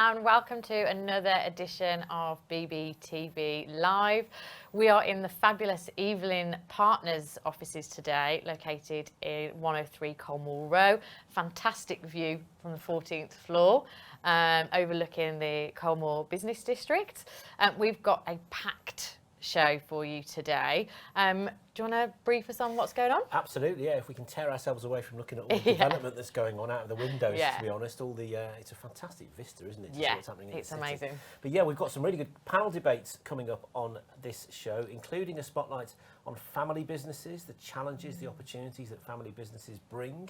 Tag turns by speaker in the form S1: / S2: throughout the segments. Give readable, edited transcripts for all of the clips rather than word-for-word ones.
S1: and welcome to another edition of Bbtv Live. We are in the fabulous Evelyn Partners offices today, located in 103 Colmore Row. Fantastic view from the 14th floor, overlooking the Colmore Business District. We've got a packed show for you today. Do you want to brief us on what's going on?
S2: Absolutely, yeah. If we can tear ourselves away from looking at all the development that's going on out of the windows, to be honest, it's a fantastic vista, isn't it? To see what's happening in the city.
S1: Amazing.
S2: But yeah, we've got some really good panel debates coming up on this show, including a spotlight on family businesses, the challenges, the opportunities that family businesses bring.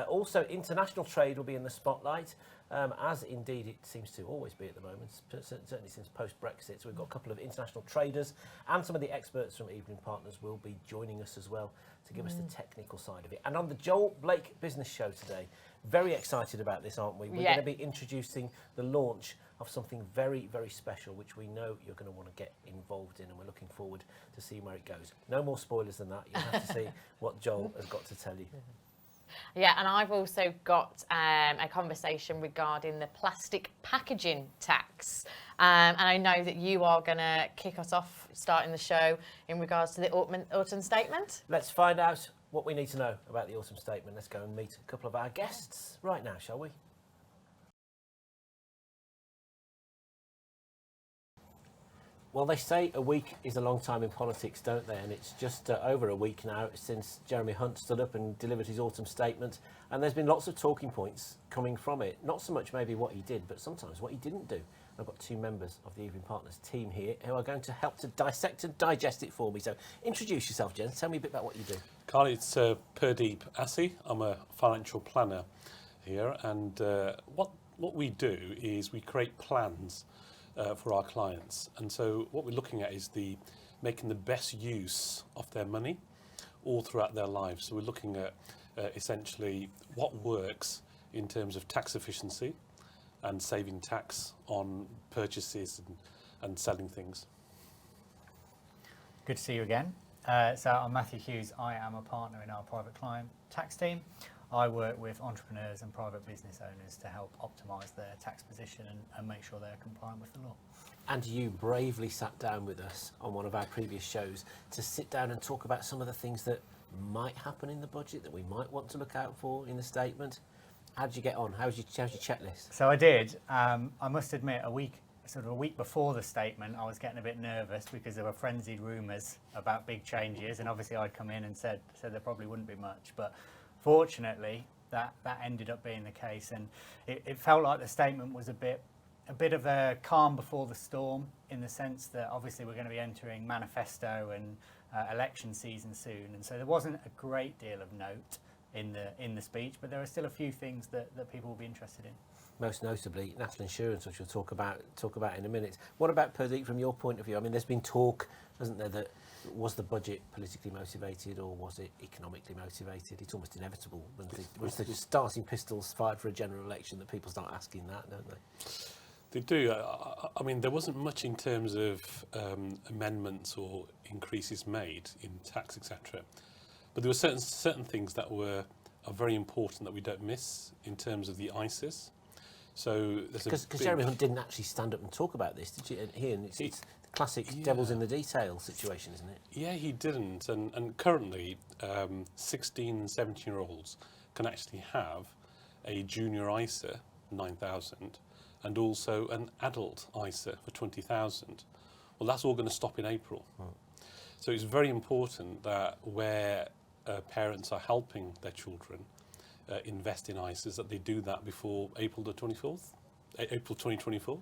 S2: Also, international trade will be in the spotlight, as indeed it seems to always be at the moment, certainly since post-Brexit. So we've got a couple of international traders and some of the experts from Evelyn Partners will be joining us as well to give us the technical side of it. And on the Joel Blake Business Show today, very excited about this, aren't we? We're going to be introducing the launch of something very, very special, which we know you're going to want to get involved in, and we're looking forward to seeing where it goes. No more spoilers than that. You'll have to see what Joel has got to tell you.
S1: Yeah, and I've also got a conversation regarding the plastic packaging tax. And I know that you are going to kick us off starting the show in regards to the autumn statement.
S2: Let's find out what we need to know about the autumn statement. Let's go and meet a couple of our guests right now, shall we? Well, they say a week is a long time in politics, don't they? And it's just over a week now since Jeremy Hunt stood up and delivered his autumn statement. And there's been lots of talking points coming from it. Not so much maybe what he did, but sometimes what he didn't do. I've got two members of the Evelyn Partners team here who are going to help to dissect and digest it for me. So introduce yourself, gents. Tell me a bit about what you do.
S3: Carl, it's Purdeep Assi. I'm a financial planner here. And what we do is we create plans for our clients, and so what we're looking at is making the best use of their money all throughout their lives. So we're looking at essentially what works in terms of tax efficiency and saving tax on purchases and selling things.
S4: Good to see you again. So I'm Matthew Hughes. I am a partner in our private client tax team. I work with entrepreneurs and private business owners to help optimise their tax position and make sure they're compliant with the law.
S2: And you bravely sat down with us on one of our previous shows to sit down and talk about some of the things that might happen in the budget that we might want to look out for in the statement. How did you get on? How's your checklist?
S4: So I did. I must admit, a week before the statement, I was getting a bit nervous because there were frenzied rumours about big changes, and obviously I'd come in and said there probably wouldn't be much, but fortunately, that ended up being the case, and it felt like the statement was a bit of a calm before the storm, in the sense that obviously we're going to be entering manifesto and election season soon, and so there wasn't a great deal of note in the speech, but there are still a few things that people will be interested in. Most
S2: notably, national insurance, which we'll talk about in a minute. What about, Purdeep, from your point of view? I mean, there's been talk, hasn't there, that was the budget politically motivated or was it economically motivated? It's almost inevitable when the starting pistols fired for a general election that people start asking that, don't they?
S3: They do. I mean, there wasn't much in terms of amendments or increases made in tax, etc. But there were certain things that are very important that we don't miss in terms of the ISAs. So
S2: because Jeremy Hunt didn't actually stand up and talk about this, did you? It's the classic devil's in the detail situation, isn't it?
S3: Yeah, he didn't. And currently, 16 and 17-year-olds can actually have a junior ISA, 9,000, and also an adult ISA for 20,000. Well, that's all going to stop in April. So it's very important that where parents are helping their children invest in ISAs, that they do that before April 2024.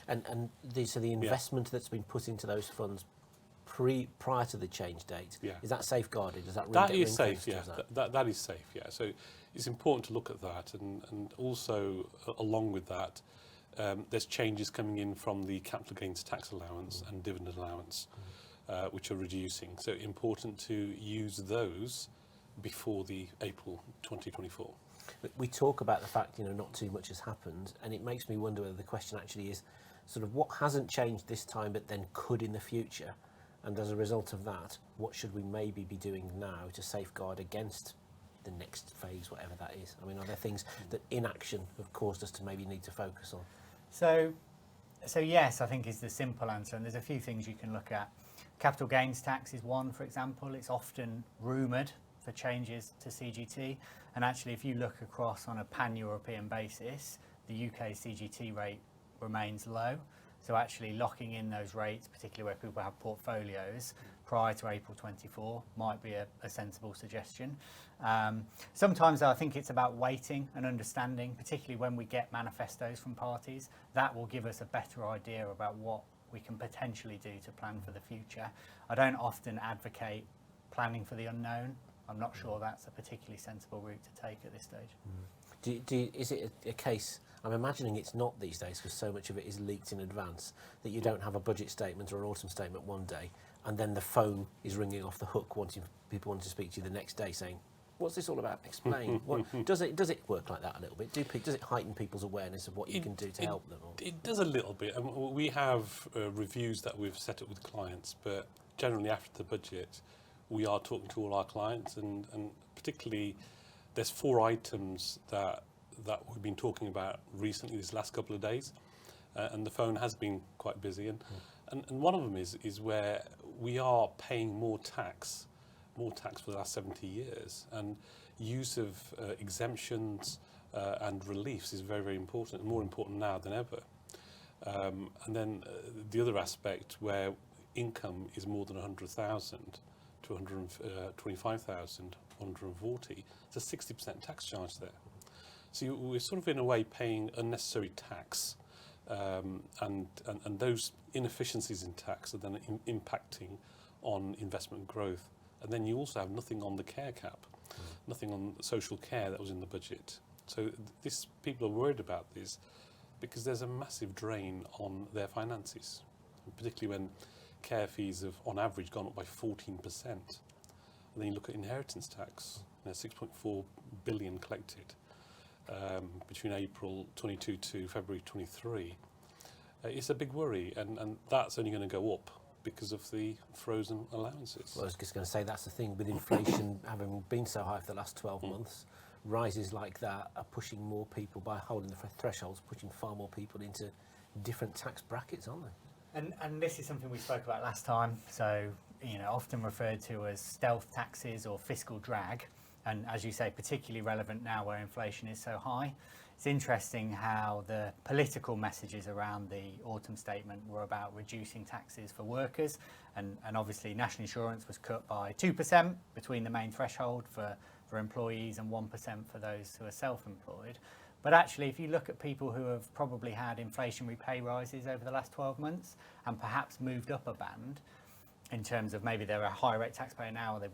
S2: And the investment that's been put into those funds prior to the change date, is that safeguarded? Does
S3: that is safe? Yeah, that is safe. Yeah. So it's important to look at that, and also along with that, there's changes coming in from the capital gains tax allowance and dividend allowance, which are reducing. So important to use those before the April 2024.
S2: We talk about the fact, not too much has happened, and it makes me wonder whether the question actually is sort of what hasn't changed this time but then could in the future, and as a result of that, what should we maybe be doing now to safeguard against the next phase, whatever that is? I mean, are there things that inaction have caused us to maybe need to focus on?
S4: So yes, I think is the simple answer, and there's a few things you can look at. Capital gains tax is one, for example. It's often rumoured for changes to CGT, and actually if you look across on a pan-European basis, the UK CGT rate remains low. So actually locking in those rates, particularly where people have portfolios, prior to April 24 might be a sensible suggestion. Sometimes I think it's about waiting and understanding, particularly when we get manifestos from parties. That will give us a better idea about what we can potentially do to plan for the future. I don't often advocate planning for the unknown. I'm not sure that's a particularly sensible route to take at this stage.
S2: Is it a case, I'm imagining it's not these days because so much of it is leaked in advance, that you don't have a budget statement or an autumn statement one day and then the phone is ringing off the hook people want to speak to you the next day saying, what's this all about? Explain. Does it work like that a little bit? Does it heighten people's awareness of what you can do to help them? Or?
S3: It does a little bit. We have reviews that we've set up with clients, but generally after the budget, we are talking to all our clients, and particularly there's 4 items that we've been talking about recently these last couple of days, and the phone has been quite busy, and one of them is where we are paying more tax for the last 70 years, and use of exemptions and reliefs is very, very important, more important now than ever. And then the other aspect where income is more than 100,000 to 125,000, 140, there's a 60% tax charge there. So we're sort of in a way paying unnecessary tax, and those inefficiencies in tax are then impacting on investment growth. And then you also have nothing on the care cap, nothing on social care that was in the budget. So people are worried about this because there's a massive drain on their finances, particularly when care fees have, on average, gone up by 14%. And then you look at inheritance tax, 6.4 billion collected between April 22 to February 23. It's a big worry, and that's only going to go up because of the frozen allowances.
S2: Well, I was just going to say that's the thing with inflation having been so high for the last 12 months. Rises like that are pushing more people by holding the thresholds, pushing far more people into different tax brackets, aren't they?
S4: And this is something we spoke about last time. So, often referred to as stealth taxes or fiscal drag. And as you say, particularly relevant now where inflation is so high. It's interesting how the political messages around the autumn statement were about reducing taxes for workers, and obviously national insurance was cut by 2% between the main threshold for employees and 1% for those who are self-employed. But actually, if you look at people who have probably had inflationary pay rises over the last 12 months and perhaps moved up a band in terms of maybe they're a high rate taxpayer now or they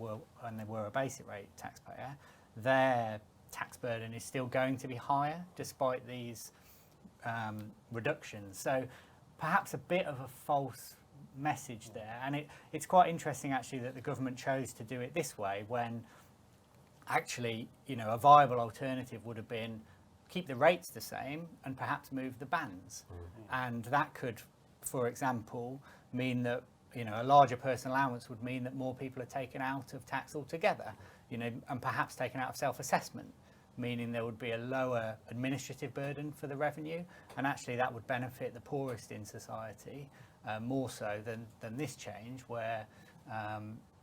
S4: were a basic rate taxpayer, their tax burden is still going to be higher despite these reductions. So perhaps a bit of a false message there. And it's quite interesting actually that the government chose to do it this way when actually, a viable alternative would have been keep the rates the same and perhaps move the bands. And that could, for example, mean that a larger personal allowance would mean that more people are taken out of tax altogether, and perhaps taken out of self-assessment, meaning there would be a lower administrative burden for the revenue, and actually that would benefit the poorest in society more so than this change, where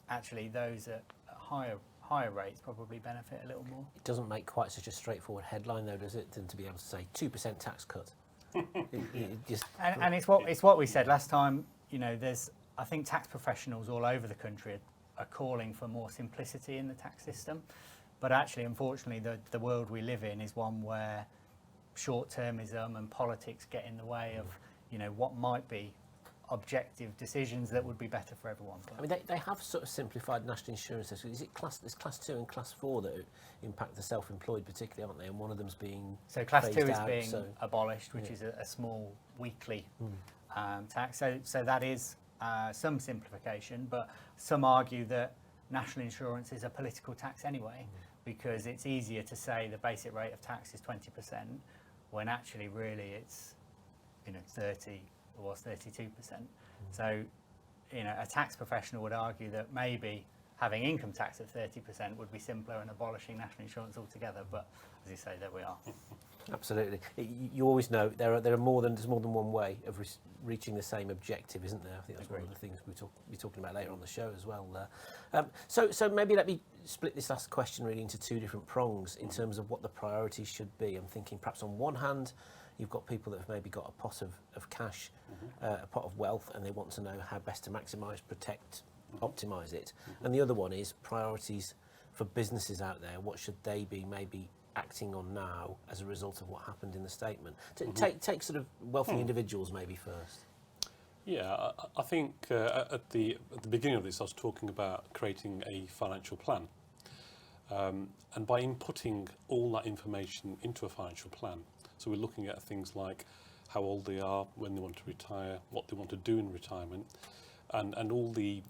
S4: actually those at higher rates probably benefit a little more.
S2: It doesn't make quite such a straightforward headline, though, does it, than to be able to say 2% tax cut?
S4: And it's what we said last time. I think tax professionals all over the country are calling for more simplicity in the tax system. But actually, unfortunately, the world we live in is one where short-termism and politics get in the way of, what might be objective decisions that would be better for everyone.
S2: I mean, they have sort of simplified national insurance. Is it there's class 2 and class 4 that impact the self-employed particularly, aren't they? And one of them's being
S4: so class 2 is
S2: out,
S4: being abolished, which is a small weekly tax. So that is some simplification, but some argue that national insurance is a political tax anyway, because it's easier to say the basic rate of tax is 20% when actually really it's 30 or 32%. So a tax professional would argue that maybe having income tax at 30% would be simpler and abolishing national insurance altogether, but as you say, there we are.
S2: Absolutely. You always know there's more than one way of reaching the same objective, isn't there? I think that's one of the things we're talking about later on the show as well. So maybe let me split this last question really into two different prongs in terms of what the priorities should be. I'm thinking perhaps on one hand, you've got people that have maybe got a pot of cash, a pot of wealth, and they want to know how best to maximise, protect, optimise it. And the other one is priorities for businesses out there. What should they be maybe acting on now as a result of what happened in the statement? Take sort of wealthy individuals maybe first.
S3: Yeah, I think at the beginning of this, I was talking about creating a financial plan. And by inputting all that information into a financial plan, so we're looking at things like how old they are, when they want to retire, what they want to do in retirement, and all the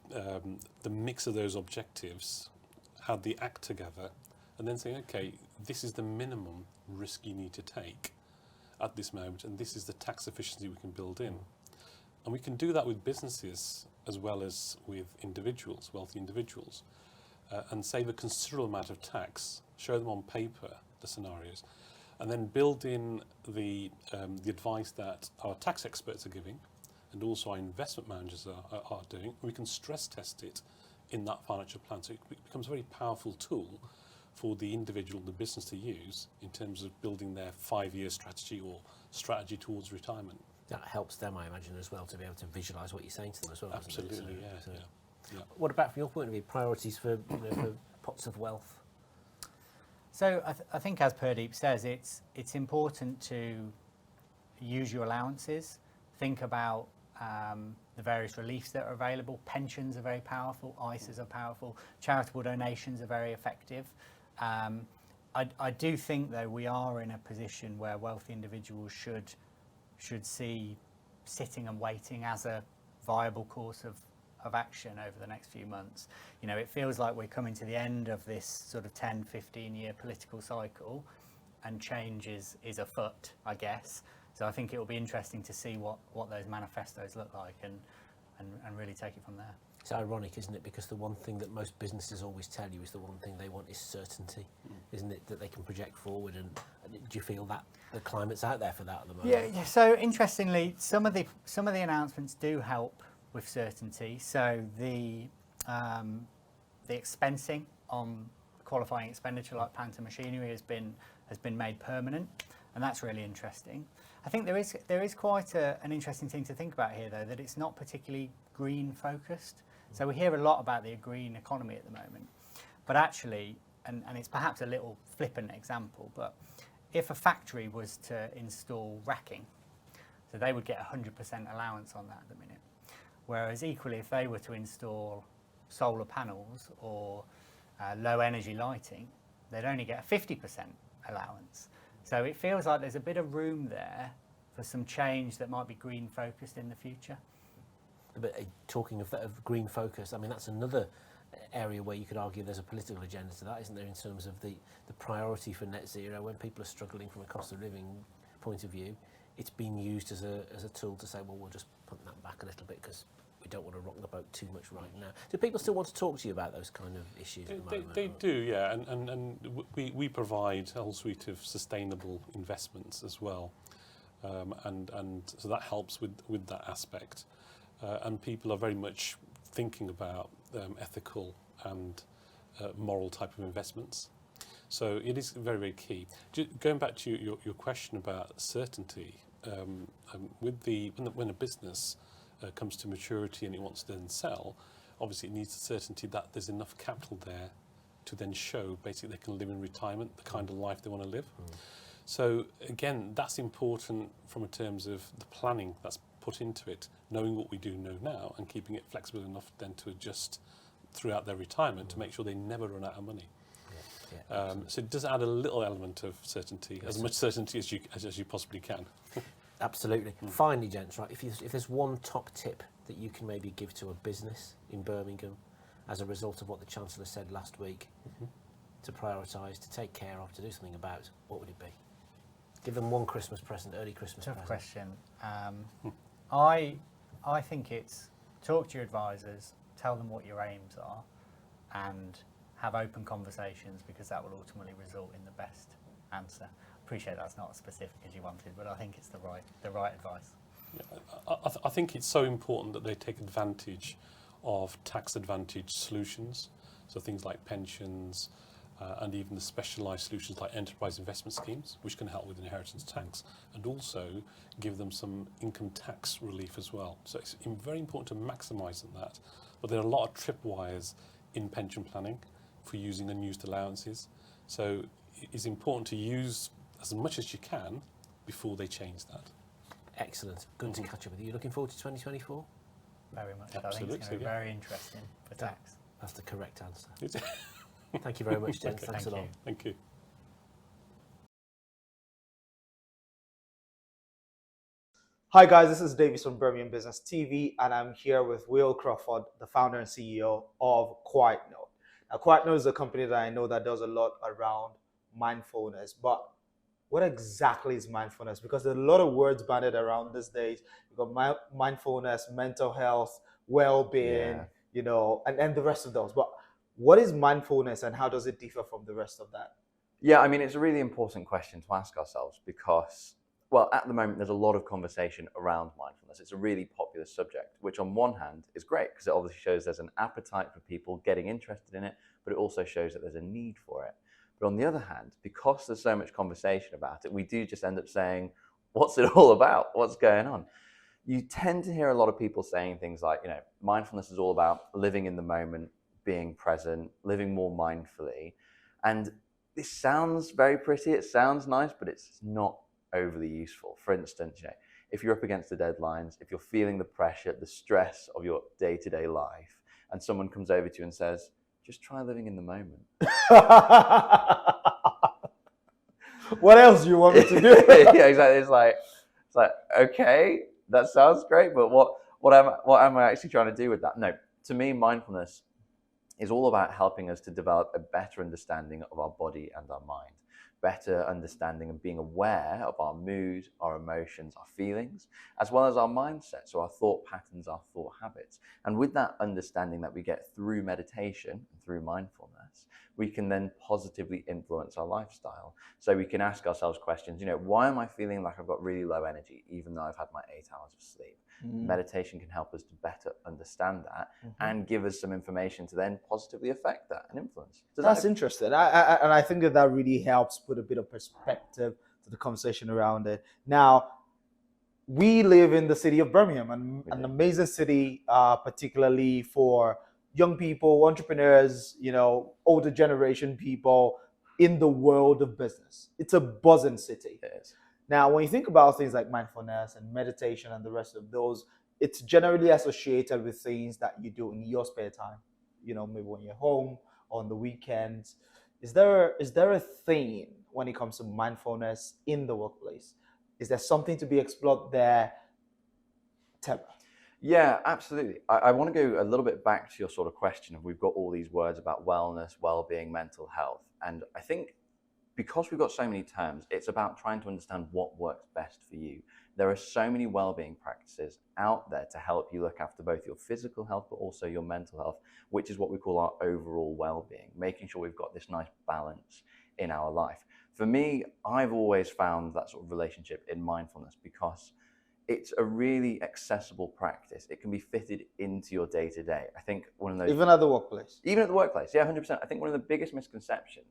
S3: mix of those objectives, how they act together, and then saying, okay, this is the minimum risk you need to take at this moment, and this is the tax efficiency we can build in. And we can do that with businesses as well as with individuals, wealthy individuals, and save a considerable amount of tax, show them on paper the scenarios, and then build in the advice that our tax experts are giving, and also our investment managers are doing. We can stress test it in that financial plan, so it becomes a very powerful tool for the individual, the business to use in terms of building their 5-year strategy or strategy towards retirement.
S2: That helps them, I imagine, as well, to be able to visualise what you're saying to them as well.
S3: Absolutely, yeah.
S2: What about, from your point of view, priorities for for pots of wealth?
S4: So I think, as Purdeep says, it's important to use your allowances. Think about the various reliefs that are available. Pensions are very powerful. ISAs are powerful. Charitable donations are very effective. I do think, though, we are in a position where wealthy individuals should see sitting and waiting as a viable course of action over the next few months. You know, it feels like we're coming to the end of this sort of 10, 15-year political cycle, and change is afoot, I guess. So I think it will be interesting to see what those manifestos look like and really take it from there.
S2: It's ironic, isn't it? Because the one thing that most businesses always tell you is the one thing they want is certainty, isn't it? That they can project forward. And do you feel that the climate's out there for that at the moment?
S4: Yeah. So interestingly, some of the announcements do help with certainty. So the expensing on qualifying expenditure like plant and machinery has been made permanent, and that's really interesting. I think there is quite an interesting thing to think about here, though, that it's not particularly green focused. So we hear a lot about the green economy at the moment, but actually, and it's perhaps a little flippant example, but if a factory was to install racking, so they would get 100% allowance on that at the minute. Whereas equally, if they were to install solar panels or low energy lighting, they'd only get a 50% allowance. So it feels like there's a bit of room there for some change that might be green focused in the future.
S2: But talking of green focus, I mean, that's another area where you could argue there's a political agenda to that, isn't there, in terms of the priority for net zero. When people are struggling from a cost of living point of view, it's been used as a tool to say, well, we'll just put that back a little bit because we don't want to rock the boat too much right now. Do people still want to talk to you about those kind of issues at the moment?
S3: They do, yeah, and we provide a whole suite of sustainable investments as well, and so that helps with that aspect, and people are very much thinking about ethical and moral type of investments. So it is very, very key. Going back to your question about certainty, when a business comes to maturity and it wants to then sell, obviously it needs the certainty that there's enough capital there to then show basically they can live in retirement, the kind of life they want to live. So again, that's important from in terms of the planning that's put into it, knowing what we do know now and keeping it flexible enough then to adjust throughout their retirement to make sure they never run out of money. So it does add a little element of certainty, as much certainty as you possibly can.
S2: Absolutely. Finally, gents, right, if there's one top tip that you can maybe give to a business in Birmingham as a result of what the Chancellor said last week, to prioritise, to take care of, to do something about, what would it be? Give them one Christmas present, early Christmas present.
S4: Tough question. I think it's talk to your advisors, tell them what your aims are, and have open conversations, because that will ultimately result in the best answer. appreciate that's not as specific as you wanted, but I think it's the right advice.
S3: I think it's so important that they take advantage of tax advantage solutions. So things like pensions and even the specialised solutions like enterprise investment schemes, which can help with inheritance tax and also give them some income tax relief as well. So it's very important to maximise on that. But there are a lot of tripwires in pension planning for using unused allowances. So it's important to use as much as you can before they change that.
S2: Excellent. Good to catch up with you. Looking forward to 2024?
S4: Very much.
S3: Absolutely,
S4: I think it's going to be
S3: yeah.
S4: very interesting for tax.
S2: That's the correct answer. Thank you very much, gents.
S3: Okay.
S2: Thanks a lot.
S3: Thank you.
S5: Hi guys, this is Davies from Birmingham Business TV, and I'm here with Will Crawford, the founder and CEO of QuietNote. Now, QuietNote is a company that I know that does a lot around mindfulness, but what exactly is mindfulness? Because there are a lot of words banded around these days. You've got mindfulness, mental health, well-being, and the rest of those. But what is mindfulness and how does it differ from the rest of that?
S6: Yeah, I mean, it's a really important question to ask ourselves because, well, at the moment, there's a lot of conversation around mindfulness. It's a really popular subject, which on one hand is great because it obviously shows there's an appetite for people getting interested in it, but it also shows that there's a need for it. But on the other hand, because there's so much conversation about it, we do just end up saying, what's it all about? What's going on? You tend to hear a lot of people saying things like, mindfulness is all about living in the moment, being present, living more mindfully. And this sounds very pretty, it sounds nice, but it's not overly useful. For instance, if you're up against the deadlines, if you're feeling the pressure, the stress of your day-to-day life, and someone comes over to you and says, just try living in the moment.
S5: What else do you want me to do?
S6: Yeah, exactly. It's like, okay, that sounds great, but what am I actually trying to do with that? No, to me, mindfulness is all about helping us to develop a better understanding of our body and our mind, better understanding and being aware of our mood, our emotions, our feelings, as well as our mindset, so our thought patterns, our thought habits. And with that understanding that we get through meditation and through mindfulness, we can then positively influence our lifestyle. So we can ask ourselves questions, why am I feeling like I've got really low energy, even though I've had my 8 hours of sleep? Meditation can help us to better understand that and give us some information to then positively affect that and influence.
S5: That's interesting. And I think that really helps put a bit of perspective to the conversation around it. Now, we live in the city of Birmingham, an amazing city, particularly for young people, entrepreneurs, older generation people in the world of business. It's a buzzing city.
S6: It is.
S5: Now, when you think about things like mindfulness and meditation and the rest of those, it's generally associated with things that you do in your spare time, maybe when you're home, on the weekends. Is there a theme when it comes to mindfulness in the workplace? Is there something to be explored there? Tell me.
S6: Yeah, absolutely. I want to go a little bit back to your sort of question of we've got all these words about wellness, well-being, mental health. And I think because we've got so many terms, it's about trying to understand what works best for you. There are so many well-being practices out there to help you look after both your physical health, but also your mental health, which is what we call our overall well-being, making sure we've got this nice balance in our life. For me, I've always found that sort of relationship in mindfulness because it's a really accessible practice. It can be fitted into your day-to-day. I think one of those...
S5: Even at the workplace?
S6: Even at the workplace, yeah, 100%. I think one of the biggest misconceptions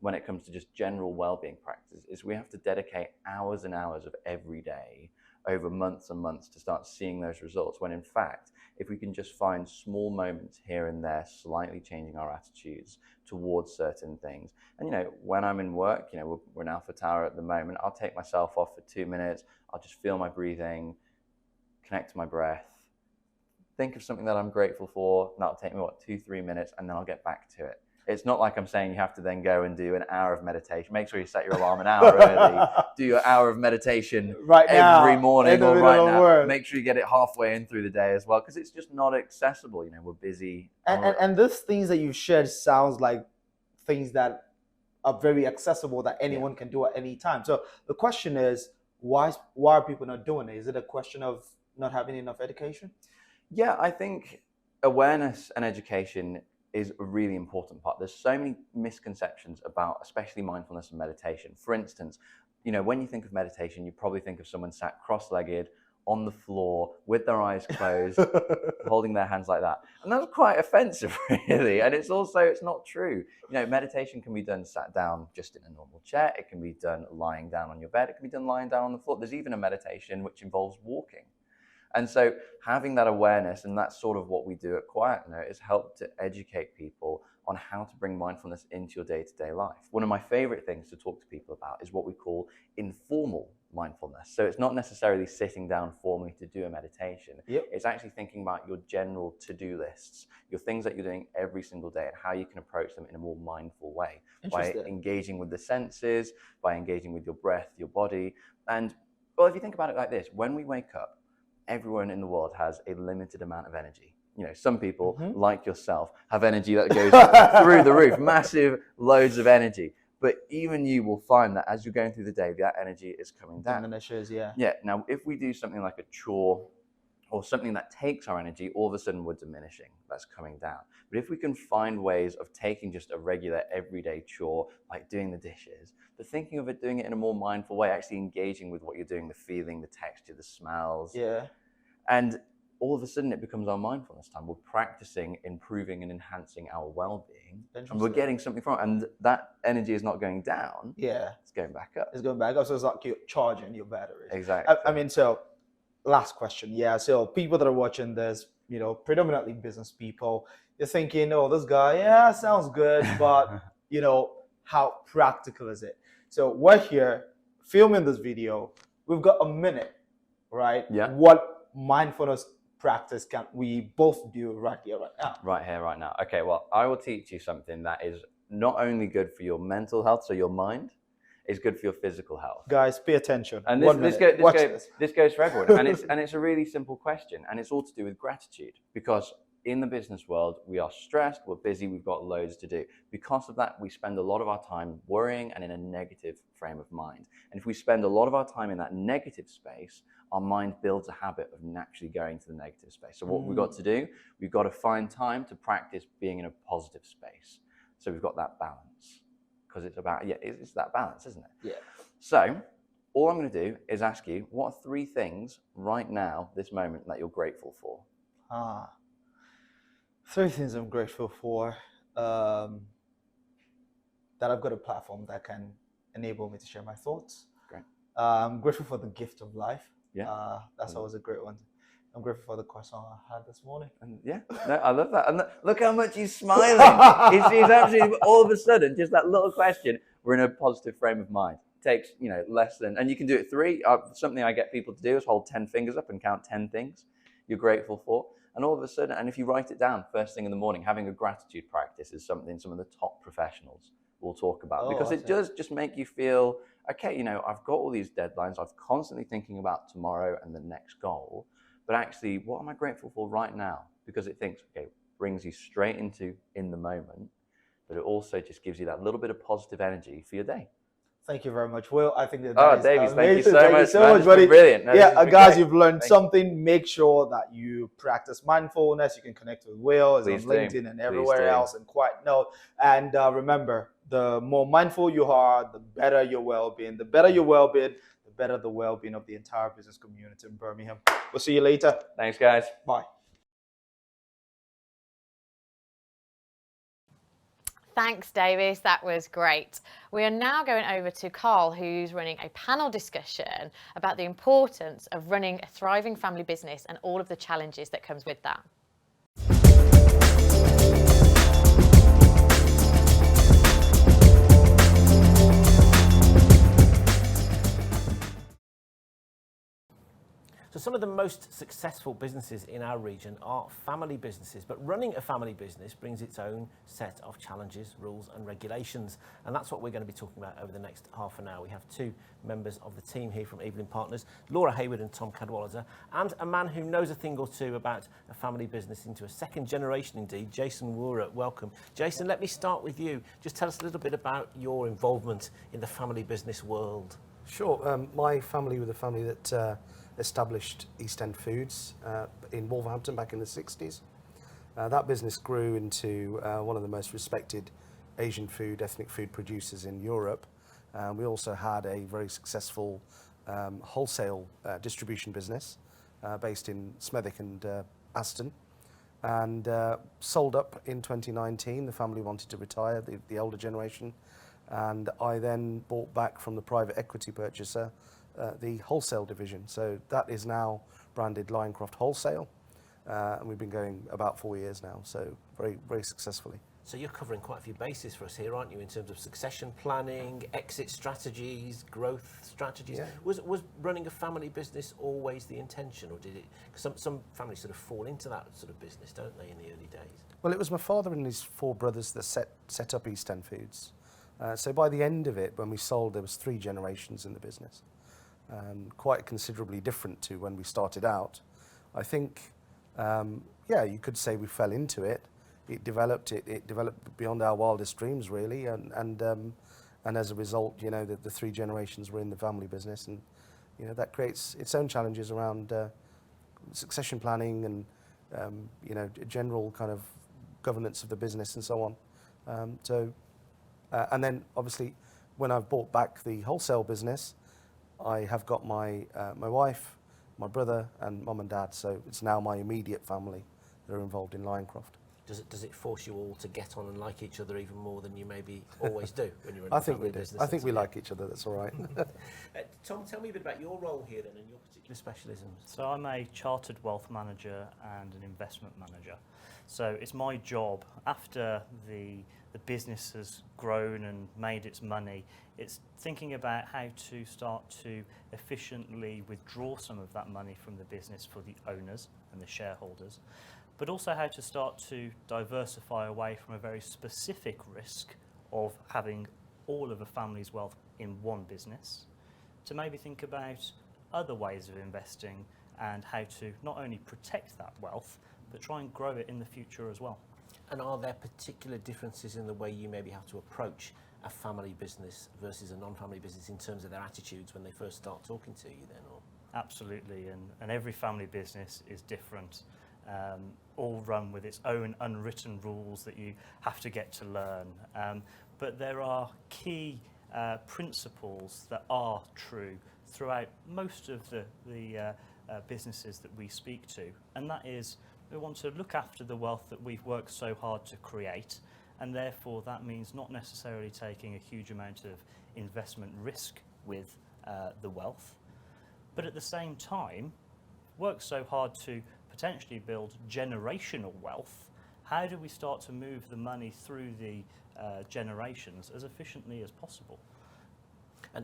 S6: when it comes to just general well-being practices is we have to dedicate hours and hours of every day over months and months to start seeing those results, when in fact, if we can just find small moments here and there, slightly changing our attitudes towards certain things. And when I'm in work, we're in Alpha Tower at the moment, I'll take myself off for 2 minutes, I'll just feel my breathing, connect to my breath, think of something that I'm grateful for, and that'll take me, 2-3 minutes, and then I'll get back to it. It's not like I'm saying you have to then go and do an hour of meditation. Make sure you set your alarm an hour early. Do your hour of meditation every morning or right now. Make sure you get it halfway in through the day as well, because it's just not accessible. We're busy.
S5: And these things that you've shared sounds like things that are very accessible that anyone can do at any time. So the question is, why are people not doing it? Is it a question of not having enough education?
S6: Yeah, I think awareness and education is a really important part. There's so many misconceptions about especially mindfulness and meditation. For instance, you know, when you think of meditation, you probably think of someone sat cross-legged on the floor with their eyes closed, holding their hands like that. And that's quite offensive, really. And it's not true. You know, meditation can be done sat down just in a normal chair. It can be done lying down on your bed. It can be done lying down on the floor. There's even a meditation which involves walking. And so having that awareness, and that's sort of what we do at Quiet Note, is help to educate people on how to bring mindfulness into your day-to-day life. One of my favorite things to talk to people about is what we call informal mindfulness. So it's not necessarily sitting down formally to do a meditation.
S5: Yep.
S6: It's actually thinking about your general to-do lists, your things that you're doing every single day, and how you can approach them in a more mindful way by engaging with the senses, by engaging with your breath, your body. And well, if you think about it like this, when we wake up, everyone in the world has a limited amount of energy. You know, some people, like yourself, have energy that goes through the roof, massive loads of energy. But even you will find that as you're going through the day, that energy is coming down.
S5: Diminishes, yeah.
S6: Yeah. Now, if we do something like a chore or something that takes our energy, all of a sudden we're diminishing. That's coming down. But if we can find ways of taking just a regular everyday chore, like doing the dishes, but thinking of it, doing it in a more mindful way, actually engaging with what you're doing, the feeling, the texture, the smells.
S5: Yeah.
S6: And all of a sudden it becomes our mindfulness time. We're practicing improving and enhancing our well-being, and we're getting something from it. And that energy is not going down.
S5: Yeah.
S6: It's going back up.
S5: It's going back up. So it's like you're charging your batteries.
S6: Exactly.
S5: I mean, so last question. Yeah. So people that are watching this, you know, predominantly business people, you're thinking, oh, this guy, yeah, sounds good, but you know, how practical is it? So we're here filming this video. We've got a minute, right?
S6: Yeah.
S5: What mindfulness practice can we both do right here, right now?
S6: Right here, right now. Okay, well, I will teach you something that is not only good for your mental health, so your mind, it's good for your physical health.
S5: Guys, pay attention.
S6: And this goes for everyone. And it's a really simple question, and it's all to do with gratitude, because in the business world, we are stressed, we're busy, we've got loads to do. Because of that, we spend a lot of our time worrying and in a negative frame of mind. And if we spend a lot of our time in that negative space, our mind builds a habit of naturally going to the negative space. So what we've got to do, we've got to find time to practice being in a positive space. So we've got that balance, because it's about, it's that balance, isn't it?
S5: Yeah.
S6: So all I'm going to do is ask you, what are 3 things right now, this moment, that you're grateful for?
S5: 3 things I'm grateful for. That I've got a platform that can enable me to share my thoughts.
S6: Great.
S5: I'm grateful for the gift of life.
S6: Yeah.
S5: That's always a great one. I'm grateful for the croissant I had this morning.
S6: And yeah, no, I love that. And look how much he's smiling. he's absolutely, all of a sudden, just that little question, we're in a positive frame of mind. It takes, you know, less than, and you can do it 3. Something I get people to do is hold 10 fingers up and count 10 things you're grateful for. And all of a sudden, and if you write it down first thing in the morning, having a gratitude practice is something some of the top professionals will talk about, because it does just make you feel, okay, you know, I've got all these deadlines. I'm constantly thinking about tomorrow and the next goal, but actually, what am I grateful for right now? Because it thinks, okay, brings you straight into in the moment, but it also just gives you that little bit of positive energy for your day.
S5: Thank you very much, Will. I think that
S6: Davies, thank you so
S5: Thank
S6: much.
S5: you so much, buddy.
S6: Brilliant. No,
S5: yeah, guys,
S6: great.
S5: you've learned something. Make sure that you practice mindfulness. You can connect with Will. It's on LinkedIn and everywhere else, and Quiet Note. And remember, the more mindful you are, the better your well-being. The better your well-being, the better the well-being of the entire business community in Birmingham. We'll see you later.
S6: Thanks, guys.
S5: Bye.
S1: Thanks, Davies. That was great. We are now going over to Carl, who's running a panel discussion about the importance of running a thriving family business and all of the challenges that comes with that.
S2: So some of the most successful businesses in our region are family businesses, but running a family business brings its own set of challenges, rules and regulations, and that's what we're going to be talking about over the next half an hour. We have 2 members of the team here from Evelyn Partners, Laura Hayward and Tom Cadwallader, and a man who knows a thing or two about a family business into a second generation indeed, Jason Woorer. Welcome. Jason, let me start with you. Just tell us a little bit about your involvement in the family business world.
S7: Sure. My family were the family that established East End Foods in Wolverhampton back in the 60s. That business grew into one of the most respected Asian food, ethnic food producers in Europe. We also had a very successful wholesale distribution business based in Smethwick and Aston, and sold up in 2019. The family wanted to retire, the older generation, and I then bought back from the private equity purchaser the wholesale division. So that is now branded Lioncroft Wholesale, and we've been going about 4 years now, so very, very successfully.
S2: So you're covering quite a few bases for us here, aren't you, in terms of succession planning, exit strategies, growth strategies?
S7: Yeah.
S2: Was running a family business always the intention, or did it? 'Cause some families sort of fall into that sort of business, don't they, in the early days?
S7: Well, it was my father and his 4 brothers that set up East End Foods. So by the end of it, when we sold, there was 3 generations in the business, quite considerably different to when we started out. I think, you could say we fell into it. It developed beyond our wildest dreams, really, and as a result, the 3 generations were in the family business, and that creates its own challenges around succession planning and general kind of governance of the business and so on. And then obviously, when I've bought back the wholesale business, I have got my wife, my brother, and mum and dad. So it's now my immediate family that are involved in Lioncroft.
S2: Does it force you all to get on and like each other even more than you maybe always do when you're in
S7: I
S2: a
S7: think
S2: family
S7: we do.
S2: business?
S7: I think we like each other. That's all right.
S2: Tom, tell me a bit about your role here then and your particular specialisms.
S8: So I'm a chartered wealth manager and an investment manager. So it's my job, after the business has grown and made its money, it's thinking about how to start to efficiently withdraw some of that money from the business for the owners and the shareholders, but also how to start to diversify away from a very specific risk of having all of a family's wealth in one business, to maybe think about other ways of investing and how to not only protect that wealth, but try and grow it in the future as well.
S2: And are there particular differences in the way you maybe have to approach a family business versus a non-family business in terms of their attitudes when they first start talking to you then? Or?
S8: Absolutely, and every family business is different, all run with its own unwritten rules that you have to get to learn. But there are key principles that are true throughout most of the businesses that we speak to, and that is, we want to look after the wealth that we've worked so hard to create, and therefore that means not necessarily taking a huge amount of investment risk with the wealth, but at the same time work so hard to potentially build generational wealth. How do we start to move the money through the generations as efficiently as possible?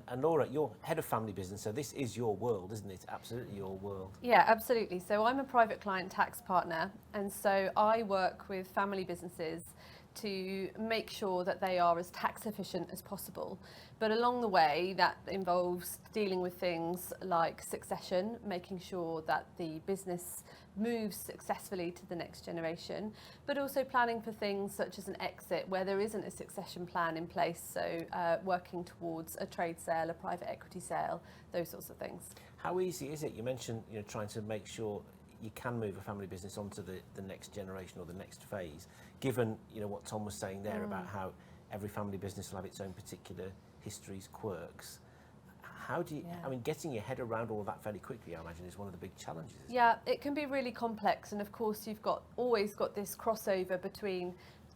S2: And Laura, you're head of family business, so this is your world, isn't it? Absolutely your world.
S9: Yeah, absolutely. So I'm a private client tax partner, and so I work with family businesses to make sure that they are as tax efficient as possible. But along the way, that involves dealing with things like succession, making sure that the business moves successfully to the next generation, but also planning for things such as an exit where there isn't a succession plan in place. So working towards a trade sale, a private equity sale, those sorts of things.
S2: How easy is it? You mentioned trying to make sure you can move a family business onto the next generation or the next phase, given what Tom was saying there about how every family business will have its own particular histories, quirks. How do you, getting your head around all of that fairly quickly, I imagine, is one of the big challenges.
S9: Yeah, it can be really complex, and of course you've always got this crossover between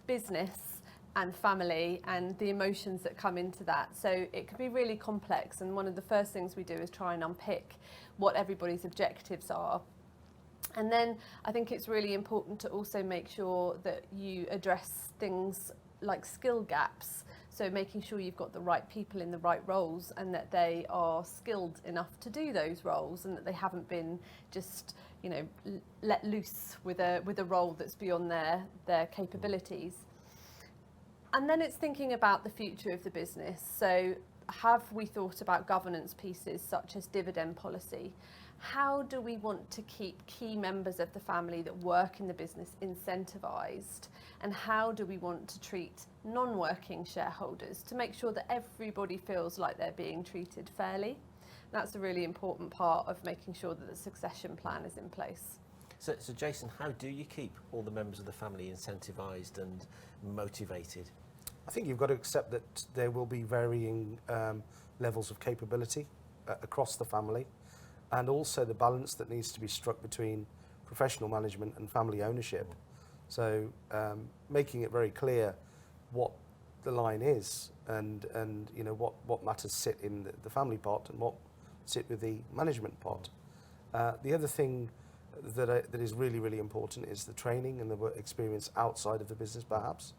S9: business and family and the emotions that come into that. So it can be really complex, and one of the first things we do is try and unpick what everybody's objectives are. And then I think it's really important to also make sure that you address things like skill gaps. So making sure you've got the right people in the right roles and that they are skilled enough to do those roles and that they haven't been just, let loose with a role that's beyond their capabilities. And then it's thinking about the future of the business. So have we thought about governance pieces such as dividend policy? How do we want to keep key members of the family that work in the business incentivised? And how do we want to treat non-working shareholders to make sure that everybody feels like they're being treated fairly? That's a really important part of making sure that the succession plan is in place.
S2: So Jason, how do you keep all the members of the family incentivised and motivated?
S7: I think you've got to accept that there will be varying levels of capability across the family, and also the balance that needs to be struck between professional management and family ownership. So making it very clear what the line is, and you know what matters sit in the family part and what sit with the management part. The other thing that is really, really important is the training and the work experience outside of the business, perhaps.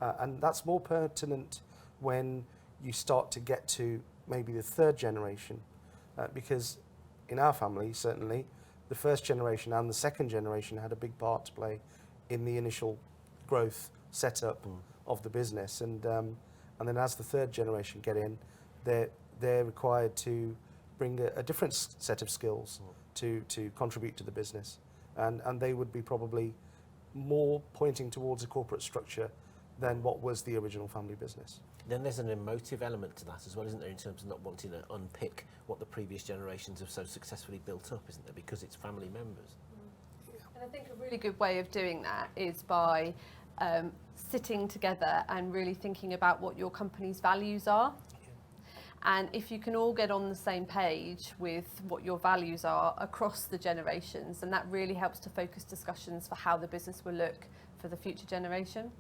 S7: And that's more pertinent when you start to get to maybe the third generation, because in our family, certainly, the first generation and the second generation had a big part to play in the initial growth setup of the business. And then as the third generation get in, they're required to bring a different set of skills to contribute to the business. And they would be probably more pointing towards a corporate structure than what was the original family business.
S2: Then there's an emotive element to that as well, isn't there, in terms of not wanting to unpick what the previous generations have so successfully built up, isn't there, because it's family members.
S9: And I think a really good way of doing that is by sitting together and really thinking about what your company's values are. And if you can all get on the same page with what your values are across the generations, then that really helps to focus discussions for how the business will look for the future generation.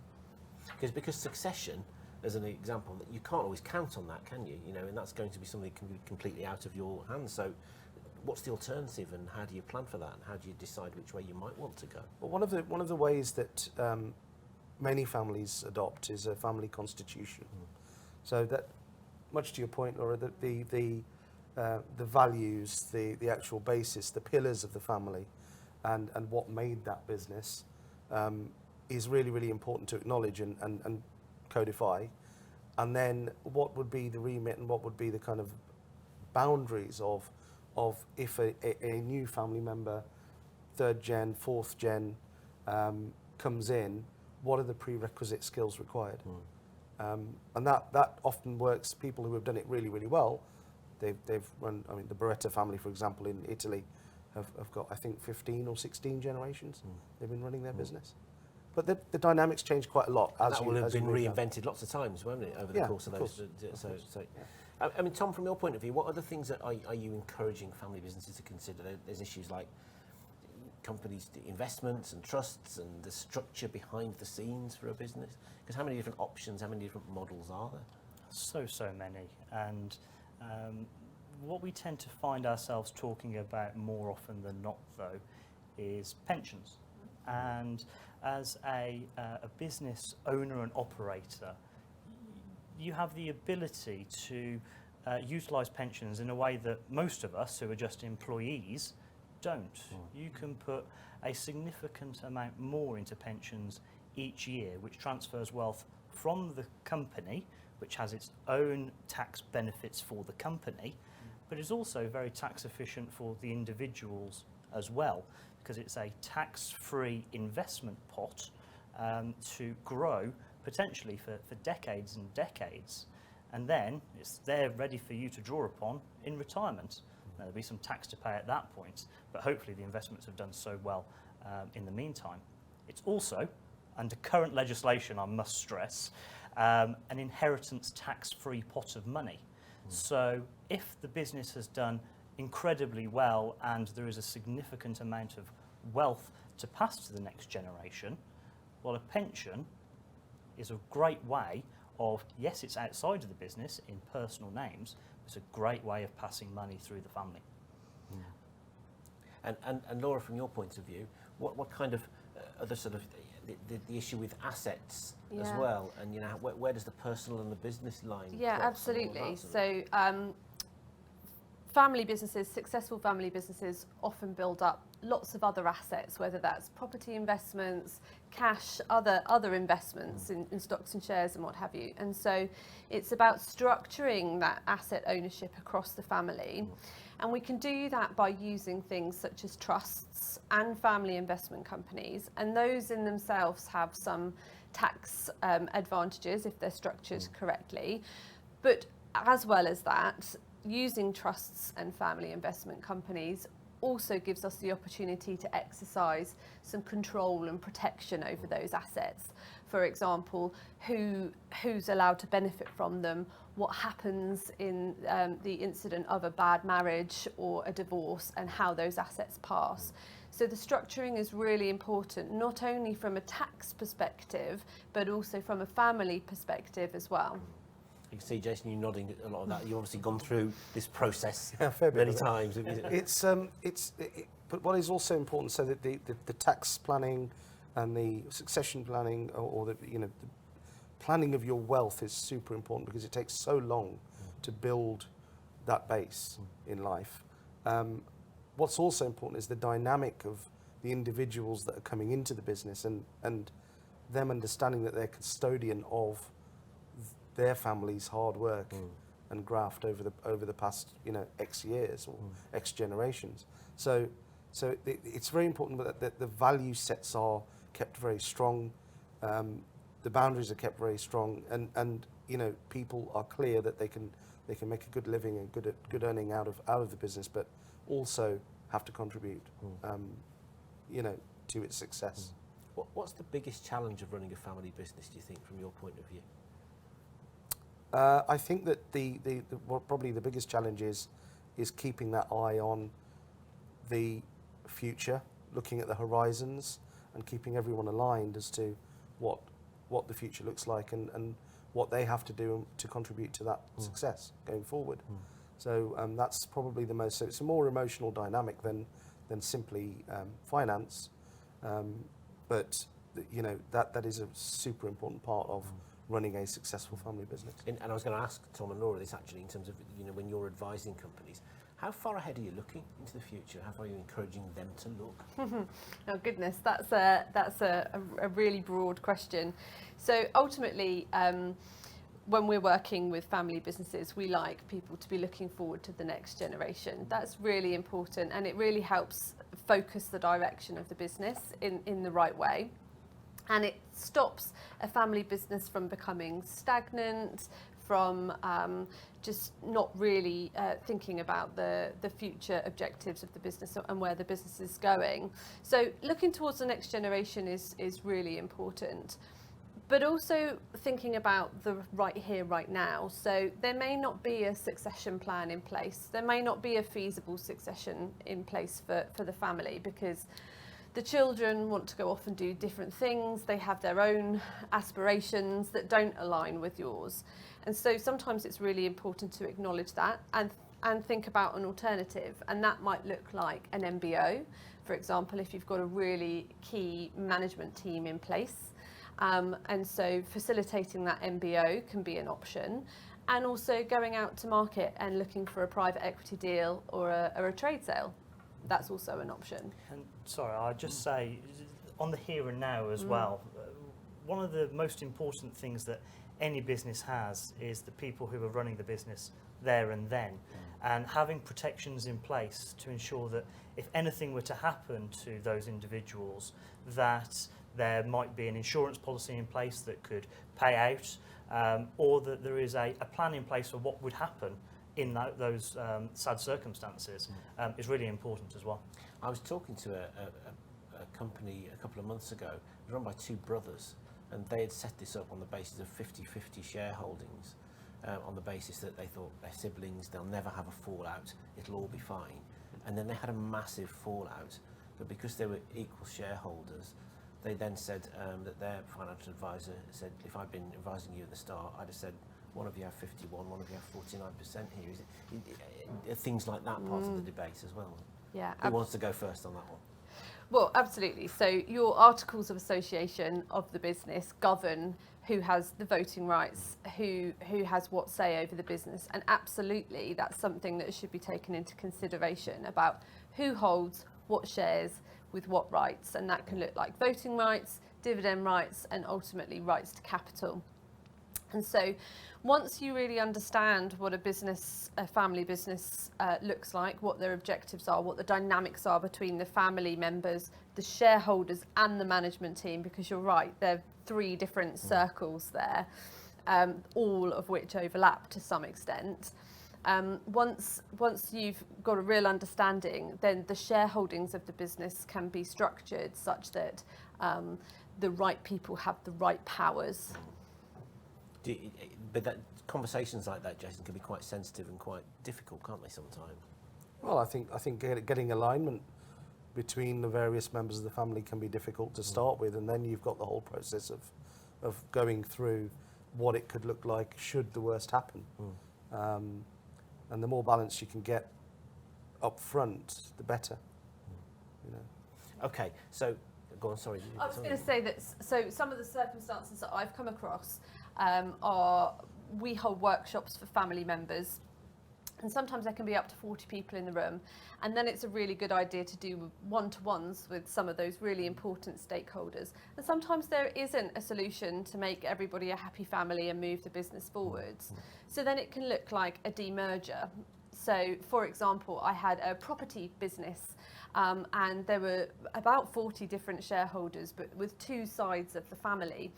S2: Because succession, as an example, you can't always count on that, can you? You know, and that's going to be something that can be completely out of your hands. So what's the alternative, and how do you plan for that, and how do you decide which way you might want to go?
S7: Well, one of the ways that many families adopt is a family constitution. So that, much to your point, Laura, the values, the actual basis, the pillars of the family, and what made that business is really, really important to acknowledge and codify. And then what would be the remit and what would be the kind of boundaries of if a new family member, third gen, fourth gen, comes in, what are the prerequisite skills required? And that often works. People who have done it really, really well, they've run, I mean, the Beretta family, for example, in Italy, have got, I think, 15 or 16 generations they've been running their business. But the dynamics change quite a lot.
S2: That will have been reinvented lots of times, won't it, over the course of those? I mean, Tom, from your point of view, what other things are you encouraging family businesses to consider? There's issues like companies' investments and trusts and the structure behind the scenes for a business. Because how many different options, how many different models are there?
S8: So many. And what we tend to find ourselves talking about more often than not, though, is pensions. And as a business owner and operator, you have the ability to utilise pensions in a way that most of us who are just employees don't. You can put a significant amount more into pensions each year, which transfers wealth from the company, which has its own tax benefits for the company, but is also very tax efficient for the individuals as well, because it's a tax-free investment pot to grow potentially for decades and decades. And then it's there ready for you to draw upon in retirement. Now, there'll be some tax to pay at that point, but hopefully the investments have done so well in the meantime. It's also, under current legislation, I must stress, an inheritance tax-free pot of money. So if the business has done incredibly well and there is a significant amount of wealth to pass to the next generation, well, a pension is a great way of, yes, it's outside of the business in personal names, but it's a great way of passing money through the family.
S2: And Laura, from your point of view, what kind of other sort of the issue with assets as well, and you know, where does the personal and the business line?
S9: Yeah, absolutely. So family businesses, successful family businesses often build up lots of other assets, whether that's property investments, cash, other investments in stocks and shares and what have you. And so it's about structuring that asset ownership across the family. And we can do that by using things such as trusts and family investment companies. And those in themselves have some tax advantages if they're structured correctly. But as well as that, using trusts and family investment companies also gives us the opportunity to exercise some control and protection over those assets. For example, who's allowed to benefit from them, what happens in the incident of a bad marriage or a divorce, and how those assets pass. So the structuring is really important, not only from a tax perspective, but also from a family perspective as well.
S2: You can see, Jason, you nodding a lot of that. You've obviously gone through this process
S7: Yeah, a fair bit
S2: many
S7: of it.
S2: times.
S7: But what is also important, so that the tax planning and the succession planning, or the the planning of your wealth is super important, because it takes so long to build that base in life. What's also important is the dynamic of the individuals that are coming into the business, and them understanding that they're custodian of their family's hard work and graft over the past X years or X generations. So it's very important that the value sets are kept very strong, the boundaries are kept very strong, and people are clear that they can make a good living and good earning out of the business, but also have to contribute to its success.
S2: What's the biggest challenge of running a family business, do you think, from your point of view?
S7: I think that probably the biggest challenge is keeping that eye on the future, looking at the horizons, and keeping everyone aligned as to what the future looks like, and what they have to do to contribute to that success going forward. So that's probably the most. So it's a more emotional dynamic than simply finance, but that is a super important part of running a successful family business.
S2: And I was going to ask Tom and Laura this actually, in terms of when you're advising companies, how far ahead are you looking into the future? How far are you encouraging them to look?
S9: Oh goodness, that's a really broad question. So ultimately, when we're working with family businesses, we like people to be looking forward to the next generation. That's really important, and it really helps focus the direction of the business in the right way. And it stops a family business from becoming stagnant, from just not really thinking about the future objectives of the business and where the business is going. So looking towards the next generation is really important. But also thinking about the right here, right now. So there may not be a succession plan in place. There may not be a feasible succession in place for the family, because the children want to go off and do different things. They have their own aspirations that don't align with yours. And so sometimes it's really important to acknowledge that and think about an alternative. And that might look like an MBO, for example, if you've got a really key management team in place. And so facilitating that MBO can be an option. And also going out to market and looking for a private equity deal or a trade sale. That's also an option.
S8: And sorry, I'd just say, on the here and now as well, one of the most important things that any business has is the people who are running the business there and then, and having protections in place to ensure that if anything were to happen to those individuals, that there might be an insurance policy in place that could pay out, or that there is a plan in place for what would happen in those sad circumstances, is really important as well.
S2: I was talking to a company a couple of months ago, run by two brothers, and they had set this up on the basis of 50-50 shareholdings, on the basis that they thought their siblings, they'll never have a fallout, it'll all be fine. And then they had a massive fallout, but because they were equal shareholders, they then said that their financial advisor said, if I'd been advising you at the start, I'd have said, one of you have 51, one of you have 49% here. Things like that part of the debate as well.
S9: Yeah.
S2: Who wants to go first on that one?
S9: Well, absolutely. So your articles of association of the business govern who has the voting rights, who has what say over the business. And absolutely, that's something that should be taken into consideration about who holds what shares with what rights. And that can look like voting rights, dividend rights, and ultimately rights to capital. And so once you really understand what a family business looks like, what their objectives are, what the dynamics are between the family members, the shareholders and the management team, because you're right, there are three different circles there, all of which overlap to some extent. Once you've got a real understanding, then the shareholdings of the business can be structured such that the right people have the right powers.
S2: But conversations like that, Jason, can be quite sensitive and quite difficult, can't they, sometimes?
S7: Well, I think getting alignment between the various members of the family can be difficult to start with, and then you've got the whole process of going through what it could look like should the worst happen. And the more balance you can get up front, the better. You know.
S2: Okay, so go on. Sorry.
S9: I was going to say that. So some of the circumstances that I've come across are we hold workshops for family members. And sometimes there can be up to 40 people in the room. And then it's a really good idea to do one-to-ones with some of those really important stakeholders. And sometimes there isn't a solution to make everybody a happy family and move the business forwards. So then it can look like a demerger. So, for example, I had a property business and there were about 40 different shareholders, but with two sides of the family.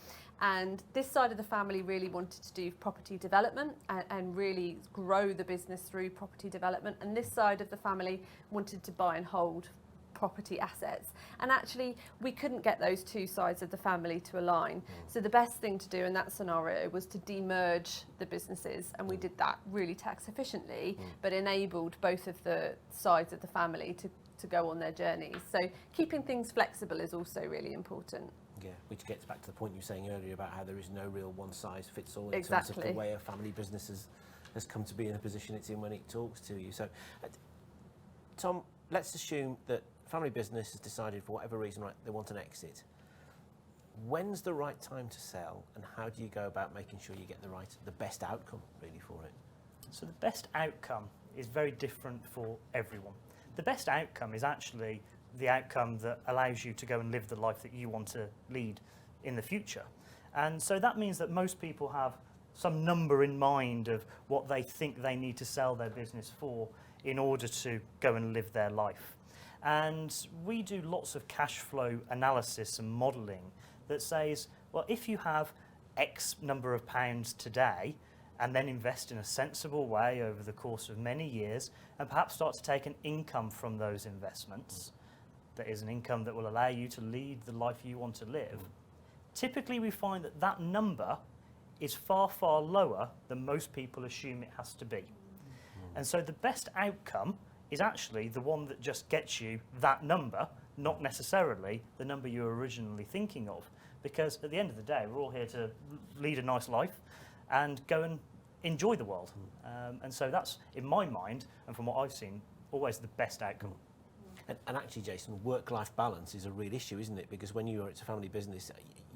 S9: And this side of the family really wanted to do property development and really grow the business through property development. And this side of the family wanted to buy and hold property assets. And actually, we couldn't get those two sides of the family to align. So the best thing to do in that scenario was to demerge the businesses. And we did that really tax efficiently, but enabled both of the sides of the family to go on their journeys. So keeping things flexible is also really important.
S2: Yeah, which gets back to the point you were saying earlier about how there is no real one-size-fits-all in terms
S9: Exactly.
S2: of the way a family business has come to be in the position it's in when it talks to you. So, Tom, let's assume that family business has decided for whatever reason, right, they want an exit. When's the right time to sell, and how do you go about making sure you get the best outcome really for it?
S8: So the best outcome is very different for everyone. The best outcome is actually the outcome that allows you to go and live the life that you want to lead in the future. And so that means that most people have some number in mind of what they think they need to sell their business for in order to go and live their life. And we do lots of cash flow analysis and modelling that says, well, if you have X number of pounds today and then invest in a sensible way over the course of many years and perhaps start to take an income from those investments, that is an income that will allow you to lead the life you want to live, typically we find that that number is far, far lower than most people assume it has to be. And so the best outcome is actually the one that just gets you that number, not necessarily the number you were originally thinking of. Because at the end of the day, we're all here to lead a nice life and go and enjoy the world. And so that's, in my mind, and from what I've seen, always the best outcome.
S2: And actually, Jason, work-life balance is a real issue, isn't it? Because when it's a family business,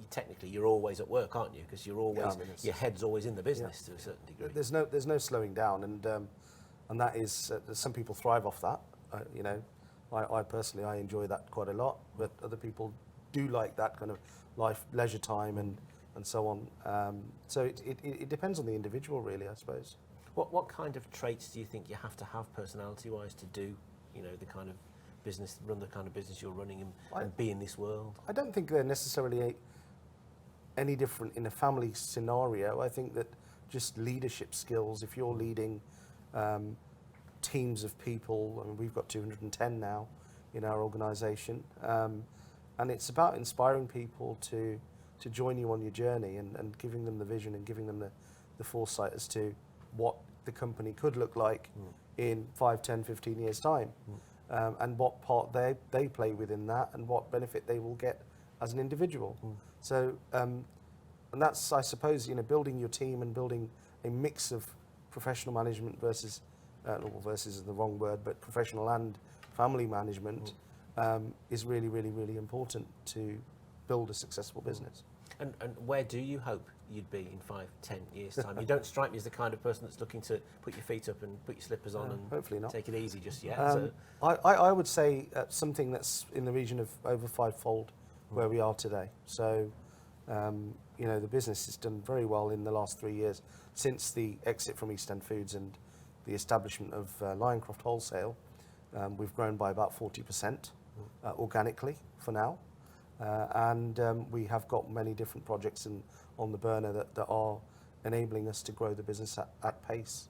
S2: technically you're always at work, aren't you? Because you're always your head's always in the business to a certain degree.
S7: There's no slowing down, and that is some people thrive off that. You know, I personally I enjoy that quite a lot, but other people do like that kind of leisure time and so on. So it depends on the individual, really, I suppose.
S2: What kind of traits do you think you have to have personality-wise to do, the kind of business, run the kind of business you're running and be in this world?
S7: I don't think they're necessarily any different in a family scenario. I think that just leadership skills, if you're leading teams of people, I mean, we've got 210 now in our organisation, and it's about inspiring people to join you on your journey and giving them the vision and giving them the foresight as to what the company could look like in 5, 10, 15 years' time. And what part they play within that and what benefit they will get as an individual. So, and that's, I suppose, building your team and building a mix of professional management versus is the wrong word, but professional and family management is really, really, really important to build a successful business.
S2: And where do you hope you'd be in 5, 10 years' time? You don't strike me as the kind of person that's looking to put your feet up and put your slippers on and
S7: hopefully not.
S2: Take it easy just yet.
S7: I would say something that's in the region of over 5-fold where we are today. So, the business has done very well in the last 3 years since the exit from East End Foods and the establishment of Lioncroft Wholesale. We've grown by about 40% organically for now. And we have got many different projects on the burner that are enabling us to grow the business at pace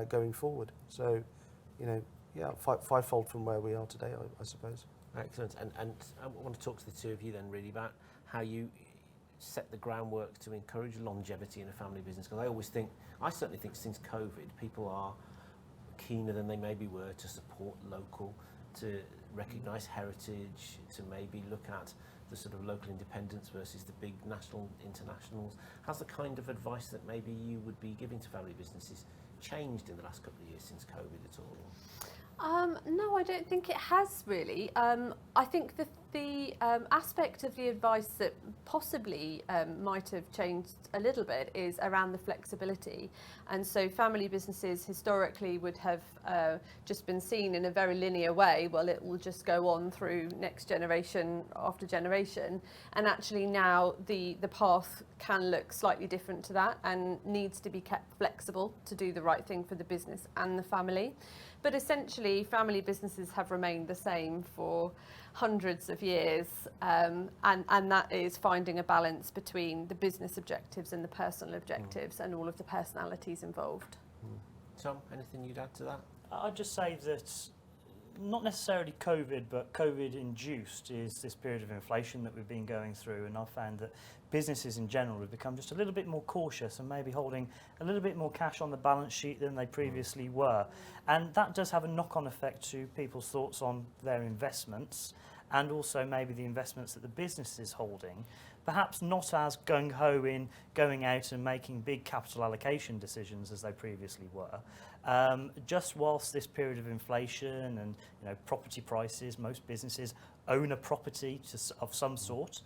S7: going forward. So, you know, yeah, fivefold from where we are today, I suppose.
S2: Excellent. And I want to talk to the two of you then really about how you set the groundwork to encourage longevity in a family business. Because I certainly think since COVID, people are keener than they maybe were to support local, to recognise heritage, to maybe look at the sort of local independence versus the big national internationals. Has the kind of advice that maybe you would be giving to family businesses changed in the last couple of years since COVID at all?
S9: No, I don't think it has really. I think the aspect of the advice that possibly might have changed a little bit is around the flexibility. And so family businesses historically would have just been seen in a very linear way. Well, it will just go on through next generation after generation. And actually now the path can look slightly different to that and needs to be kept flexible to do the right thing for the business and the family. But essentially, family businesses have remained the same for hundreds of years, and that is finding a balance between the business objectives and the personal objectives and all of the personalities involved.
S2: Tom, anything you'd add to that?
S8: I'd just say that not necessarily COVID, but COVID-induced is this period of inflation that we've been going through, and I've found that businesses in general have become just a little bit more cautious and maybe holding a little bit more cash on the balance sheet than they previously were. And that does have a knock-on effect to people's thoughts on their investments and also maybe the investments that the business is holding. Perhaps not as gung-ho in going out and making big capital allocation decisions as they previously were. Just whilst this period of inflation and property prices, most businesses own a property of some sort,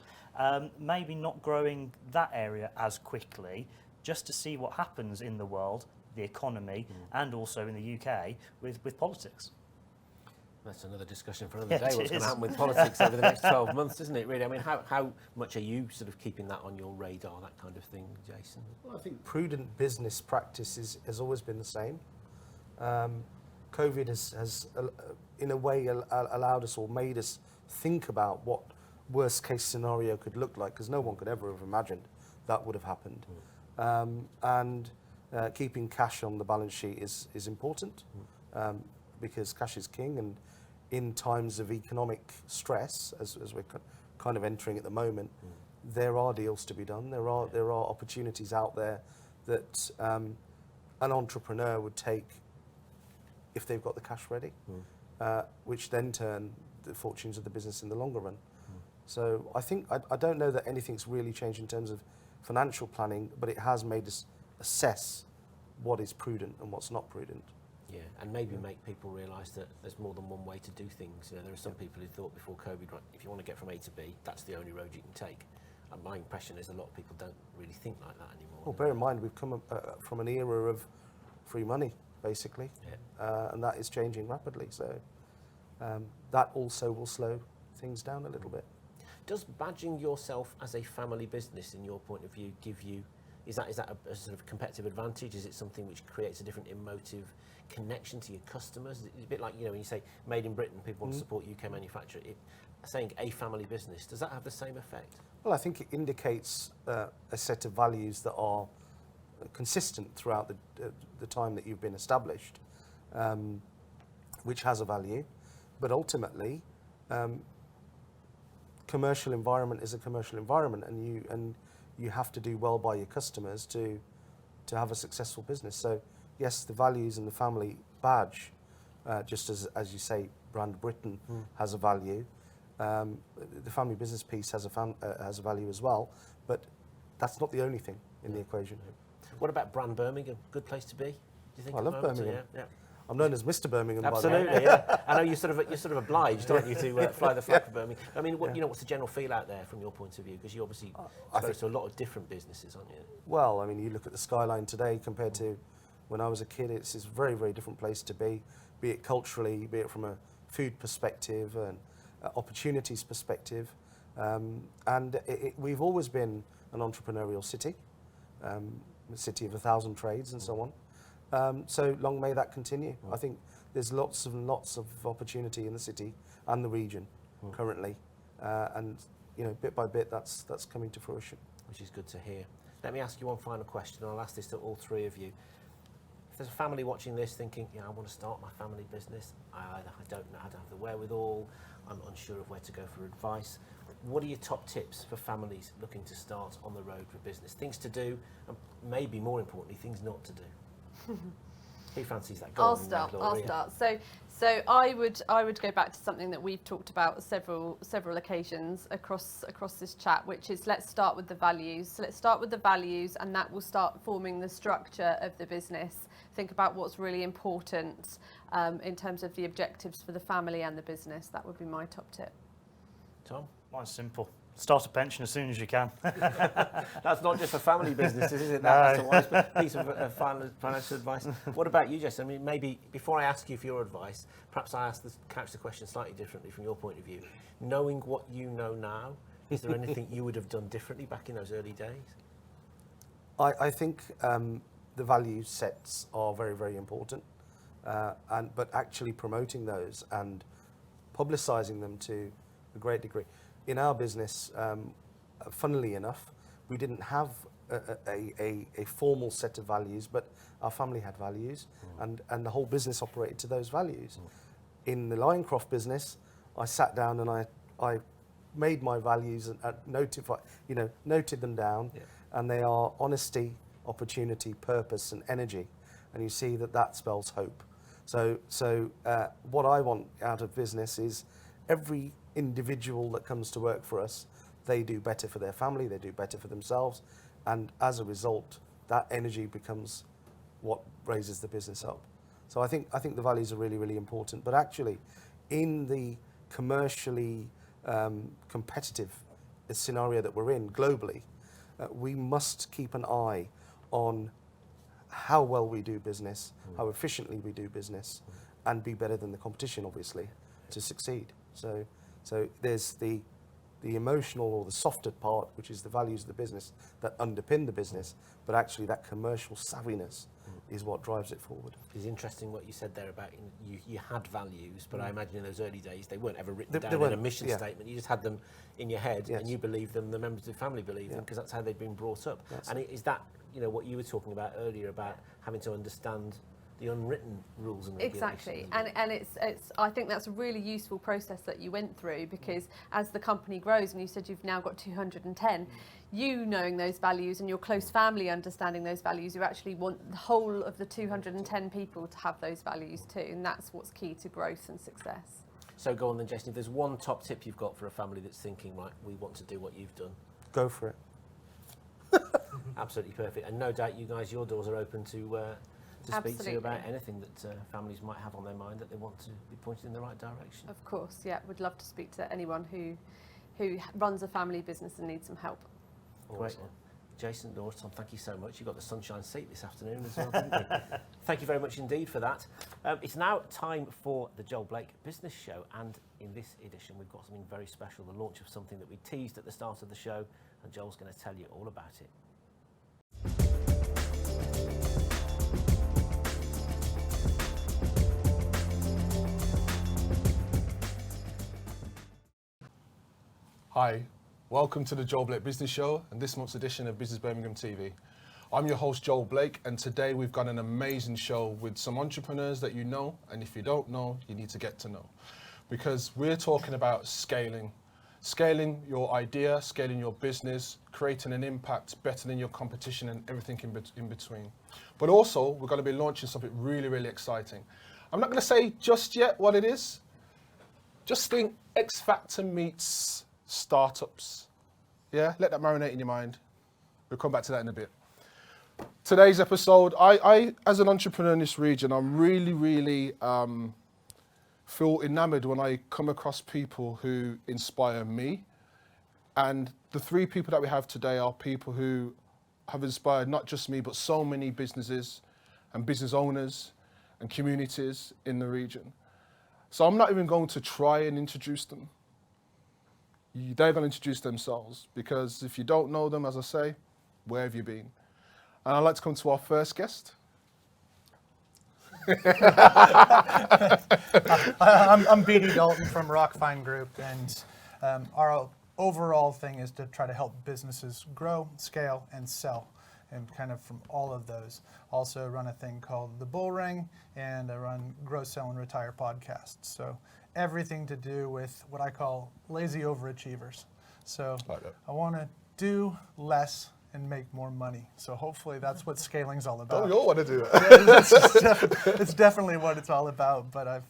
S8: maybe not growing that area as quickly, just to see what happens in the world, the economy, and also in the UK with politics.
S2: That's another discussion for another day. What's going to happen with politics over the next 12 months, isn't it, really? I mean, how much are you sort of keeping that on your radar, that kind of thing, Jason?
S7: Well, I think prudent business practice has always been the same. COVID has in a way, allowed us or made us think about what worst case scenario could look like, because no one could ever have imagined that would have happened. Keeping cash on the balance sheet is important, because cash is king, and in times of economic stress, as we're kind of entering at the moment, there are deals to be done. There are opportunities out there that an entrepreneur would take if they've got the cash ready, which then turn the fortunes of the business in the longer run. So I think, I don't know that anything's really changed in terms of financial planning, but it has made us assess what is prudent and what's not prudent.
S2: Yeah, and maybe make people realise that there's more than one way to do things. There are some people who thought before COVID, right, if you want to get from A to B, that's the only road you can take. And my impression is a lot of people don't really think like that anymore.
S7: Well, bear in mind, we've come from an era of free money, basically, and that is changing rapidly. So that also will slow things down a little bit.
S2: Does badging yourself as a family business, in your point of view, give you, is that a sort of competitive advantage? Is it something which creates a different emotive connection to your customers? It's a bit like, when you say made in Britain, people want to support UK manufacture. Saying a family business, does that have the same effect?
S7: Well, I think it indicates a set of values that are consistent throughout the time that you've been established, which has a value. But ultimately, commercial environment is a commercial environment, and you have to do well by your customers to have a successful business. So yes, the values and the family badge, just as you say, brand Britain has a value. The family business piece has a value as well, but that's not the only thing in the equation.
S2: What about brand Birmingham? Good place to be? Do you think?
S7: I love Birmingham.
S2: Yeah.
S7: I'm known as Mr. Birmingham.
S2: Absolutely,
S7: by the way.
S2: yeah. I know you're sort of obliged, aren't you, to fly the flag for Birmingham? I mean, what's the general feel out there from your point of view? Because you obviously exposed to a lot of different businesses, aren't you?
S7: Well, I mean, you look at the skyline today compared to when I was a kid. It's a very, very different place to be it culturally, be it from a food perspective and opportunities perspective. We've always been an entrepreneurial city, a city of 1,000 trades and so on. So long may that continue. I think there's lots of opportunity in the city and the region currently, and bit by bit that's coming to fruition.
S2: Which is good to hear. Let me ask you one final question, and I'll ask this to all three of you. there's a family watching this thinking, I want to start my family business, I don't know, I don't have the wherewithal, I'm unsure of where to go for advice. What are your top tips for families looking to start on the road for business? Things to do, and maybe more importantly, things not to do. Who fancies that? Go
S9: I'll
S2: on,
S9: start.
S2: Gloria.
S9: I'll start. So I would go back to something that we've talked about several occasions across this chat, which is let's start with the values. So let's start with the values, and that will start forming the structure of the business. Think about what's really important in terms of the objectives for the family and the business. That would be my top tip.
S2: Tom?
S8: Mine's simple. Start a pension as soon as you can.
S2: That's not just for family businesses, is it? That's a wise piece of financial advice. What about you, Jess? I mean, maybe before I ask you for your advice, perhaps I couch the question slightly differently from your point of view. Knowing what you know now, is there anything you would have done differently back in those early days?
S7: I think the value sets are very, very important, but actually promoting those and publicising them to a great degree. In our business, funnily enough, we didn't have a formal set of values, but our family had values, and the whole business operated to those values. In the Lioncroft business, I sat down and I made my values and noted them down, and they are honesty, opportunity, purpose, and energy, and you see that spells hope. So what I want out of business is every individual that comes to work for us, they do better for their family, they do better for themselves, and as a result, that energy becomes what raises the business up. So I think the values are really, really important. But actually, in the commercially competitive scenario that we're in globally, we must keep an eye on how well we do business, how efficiently we do business, and be better than the competition, obviously, to succeed. So there's the emotional or the softer part, which is the values of the business that underpin the business, but actually that commercial savviness is what drives it forward.
S2: It's interesting what you said there about you had values, but I imagine in those early days they weren't ever written
S7: They
S2: down
S7: weren't,
S2: in a mission statement. You just had them in your head, and you believed them, the members of the family believed them, because that's how they'd been brought up. Is that what you were talking about earlier about having to understand the unwritten rules and regulations?
S9: Exactly, and it's I think that's a really useful process that you went through, because as the company grows, and you said you've now got 210, you knowing those values and your close family understanding those values, you actually want the whole of the 210 people to have those values too, and that's what's key to growth and success.
S2: So go on then, Jason, if there's one top tip you've got for a family that's thinking, right, we want to do what you've done.
S7: Go for it.
S2: Absolutely perfect, and no doubt you guys, your doors are open to speak to about anything that families might have on their mind that they want to be pointed in the right direction.
S9: Of course, yeah, would love to speak to anyone who runs a family business and needs some help.
S2: Great. Jason, Laura, Tom, thank you so much. You got the sunshine seat this afternoon as well, didn't you? Thank you very much indeed for that. It's now time for the Joel Blake Business Show, and in this edition we've got something very special, the launch of something that we teased at the start of the show, and Joel's going to tell you all about it.
S10: Hi, welcome to the Joel Blake Business Show and this month's edition of Business Birmingham TV. I'm your host Joel Blake, and today we've got an amazing show with some entrepreneurs that you know, and if you don't know, you need to get to know. Because we're talking about scaling your idea, scaling your business, creating an impact better than your competition and everything in between. But also, we're going to be launching something really, really exciting. I'm not going to say just yet what it is. Just think X Factor meets startups. Yeah, let that marinate in your mind. We'll come back to that in a bit. Today's episode, I as an entrepreneur in this region, I'm really feel enamored when I come across people who inspire me. And the three people that we have today are people who have inspired not just me, but so many businesses and business owners and communities in the region. So I'm not even going to try and introduce them. They're going to introduce themselves, because if you don't know them, as I say, where have you been? And I'd like to come to our first guest.
S11: I'm BD Dalton from Rockfine Group, and our overall thing is to try to help businesses grow, scale, and sell. and kind of from all of those. Also run a thing called The Bull Ring, and I run Grow, Sell, and Retire podcasts. So everything to do with what I call lazy overachievers. So I want to do less and make more money. So hopefully that's what scaling's all about.
S10: Don't we all want to do that?
S11: It's definitely what it's all about. But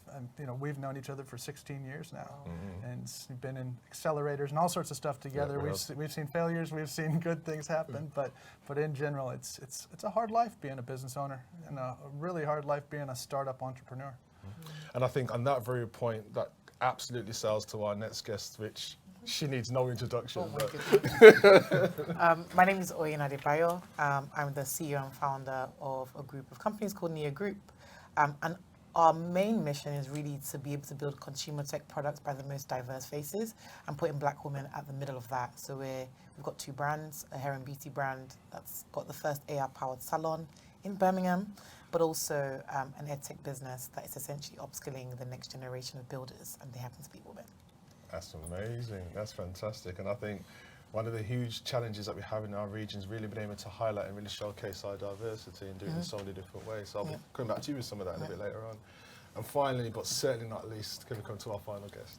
S11: we've known each other for 16 years now, and been in accelerators and all sorts of stuff together. We've seen failures, we've seen good things happen, but in general, it's a hard life being a business owner, and a really hard life being a startup entrepreneur.
S10: And I think on that very point, that absolutely sells to our next guest, which she needs no introduction.
S12: My name is Oyin Adebayo. I'm the CEO and founder of a group of companies called Nia Group. And our main mission is really to be able to build consumer tech products by the most diverse faces and putting Black women at the middle of that. So we've got 2 brands, a hair and beauty brand that's got the first AI-powered salon in Birmingham, but also an edtech business that is essentially upskilling the next generation of builders, and they happen to be women.
S10: That's amazing. That's fantastic. And I think one of the huge challenges that we have in our region is really being able to highlight and really showcase our diversity and do it in so many different ways. So I'll be coming back to you with some of that in a bit later on. And finally, but certainly not least, can we come to our final guest?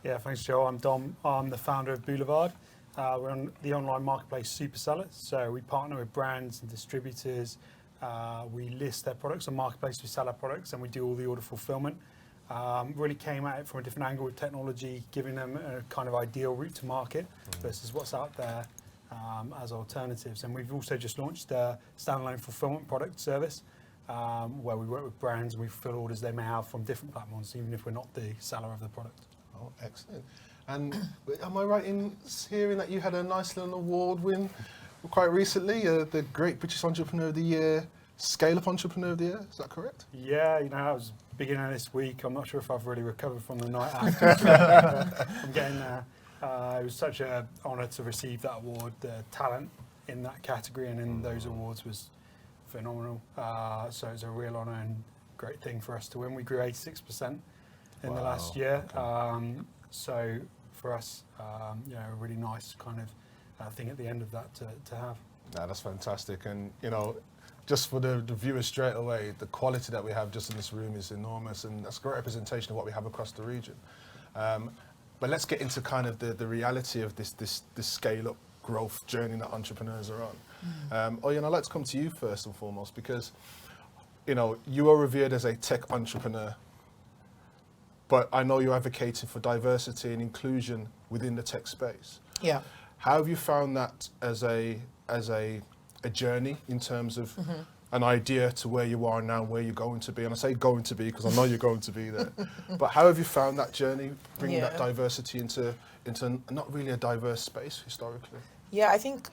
S13: Yeah, thanks, Joe. I'm Dom. I'm the founder of Boulevard. We're on the online marketplace Super Sellers. So we partner with brands and distributors. We list their products on marketplace, we sell our products, and we do all the order fulfillment. Really came at it from a different angle with technology, giving them a kind of ideal route to market versus what's out there as alternatives. And we've also just launched a standalone fulfillment product service where we work with brands and we fulfill orders they may have from different platforms, even if we're not the seller of the product.
S10: Oh, excellent. And am I right in hearing that you had a nice little award win quite recently, the Great British Entrepreneur of the Year, Scale Up Entrepreneur of the Year, is that correct?
S13: Yeah, that was beginning of this week. I'm not sure if I've really recovered from the night after. I'm getting there. It was such an honour to receive that award. The talent in that category and in those awards was phenomenal. So it was a real honour and great thing for us to win. We grew 86% in the last year.
S10: Okay.
S13: So for us, a really nice kind of thing at the end of that to have.
S10: No, that's fantastic. And, just for the viewers straight away, the quality that we have just in this room is enormous, and that's a great representation of what we have across the region. But let's get into kind of the reality of this scale-up growth journey that entrepreneurs are on. Oyin, I'd like to come to you first and foremost because, you are revered as a tech entrepreneur, but I know you're advocating for diversity and inclusion within the tech space.
S12: Yeah.
S10: How have you found that as a journey in terms of an idea to where you are now, where you're going to be? And I say going to be because I know you're going to be there. But how have you found that journey, bringing that diversity into not really a diverse space historically?
S12: Yeah, I think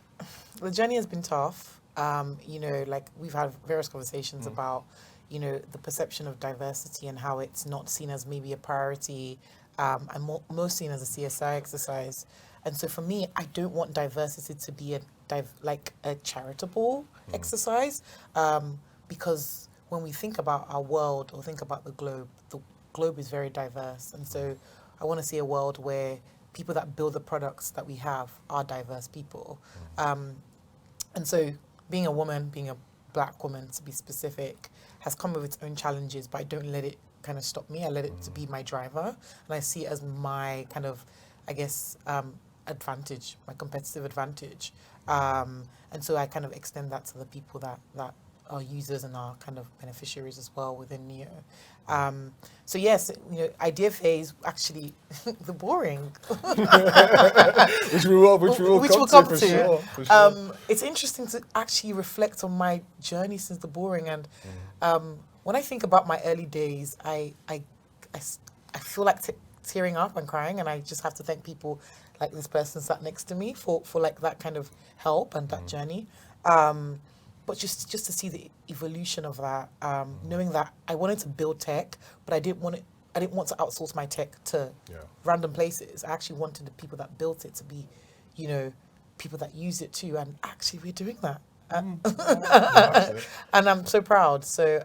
S12: the journey has been tough. We've had various conversations about, the perception of diversity and how it's not seen as maybe a priority and most seen as a CSI exercise. And so for me, I don't want diversity to be a charitable exercise, because when we think about our world or think about the globe is very diverse. And so I want to see a world where people that build the products that we have are diverse people. And so being a woman, being a Black woman to be specific, has come with its own challenges, but I don't let it kind of stop me. I let it to be my driver, and I see it as my kind of, advantage, my competitive advantage. And so I kind of extend that to the people that are users and are kind of beneficiaries as well within Neo. So yes, idea phase, actually, the boring.
S10: which we will come to for sure.
S12: It's interesting to actually reflect on my journey since the boring. And when I think about my early days, I feel like tearing up and crying, and I just have to thank people like this person sat next to me for like that kind of help and that journey. But just to see the evolution of that, knowing that I wanted to build tech, but I didn't want to outsource my tech to random places. I actually wanted the people that built it to be, people that use it too. And actually we're doing that. And I'm so proud. So,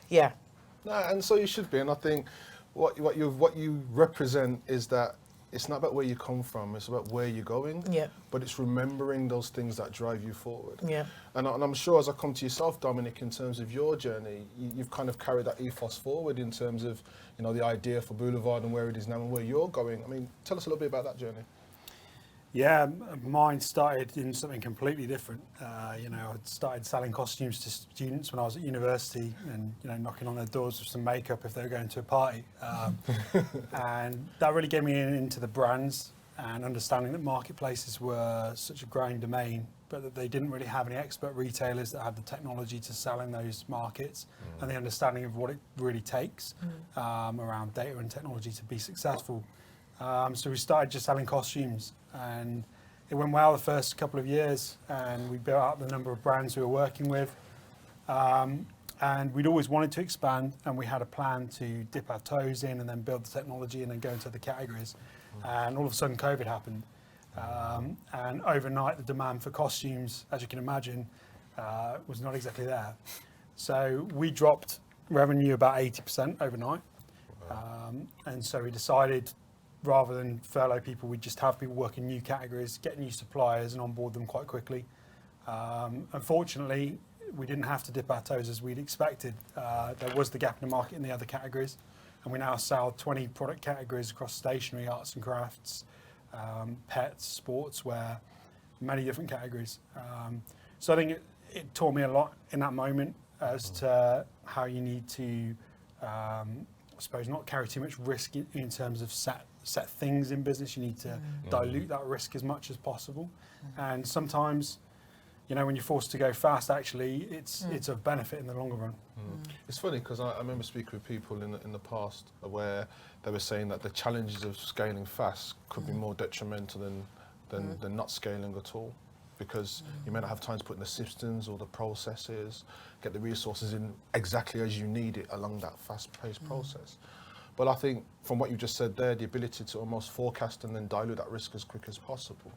S12: yeah.
S10: No, and so you should be. And I think what you represent is that it's not about where you come from, it's about where you're going.
S12: Yeah.
S10: But it's remembering those things that drive you forward.
S12: Yeah.
S10: And I'm sure as I come to yourself, Dominic, in terms of your journey, you've kind of carried that ethos forward in terms of, you know, the idea for Boulevard and where it is now and where you're going. I mean, tell us a little bit about that journey.
S13: Yeah, mine started in something completely different. You know, I started selling costumes to students when I was at university, and you know, knocking on their doors with some makeup if they were going to a party. And that really gave me into the brands and understanding that marketplaces were such a growing domain, but that they didn't really have any expert retailers that had the technology to sell in those markets and the understanding of what it really takes around data and technology to be successful. So we started just selling costumes, and it went well the first couple of years, and we built out the number of brands we were working with. And we'd always wanted to expand, and we had a plan to dip our toes in and then build the technology and then go into the categories. And all of a sudden COVID happened. And overnight the demand for costumes, as you can imagine, was not exactly there. So we dropped revenue about 80% overnight. And so we decided, rather than furlough people, we'd just have people work in new categories, get new suppliers and onboard them quite quickly. Unfortunately, we didn't have to dip our toes as we'd expected. There was the gap in the market in the other categories, and we now sell 20 product categories across stationery, arts and crafts, pets, sportswear, many different categories. So I think it taught me a lot in that moment as to how you need to, I suppose, not carry too much risk in terms of set things in business. You need to dilute that risk as much as possible. And sometimes, you know, when you're forced to go fast, actually, it's of benefit in the longer run.
S10: It's funny because I remember speaking with people in the past where they were saying that the challenges of scaling fast could be more detrimental than not scaling at all, because you may not have time to put in the systems or the processes, get the resources in exactly as you need it along that fast-paced process. But I think from what you just said there, the ability to almost forecast and then dilute that risk as quick as possible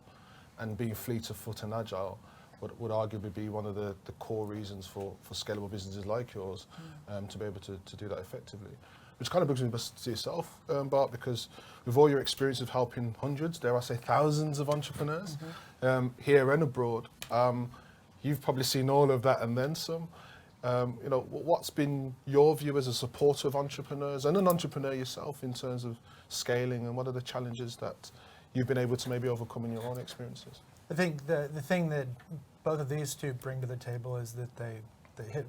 S10: and being fleet of foot and agile would arguably be one of the core reasons for scalable businesses like yours to be able to do that effectively. Which kind of brings me to yourself, Bart, because with all your experience of helping hundreds, dare I say thousands of entrepreneurs here and abroad, you've probably seen all of that and then some. You know, what's been your view as a supporter of entrepreneurs and an entrepreneur yourself in terms of scaling, and what are the challenges that you've been able to maybe overcome in your own experiences?
S11: I think the thing that both of these two bring to the table is that they hit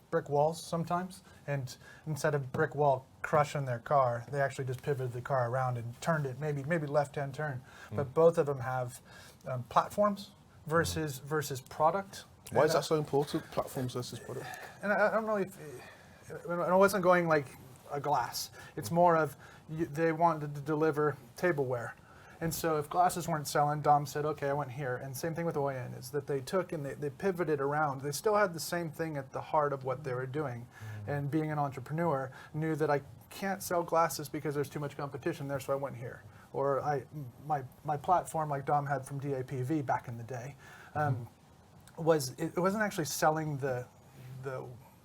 S11: brick walls sometimes, and instead of brick wall crushing their car, they actually just pivoted the car around and turned it, maybe left-hand turn. But both of them have platforms versus product.
S10: Why is that so important, platforms versus product?
S11: And I don't know if, I wasn't going like a glass. It's more of, they wanted to deliver tableware. And so if glasses weren't selling, Dom said, okay, I went here. And same thing with OIN, is that they took and they pivoted around. They still had the same thing at the heart of what they were doing. And being an entrepreneur, knew that I can't sell glasses because there's too much competition there, so I went here. Or my platform, like Dom had from Bbtv back in the day, it wasn't actually selling the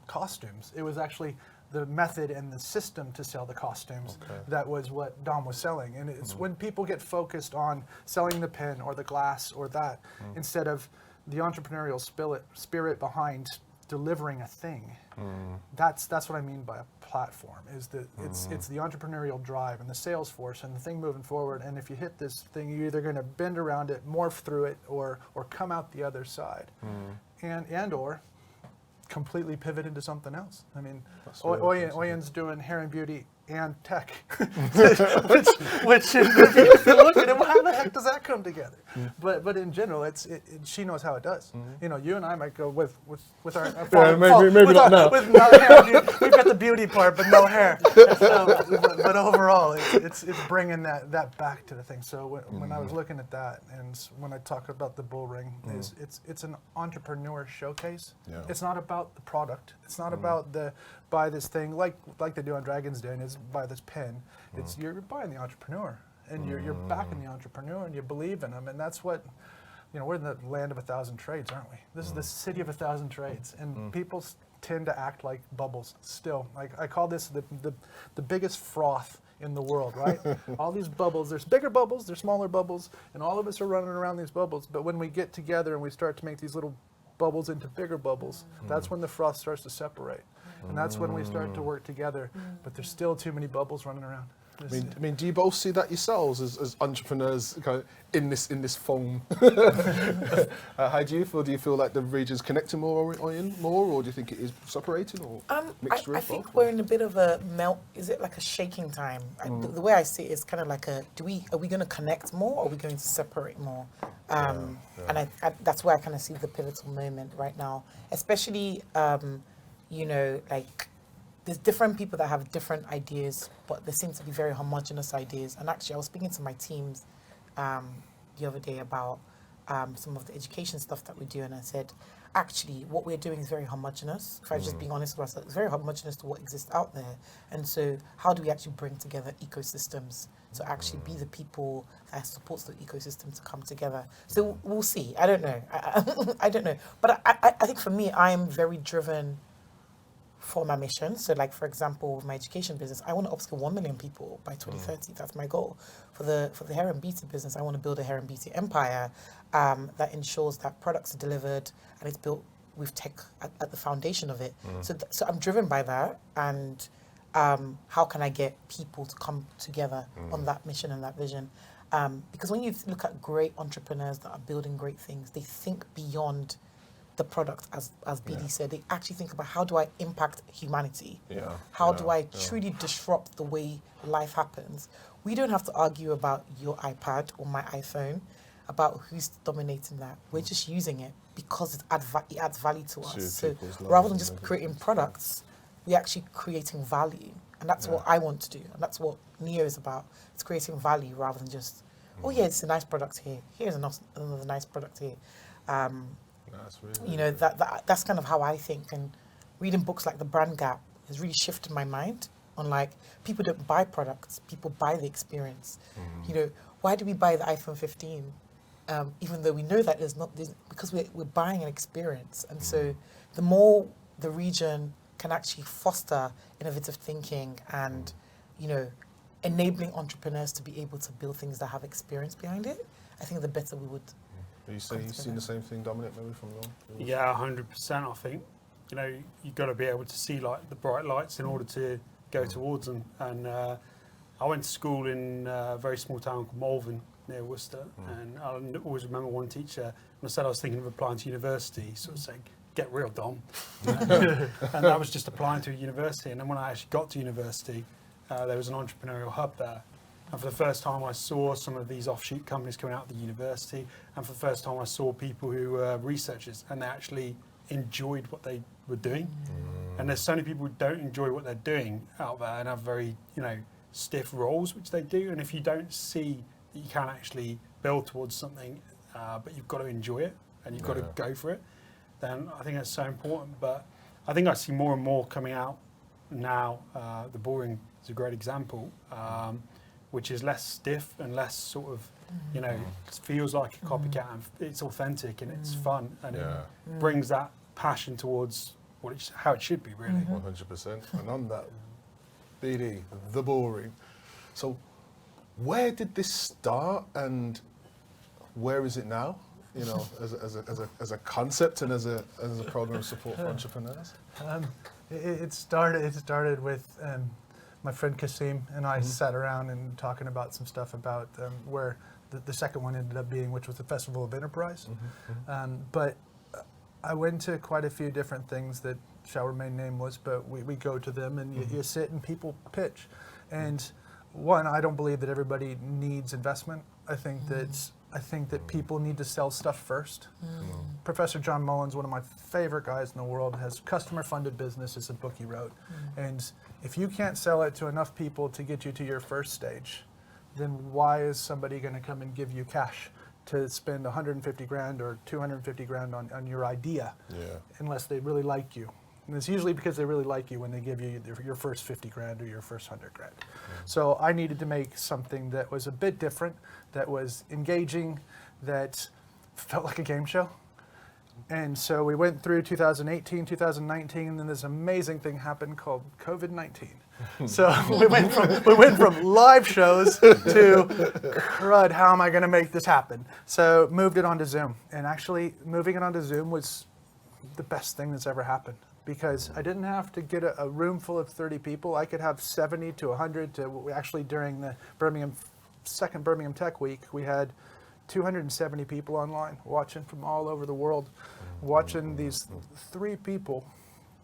S11: costumes. It was actually the method and the system to sell the costumes. That was what Dom was selling. And it's when people get focused on selling the pen or the glass or that, instead of the entrepreneurial spirit behind delivering a thing. That's what I mean by a platform, is that it's the entrepreneurial drive and the sales force and the thing moving forward. And if you hit this thing, you're either going to bend around it, morph through it, or come out the other side, and or completely pivot into something else. I mean, OIN's doing hair and beauty and tech, which if you look at it, well, how the heck does that come together? But in general, she knows how it does. You know, you and I might go with our maybe not now. With no hair. We've got the beauty part, but no hair. So, but overall, it's bringing that back to the thing. So when I was looking at that, and when I talk about the bull ring, it's an entrepreneur showcase. Yeah. It's not about the product. It's not about buy this thing like they do on Dragon's Den, is buy this pen. It's you're buying the entrepreneur, and you're backing the entrepreneur, and you believe in them, and that's what, you know, we're in the land of 1,000 trades, aren't we? This is the city of 1,000 trades, and people tend to act like bubbles still. Like I call this the biggest froth in the world, right? All these bubbles, there's bigger bubbles, there's smaller bubbles, and all of us are running around these bubbles. But when we get together and we start to make these little bubbles into bigger bubbles, that's when the froth starts to separate. And that's when we start to work together. But there's still too many bubbles running around.
S10: I mean, do you both see that yourselves as entrepreneurs kind of in this foam? How do you feel? Do you feel like the region's connecting more, or do you think it is separating, or mixture
S12: I
S10: of
S12: think
S10: both?
S12: we're in a bit of a melt. Is it like a shaking time? The way I see it is kind of like are we going to connect more, or are we going to separate more? And I that's where I kind of see the pivotal moment right now, especially like. There's different people that have different ideas, but there seem to be very homogenous ideas. And actually, I was speaking to my teams the other day about some of the education stuff that we do, and I said, actually, what we're doing is very homogenous. If I was just being honest with myself, it's very homogenous to what exists out there. And so, how do we actually bring together ecosystems to actually be the people that supports the ecosystem to come together? So we'll see. I don't know. I don't know. But I think for me, I am very driven for my mission. So like, for example, with my education business, I want to upskill 1 million people by 2030. That's my goal. For the hair and beauty business, I want to build a hair and beauty empire that ensures that products are delivered and it's built with tech at the foundation of it. So I'm driven by that. And how can I get people to come together on that mission and that vision? Because when you look at great entrepreneurs that are building great things, they think beyond the product, as BD said. They actually think about, how do I impact humanity? How do I truly disrupt the way life happens? We don't have to argue about your iPad or my iPhone, about who's dominating that. We're just using it because it adds value to us. So rather than just creating products, we're actually creating value. And that's what I want to do. And that's what Neo is about. It's creating value rather than just, oh yeah, it's a nice product here. Here's another nice product here.
S10: That's really
S12: That's kind of how I think, and reading books like The Brand Gap has really shifted my mind on, like, people don't buy products, people buy the experience. Why do we buy the iPhone 15 even though we know that because we're buying an experience? And so the more the region can actually foster innovative thinking and enabling entrepreneurs to be able to build things that have experience behind it, I think the better we would.
S10: Are you seeing the same thing, Dominic, maybe from your?
S13: Yeah, 100%. I think you've got to be able to see like the bright lights in order to go towards them. And I went to school in a very small town called Malvern near Worcester, and I always remember one teacher when I said I was thinking of applying to university, sort of saying, "Get real, Dom." And I was just applying to a university, and then when I actually got to university, there was an entrepreneurial hub there. And for the first time, I saw some of these offshoot companies coming out of the university. And for the first time, I saw people who were researchers and they actually enjoyed what they were doing. And there's so many people who don't enjoy what they're doing out there and have very, stiff roles, which they do. And if you don't see that you can actually build towards something, but you've got to enjoy it and you've got to go for it, then I think that's so important. But I think I see more and more coming out now. The Boring is a great example. Which is less stiff and less sort of, it feels like a copycat, and it's authentic and it's fun, and it brings that passion towards how it should be, really.
S10: 100%. And on that, BD, The Boring. So where did this start and where is it now? As a concept and as a program of support for entrepreneurs?
S11: It started with my friend Kasim and I sat around and talking about some stuff about where the second one ended up being, which was the Festival of Enterprise. But I went to quite a few different things that shall remain nameless, but we go to them and you sit and people pitch. And one, I don't believe that everybody needs investment. I think that people need to sell stuff first. Professor John Mullins, one of my favorite guys in the world, has customer-funded business. It's a book he wrote. And if you can't sell it to enough people to get you to your first stage, then why is somebody going to come and give you cash to spend 150 grand or 250 grand on your idea unless they really like you? And it's usually because they really like you when they give you your first 50 grand or your first 100 grand. So I needed to make something that was a bit different, that was engaging, that felt like a game show. And so we went through 2018, 2019, and then this amazing thing happened called COVID-19. So we went from live shows to crud, how am I going to make this happen? So moved it onto Zoom. And actually moving it onto Zoom was the best thing that's ever happened, because I didn't have to get a room full of 30 people. I could have 70 to 100 to actually during the second Birmingham Tech Week, we had 270 people online watching from all over the world, watching these 3 people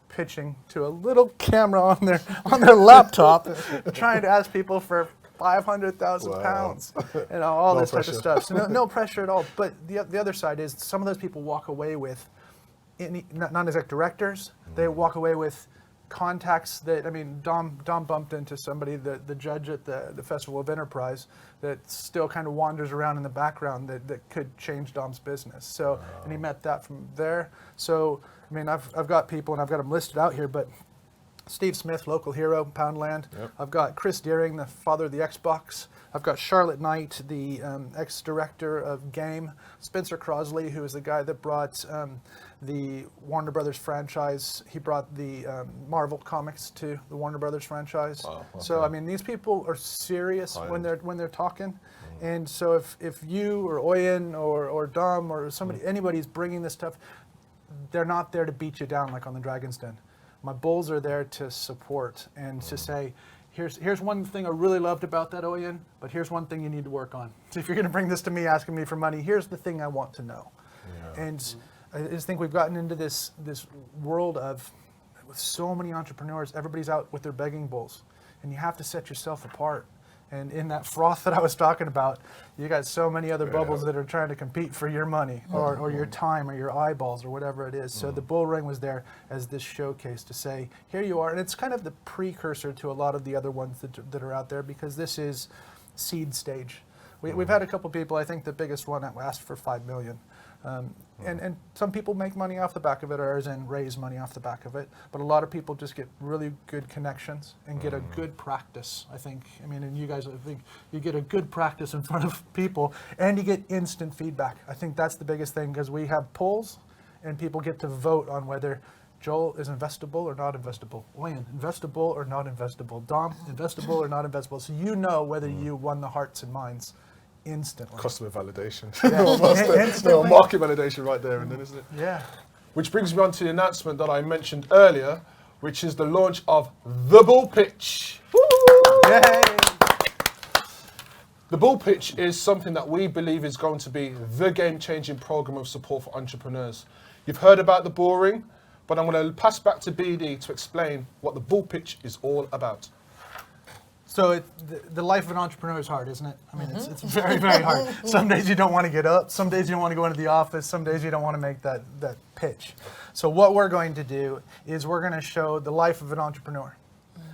S11: pitching to a little camera on their laptop, trying to ask people for 500,000 pounds and all this type of stuff. So no pressure at all. But the other side is some of those people walk away with non-exec directors. They walk away with contacts that, I mean, Dom bumped into somebody, the judge at the Festival of Enterprise, that still kind of wanders around in the background that could change Dom's business. So, and he met that from there. So, I mean, I've got people, and I've got them listed out here, but Steve Smith, local hero, Poundland. Yep. I've got Chris Deering, the father of the Xbox. I've got Charlotte Knight, the ex-director of Game. Spencer Crosley, who is the guy that brought the Warner Brothers franchise. He brought the Marvel comics to the Warner Brothers franchise. Wow, okay. So I mean, these people are serious when they're talking. And so if you or Oyen or Dom or somebody, anybody's bringing this stuff, they're not there to beat you down like on the Dragon's Den. My bulls are there to support and to say, here's one thing I really loved about that, Oyen, but here's one thing you need to work on. So if you're going to bring this to me asking me for money, here's the thing I want to know. Yeah. And I just think we've gotten into this world of, with so many entrepreneurs, everybody's out with their begging bowls, and you have to set yourself apart. And in that froth that I was talking about, you got so many other bubbles that are trying to compete for your money or your time or your eyeballs or whatever it is. So the Bull Ring was there as this showcase to say, here you are. And it's kind of the precursor to a lot of the other ones that are out there, because this is seed stage. We've had a couple people, I think the biggest one asked for $5 million. And some people make money off the back of it, or as in raise money off the back of it. But a lot of people just get really good connections and get a good practice, I think. I mean, and you guys, I think you get a good practice in front of people, and you get instant feedback. I think that's the biggest thing, because we have polls and people get to vote on whether Joel is investable or not investable. Wayne, investable or not investable. Dom, investable or not investable. So you know whether you won the hearts and minds instantly.
S10: Customer validation.
S11: Yeah.
S10: No, market validation right there, and then, isn't it?
S11: Yeah.
S10: Which brings me on to the announcement that I mentioned earlier, which is the launch of The Bull Pitch.
S11: Yay.
S10: The Bull Pitch is something that we believe is going to be the game-changing program of support for entrepreneurs. You've heard about the Bull Ring, but I'm going to pass back to BD to explain what the Bull Pitch is all about.
S11: So the life of an entrepreneur is hard, isn't it? I mean, it's very, very hard. Some days you don't want to get up. Some days you don't want to go into the office. Some days you don't want to make that pitch. So what we're going to do is we're going to show the life of an entrepreneur.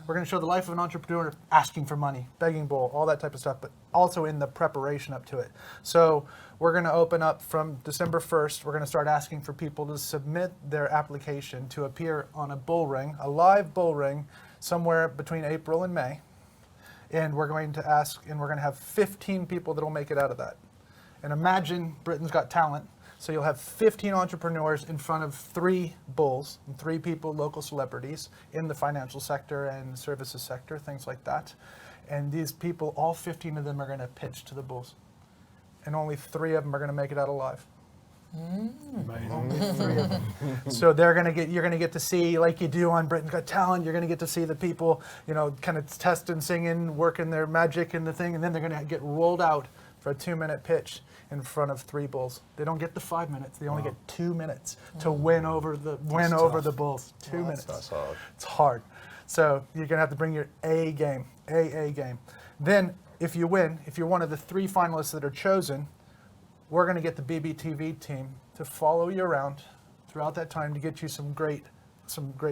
S11: We're going to show the life of an entrepreneur asking for money, begging bowl, all that type of stuff, but also in the preparation up to it. So we're going to open up from December 1st. We're going to start asking for people to submit their application to appear on a bull ring, a live bull ring, somewhere between April and May. And we're going to ask, and we're going to have 15 people that will make it out of that. And imagine Britain's Got Talent. So you'll have 15 entrepreneurs in front of 3 bulls, and 3 people, local celebrities in the financial sector and services sector, things like that. And these people, all 15 of them are going to pitch to the bulls. And only 3 of them are going to make it out alive. Only 3 of them. So you're going to get to see, like you do on Britain's Got Talent, you're going to get to see the people, kind of testing, singing, working their magic in the thing, and then they're going to get rolled out for a 2-minute pitch in front of 3 bulls. They don't get the 5 minutes. They only get 2 minutes to win over the bulls. 2 minutes. That's hard. It's hard. So you're going to have to bring your A game. Then if you win, if you're one of the 3 finalists that are chosen, we're going to get the Bbtv team to follow you around throughout that time to get you some great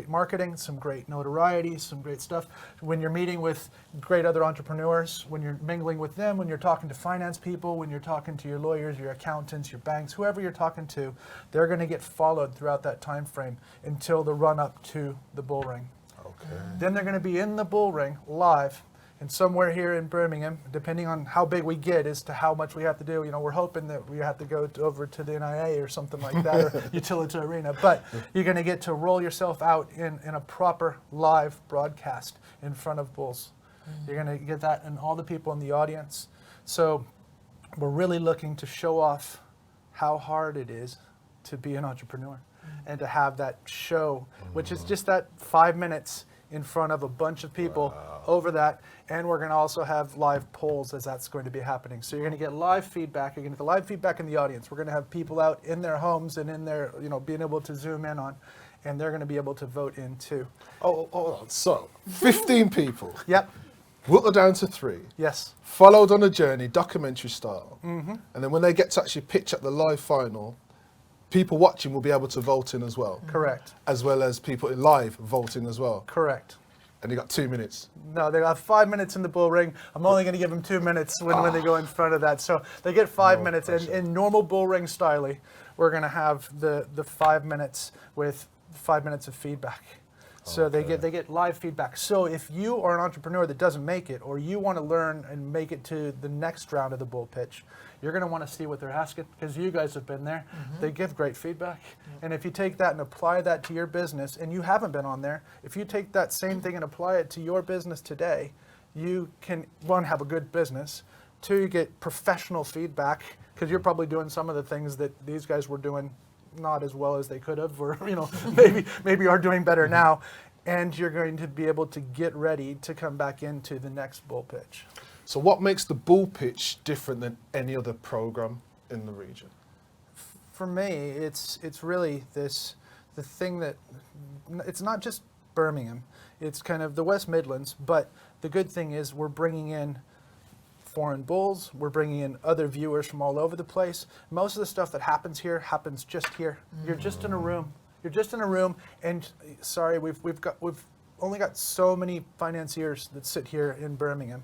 S11: marketing, some great notoriety, some great stuff. When you're meeting with great other entrepreneurs, when you're mingling with them, when you're talking to finance people, when you're talking to your lawyers, your accountants, your banks, whoever you're talking to, they're going to get followed throughout that time frame until the run up to the bull ring. Okay. Then they're going to be in the bull ring live, And somewhere here in Birmingham, depending on how big we get as to how much we have to do, you know, we're hoping that we have to go over to the NIA or something like that, or Utility Arena. But you're going to get to roll yourself out in a proper live broadcast in front of bulls. You're going to get that and all the people in the audience. So we're really looking to show off how hard it is to be an entrepreneur and to have that show, which is just that 5 minutes in front of a bunch of people over that. And we're going to also have live polls as that's going to be happening. So you're going to get live feedback. You're going to get the live feedback in the audience. We're going to have people out in their homes and in their, you know, being able to zoom in on, and they're going to be able to vote in too.
S10: Oh, so 15 people.
S11: Yep.
S10: Whittled down to 3.
S11: Yes.
S10: Followed on a journey, documentary style. And then when they get to actually pitch at the live final, people watching will be able to vote in as well.
S11: Correct.
S10: As well as people in live voting as well.
S11: Correct.
S10: And you got 2 minutes.
S11: No, they got 5 minutes in the bull ring. I'm only going to give them 2 minutes when they go in front of that. So they get 5 minutes. And in normal bull ring style, we're going to have the 5 minutes with 5 minutes of feedback. So they get live feedback. So if you are an entrepreneur that doesn't make it, or you want to learn and make it to the next round of the bull pitch, you're going to want to see what they're asking, because you guys have been there. They give great feedback. And if you take that and apply that to your business, and you haven't been on there, if you take that same thing and apply it to your business today, you can, one, have a good business. Two, you get professional feedback, because you're probably doing some of the things that these guys were doing not as well as they could have, or, you know, maybe are doing better now. And you're going to be able to get ready to come back into the next bull pitch.
S10: So what makes the bull pitch different than any other program in the region?
S11: For me, it's really the thing that, it's not just Birmingham, it's kind of the West Midlands, but the good thing is we're bringing in foreign bulls, we're bringing in other viewers from all over the place. Most of the stuff that happens here happens just here. You're just in a room. You're just in a room, and sorry, we've only got so many financiers that sit here in Birmingham,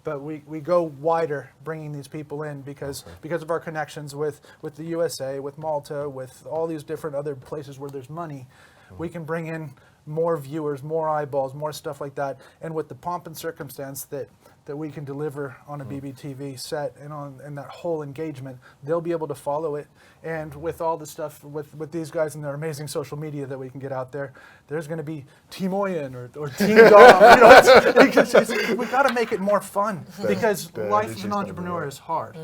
S11: but we go wider bringing these people in because of our connections with the USA, with Malta, with all these different other places where there's money. We can bring in more viewers, more eyeballs, more stuff like that, and with the pomp and circumstance that we can deliver on a Bbtv set and that whole engagement, they'll be able to follow it. And with all the stuff with these guys and their amazing social media that we can get out there, there's going to be Team Oyen or Team Dom. You know, we got to make it more fun, because life as an entrepreneur is hard.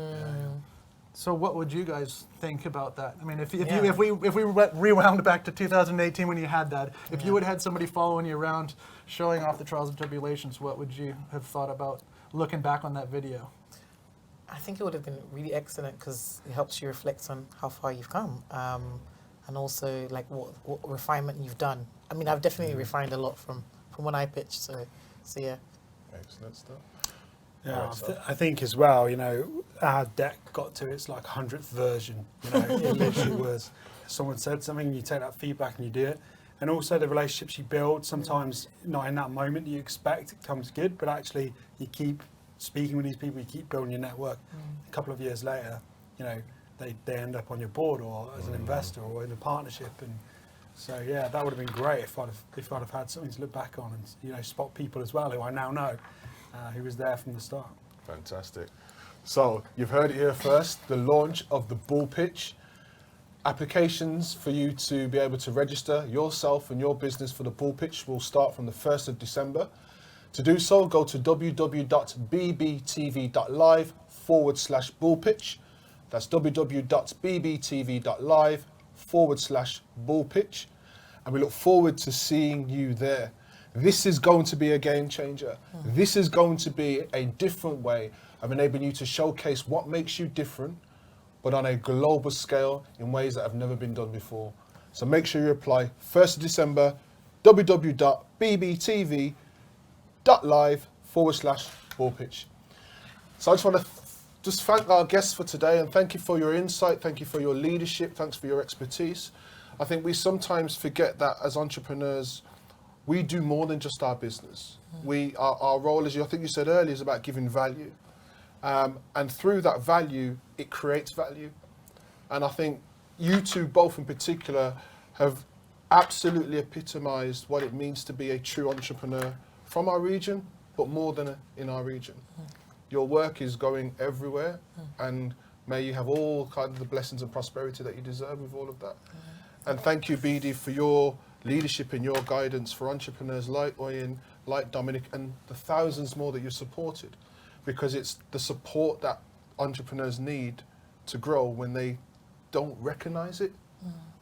S11: So what would you guys think about that? I mean, if we rewound back to 2018 when you had that, if you had somebody following you around, showing off the trials and tribulations, what would you have thought about looking back on that video?
S12: I think it would have been really excellent, because it helps you reflect on how far you've come, and also like what refinement you've done. I mean, I've definitely refined a lot from when I pitched. So yeah.
S10: Excellent stuff.
S13: Yeah, I think as well, you know, our deck got to its like 100th version. You know, it literally was. Someone said something, you take that feedback and you do it. And also the relationships you build, sometimes not in that moment you expect it comes good, but actually you keep speaking with these people, you keep building your network. A couple of years later, you know, they end up on your board or as an investor or in a partnership. And so yeah, that would have been great if I'd have had something to look back on and, you know, spot people as well who I now know. Who was there from the start.
S10: Fantastic. So you've heard it here first, the launch of the bull pitch. Applications for you to be able to register yourself and your business for the bull pitch will start from the 1st of December. To do so, go to www.bbtv.live/bullpitch. That's www.bbtv.live/bullpitch. And we look forward to seeing you there. This is going to be a game changer. This is going to be a different way of enabling you to showcase what makes you different, but on a global scale in ways that have never been done before. So make sure you apply 1st of December, www.bbtv.live/bullpitch. So I just want to thank our guests for today, and thank you for your insight, thank you for your leadership, thanks for your expertise. I think we sometimes forget that as entrepreneurs, we do more than just our business. Our role, as I think you said earlier, is about giving value. And through that value, it creates value. And I think you two both in particular have absolutely epitomized what it means to be a true entrepreneur from our region but more than in our region. Your work is going everywhere, and may you have all kind of the blessings and prosperity that you deserve with all of that. And thank you, BD, for your leadership and your guidance for entrepreneurs like Oyen, like Dominic, and the thousands more that you've supported, because it's the support that entrepreneurs need to grow when they don't recognize it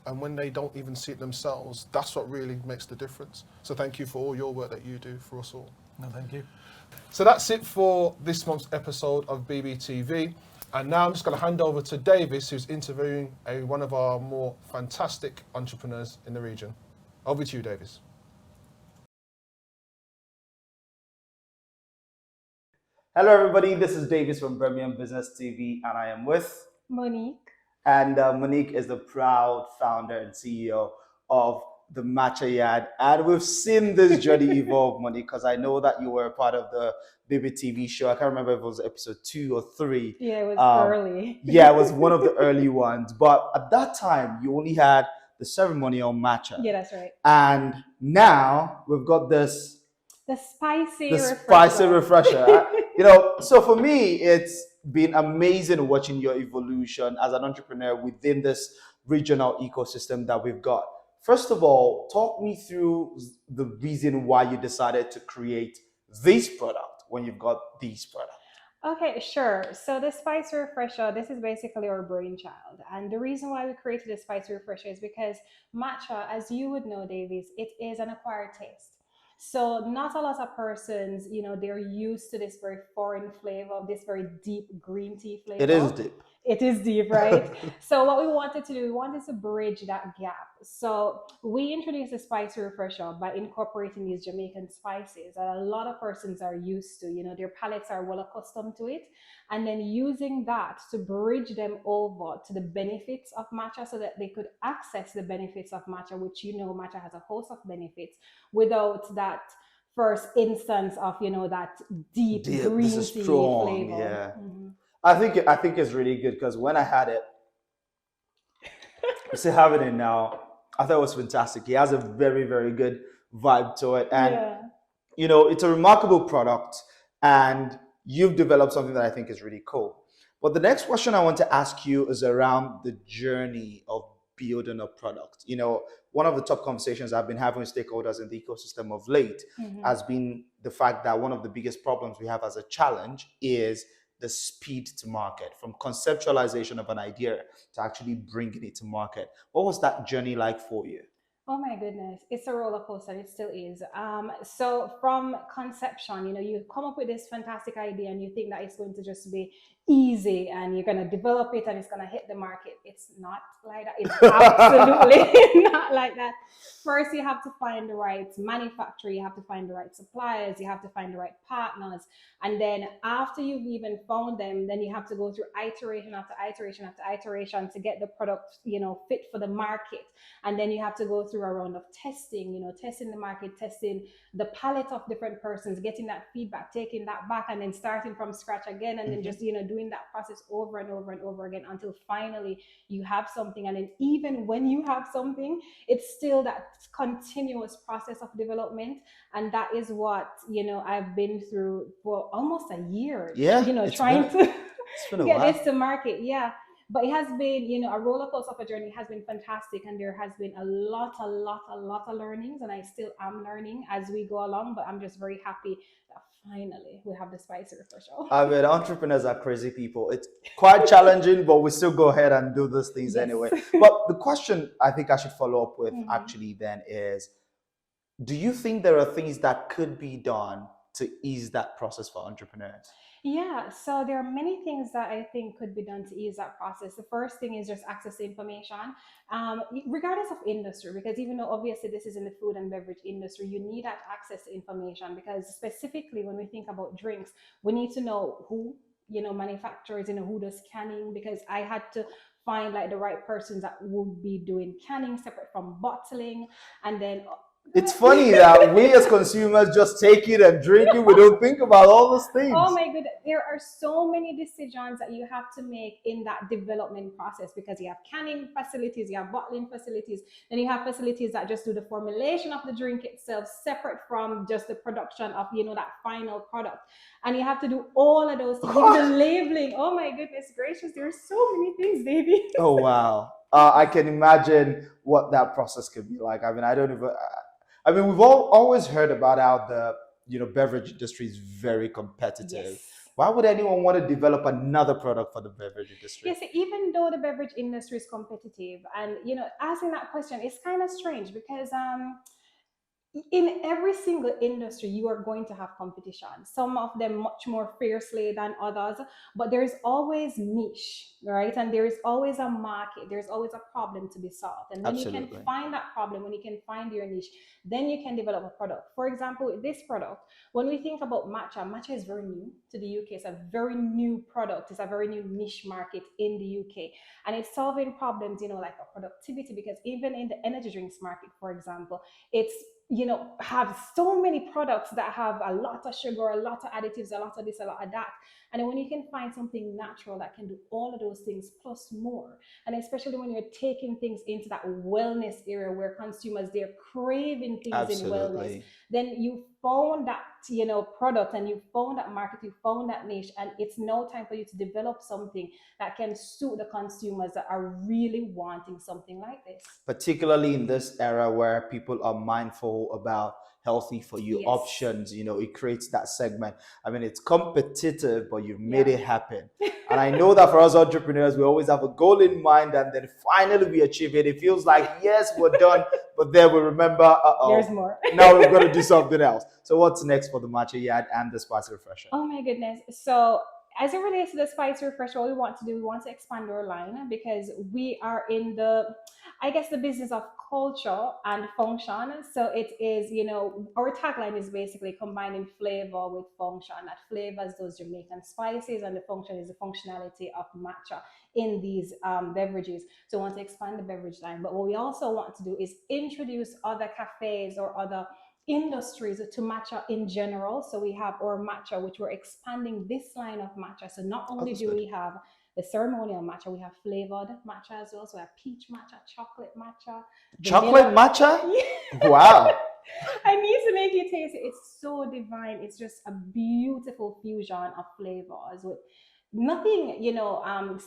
S10: and when they don't even see it themselves. That's what really makes the difference. So thank you for all your work that you do for us all.
S11: No, thank you.
S10: So that's it for this month's episode of Bbtv. And now I'm just going to hand over to Davis, who's interviewing one of our more fantastic entrepreneurs in the region. Over to you, Davis.
S5: Hello, everybody. This is Davis from Birmingham Business TV, and I am with
S14: Monique.
S5: And Monique is the proud founder and CEO of the Matcha Yard. And we've seen this journey evolve, Monique, because I know that you were a part of the Bbtv show. I can't remember if it was episode 2 or 3.
S14: Yeah, it was early.
S5: Yeah, it was one of the early ones. But at that time, you only had the ceremonial matcha.
S14: Yeah, that's right.
S5: And now we've got this.
S14: The spicy
S5: refresher. So for me, it's been amazing watching your evolution as an entrepreneur within this regional ecosystem that we've got. First of all, talk me through the reason why you decided to create this product when you've got these products.
S14: Okay, sure. So the Spice Refresher, this is basically our brainchild. And the reason why we created the Spice Refresher is because matcha, as you would know, Davies, it is an acquired taste. So not a lot of persons, they're used to this very foreign flavor, this very deep green tea flavor.
S5: It is deep.
S14: It is deep, right? So what we wanted to do, we wanted to bridge that gap. So we introduced the Spice Refresher by incorporating these Jamaican spices that a lot of persons are used to. Their palates are well accustomed to it. And then using that to bridge them over to the benefits of matcha so that they could access the benefits of matcha, which matcha has a host of benefits without that first instance of, that deep green tea flavor.
S5: Yeah. Mm-hmm. I think it's really good because when I had it, you see having it now, I thought it was fantastic. It has a very, very good vibe to it. And, it's a remarkable product and you've developed something that I think is really cool. But the next question I want to ask you is around the journey of building a product. One of the top conversations I've been having with stakeholders in the ecosystem of late has been the fact that one of the biggest problems we have as a challenge is the speed to market, from conceptualization of an idea to actually bringing it to market. What was that journey like for you?
S14: Oh my goodness, it's a roller coaster. It still is. So from conception, you come up with this fantastic idea and you think that it's going to just be easy and you're going to develop it and it's going to hit the market. It's not like that. It's absolutely not like that. First, you have to find the right manufacturer, you have to find the right suppliers, you have to find the right partners. And then after you've even found them, then you have to go through iteration after iteration after iteration to get the product, fit for the market. And then you have to go through a round of testing, testing the market, testing the palette of different persons, getting that feedback, taking that back, and then starting from scratch again, and then just, doing that process over and over and over again until finally you have something. And then even when you have something, it's still that continuous process of development. And that is what, I've been through for almost a year, trying to get this to market. Yeah. But it has been, a roller coaster of a journey. It has been fantastic. And there has been a lot of learnings. And I still am learning as we go along. But I'm just very happy that finally we have the Spice Refresher.
S5: I mean, entrepreneurs are crazy people. It's quite challenging, but we still go ahead and do these things anyway. But the question I think I should follow up with actually then is, do you think there are things that could be done to ease that process for entrepreneurs?
S14: Yeah, so there are many things that I think could be done to ease that process. The first thing is just access to information, regardless of industry, because even though obviously this is in the food and beverage industry, you need that access to information, because specifically when we think about drinks, we need to know who, manufacturers, who does canning, because I had to find like the right persons that would be doing canning separate from bottling, and then
S5: It's funny that we as consumers just take it and drink it. We don't think about all those things.
S14: Oh my goodness, there are so many decisions that you have to make in that development process because you have canning facilities, you have bottling facilities, then you have facilities that just do the formulation of the drink itself separate from just the production of, you know, that final product. And you have to do all of those things, even the labeling. Oh my goodness gracious, there are so many things, baby.
S5: Oh wow. I can imagine what that process could be like. I mean, I don't even. I mean, we've always heard about how the beverage industry is very competitive.
S14: Yes.
S5: Why would anyone want to develop another product for the beverage industry?
S14: Yes, even though the beverage industry is competitive, and asking that question is kind of strange because in every single industry you are going to have competition, some of them much more fiercely than others, but there is always niche, right? And there is always a market, there's always a problem to be solved, and when you can find that problem, when you can find your niche, then you can develop a product. For example, with this product, when we think about matcha is very new to the UK. It's a very new product, it's a very new niche market in the UK, and it's solving problems, like a productivity, because even in the energy drinks market, for example, it's have so many products that have a lot of sugar, a lot of additives, a lot of this, a lot of that. And then when you can find something natural that can do all of those things plus more, and especially when you're taking things into that wellness area where consumers, they're craving things in wellness, then you found that product, and you found that market, you found that niche, and it's now time for you to develop something that can suit the consumers that are really wanting something like this.
S5: Particularly in this era where people are mindful about healthy for you options, it creates that segment. I mean, it's competitive, but you've made it happen. And I know that for us entrepreneurs, we always have a goal in mind, and then finally we achieve it. It feels like, yes, we're done, but then we remember,
S14: there's more.
S5: Now we've got to do something else. So what's next for the matcha yard and the spice refresher?
S14: Oh my goodness. So as it relates to the spice refresher, what we want to expand our line, because we are in the business of culture and function. So it is, our tagline is basically combining flavor with function. That flavor is those Jamaican spices, and the function is the functionality of matcha in these beverages. So we want to expand the beverage line. But what we also want to do is introduce other cafes or other industries to matcha in general. So we have our matcha, which we're expanding this line of matcha. So not only do we have the ceremonial matcha, we have flavored matcha as well. So we have peach matcha, chocolate matcha.
S5: Chocolate matcha? Wow.
S14: I need to make you taste it. It's so divine. It's just a beautiful fusion of flavors with nothing,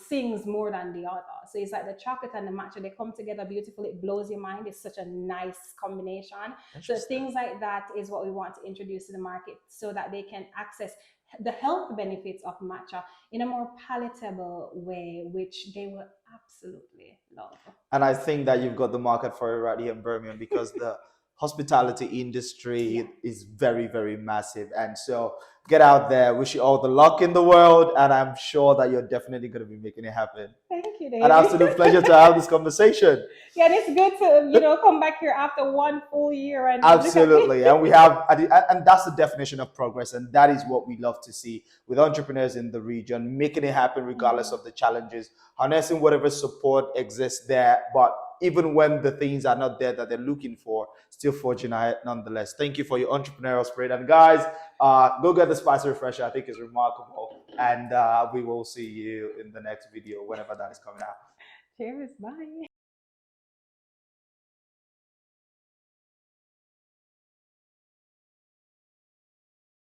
S14: sings more than the other. So it's like the chocolate and the matcha, they come together beautifully. It blows your mind. It's such a nice combination. So things like that is what we want to introduce to the market, so that they can access the health benefits of matcha in a more palatable way, which they will absolutely love.
S5: And I think that you've got the market for it right here in Birmingham, because the hospitality industry is very, very massive. And so get out there. Wish you all the luck in the world, and I'm sure that you're definitely going to be making it happen.
S14: Thank you, David.
S5: An absolute pleasure to have this conversation.
S14: Yeah, and it's good to come back here after one full year. And
S5: absolutely. And we have, and that's the definition of progress, and that is what we love to see with entrepreneurs in the region, making it happen regardless of the challenges, harnessing whatever support exists there, but even when the things are not there that they're looking for, still forging ahead nonetheless. Thank you for your entrepreneurial spirit. And guys, go get the spice refresher. I think it's remarkable. And we will see you in the next video, whenever that is coming out.
S14: Cheers. Bye.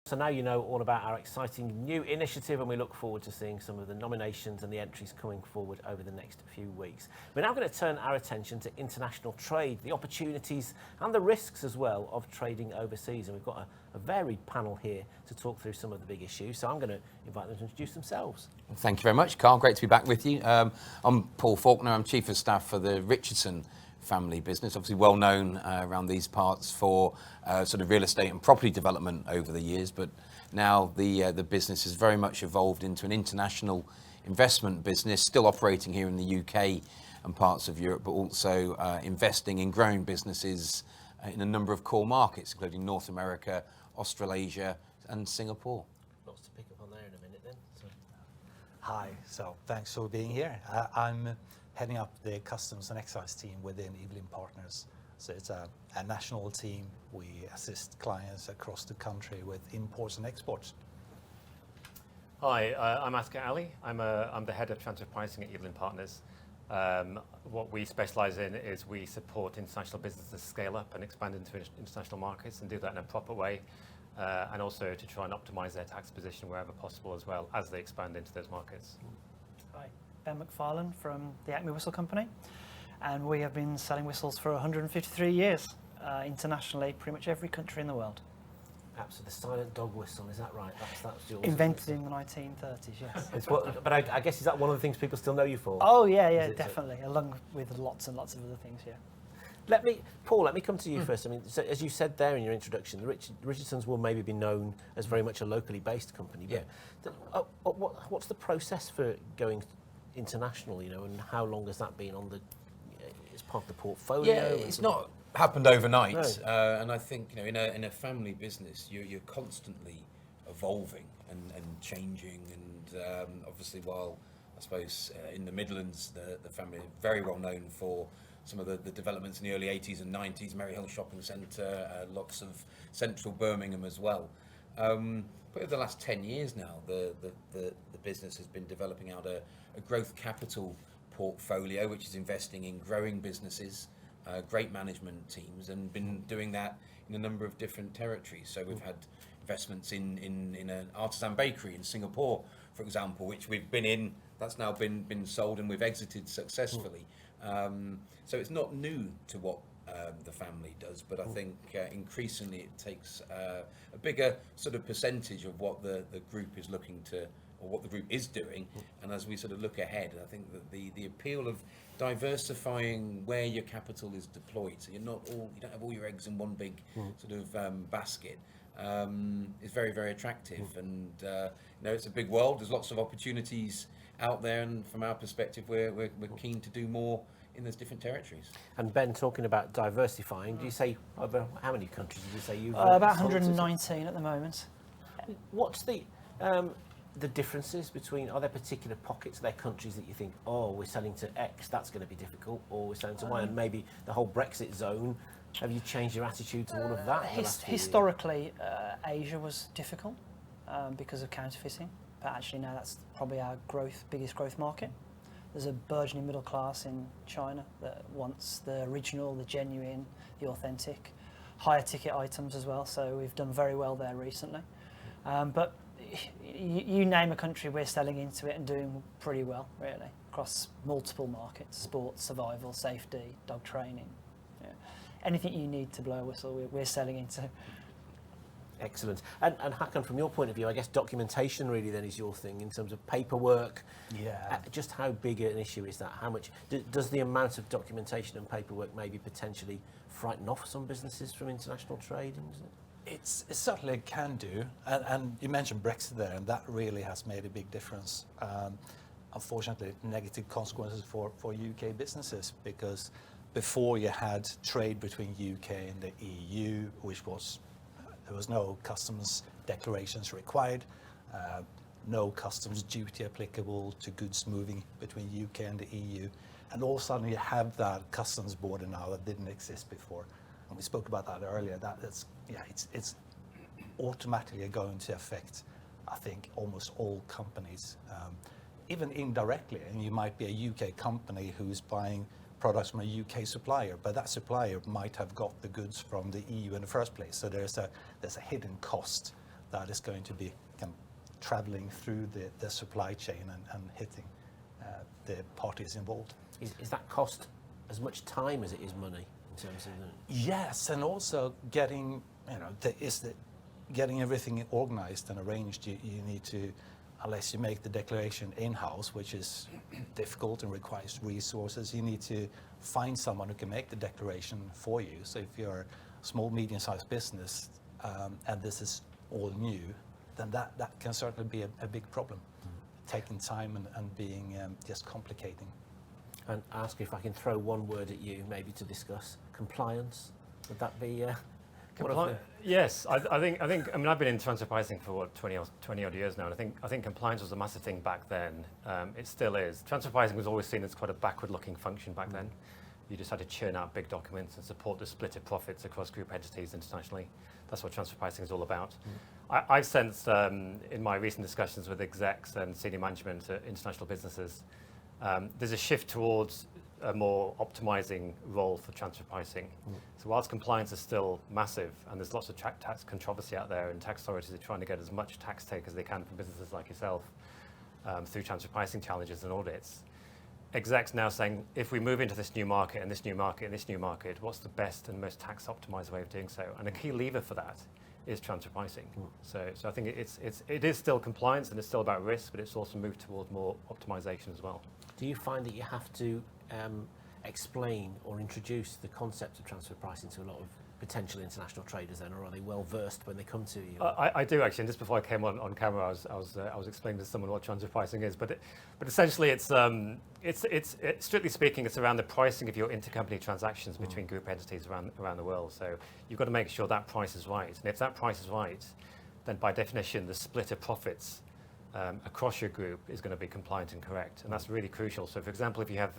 S2: So now you know all about our exciting new initiative, and we look forward to seeing some of the nominations and the entries coming forward over the next few weeks. We're now going to turn our attention to international trade, the opportunities and the risks as well of trading overseas. And we've got a varied panel here to talk through some of the big issues. So I'm going to invite them to introduce themselves.
S15: Thank you very much, Carl. Great to be back with you. I'm Paul Faulkner. I'm Chief of Staff for the Richardson family business, obviously well known around these parts for sort of real estate and property development over the years, but now the business has very much evolved into an international investment business, still operating here in the UK and parts of Europe, but also investing in growing businesses in a number of core markets, including North America, Australasia and Singapore.
S2: Lots to pick up on there in a minute then. So.
S16: Hi, so thanks for being here. I'm heading up the Customs and Excise team within Evelyn Partners So it's a national team. We assist clients across the country with imports and exports.
S17: Hi, I'm Asker Ali. I'm the head of transfer pricing at Evelyn Partners. What we specialise in is we support international businesses scale up and expand into international markets and do that in a proper way, and also to try and optimise their tax position wherever possible as well as they expand into those markets.
S18: Hi, Ben McFarlane from the Acme Whistle Company, and we have been selling whistles for 153 years internationally, pretty much every country in the world.
S2: Absolutely, the silent dog whistle, is that right? That's yours.
S18: Invented in the 1930s, yes.
S2: It's what, but I guess, is that one of the things people still know you for?
S18: Oh yeah, definitely, along with lots and lots of other things, yeah.
S2: Paul, let me come to you first. I mean, so as you said there in your introduction, the Richardsons will maybe be known as very much a locally based company. But what's the process for going international, and how long has that been on the, as part of the portfolio?
S15: Yeah, it's not happened overnight, and I think in a family business you're constantly evolving and changing, and obviously while I suppose in the Midlands the family are very well known for some of the developments in the early 80s and 90s, Maryhill Shopping Centre, lots of central Birmingham as well. But over the last 10 years now the business has been developing out a growth capital portfolio which is investing in growing businesses, great management teams, and been doing that in a number of different territories. So we've had investments in an artisan bakery in Singapore, for example, which we've been in. That's now been sold and we've exited successfully. So it's not new to what the family does, but I think increasingly it takes a bigger sort of percentage of what the group is looking to, or what the group is doing. And as we sort of look ahead, I think that the appeal of diversifying where your capital is deployed, so you don't have all your eggs in one big sort of basket, is very, very attractive. And it's a big world. There's lots of opportunities out there, and from our perspective, we're keen to do more in those different territories.
S2: And Ben, talking about diversifying, do you say over how many countries did you say you've
S18: about 119 at the moment.
S2: What's the differences between, are there particular pockets, are there countries that you think, we're selling to X, that's going to be difficult, or we're selling to Y, and maybe the whole Brexit zone? Have you changed your attitude to all of that?
S18: Historically, Asia was difficult because of counterfeiting, but actually now that's probably our biggest growth market. There's a burgeoning middle class in China that wants the original, the genuine, the authentic, higher ticket items as well, so we've done very well there recently. But you name a country, we're selling into it and doing pretty well, really, across multiple markets: sports, survival, safety, dog training. Yeah. Anything you need to blow a whistle, we're selling into.
S2: Excellent. And Hakan, from your point of view, I guess documentation really then is your thing in terms of paperwork.
S16: Yeah.
S2: Just how big an issue is that? How much does the amount of documentation and paperwork maybe potentially frighten off some businesses from international trade?
S16: It certainly can do, and you mentioned Brexit there, and that really has made a big difference. Unfortunately, negative consequences for UK businesses, because before you had trade between UK and the EU, there was no customs declarations required, no customs duty applicable to goods moving between UK and the EU, and all of a sudden you have that customs border now that didn't exist before. And we spoke about that earlier. It's automatically going to affect, I think, almost all companies, even indirectly. And you might be a UK company who's buying products from a UK supplier, but that supplier might have got the goods from the EU in the first place. So there's a hidden cost that is going to be traveling through the supply chain and hitting the parties involved.
S2: Is that cost as much time as it is money in terms of the...
S16: Yes, and also getting everything organized and arranged. You need to, unless you make the declaration in-house, which is difficult and requires resources, you need to find someone who can make the declaration for you. So if you're a small, medium-sized business and this is all new, then that can certainly be a big problem, taking time and being just complicating.
S2: And ask if I can throw one word at you, maybe to discuss compliance. Would that be...
S17: Yes, I think. I mean, I've been in transfer pricing for 20 odd years now, and I think compliance was a massive thing back then. It still is. Transfer pricing was always seen as quite a backward-looking function back then. You just had to churn out big documents and support the split of profits across group entities internationally. That's what transfer pricing is all about. I've sensed in my recent discussions with execs and senior management at international businesses, there's a shift towards a more optimizing role for transfer pricing. So whilst compliance is still massive and there's lots of tax controversy out there and tax authorities are trying to get as much tax take as they can from businesses like yourself through transfer pricing challenges and audits, execs now saying, if we move into this new market and this new market and this new market, what's the best and most tax optimized way of doing so? And a key lever for that is transfer pricing. So I think it is still compliance and it's still about risk, but it's also moved towards more optimization as well.
S2: Do you find that you have to explain or introduce the concept of transfer pricing to a lot of potential international traders then, or are they well versed when they come to you?
S17: I do actually, and just before I came on camera, I was explaining to someone what transfer pricing is, but essentially it's strictly speaking, it's around the pricing of your intercompany transactions between group entities around the world. So you've got to make sure that price is right, and if that price is right, then by definition the split of profits across your group is going to be compliant and correct, and that's really crucial. So for example, if you have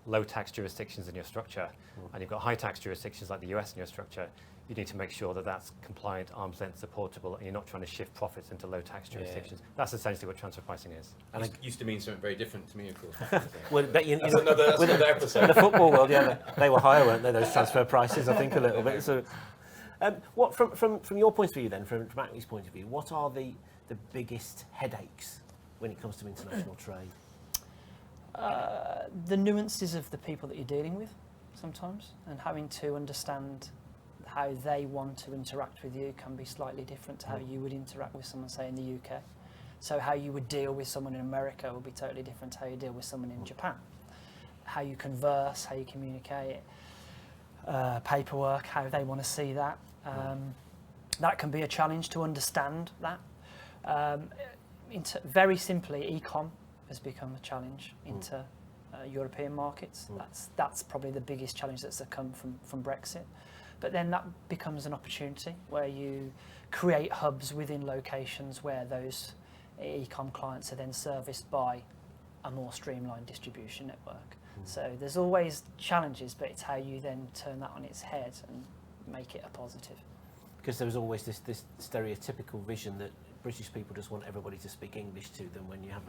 S17: low tax jurisdictions in your structure and you've got high tax jurisdictions like the US in your structure, you need to make sure that that's compliant, arm's length supportable, and you're not trying to shift profits into low tax jurisdictions. That's essentially what transfer pricing is.
S15: And it used to mean something very different to me, of course.
S2: Well, but
S15: that's another episode.
S2: In the football world, yeah, they were higher, weren't they, those transfer prices, I think, a little bit. So, what from your point of view then, from Acme's point of view, what are the biggest headaches when it comes to international trade?
S18: The nuances of the people that you're dealing with sometimes, and having to understand how they want to interact with you can be slightly different to how you would interact with someone, say, in the UK. So how you would deal with someone in America will be totally different to how you deal with someone in Japan. How you converse, how you communicate, paperwork, how they want to see that. That can be a challenge to understand that. Very simply, e-com has become a challenge into European markets. That's probably the biggest challenge that's come from Brexit. But then that becomes an opportunity where you create hubs within locations where those e-com clients are then serviced by a more streamlined distribution network. So there's always challenges, but it's how you then turn that on its head and make it a positive.
S2: Because there was always this stereotypical vision that British people just want everybody to speak English to them when you have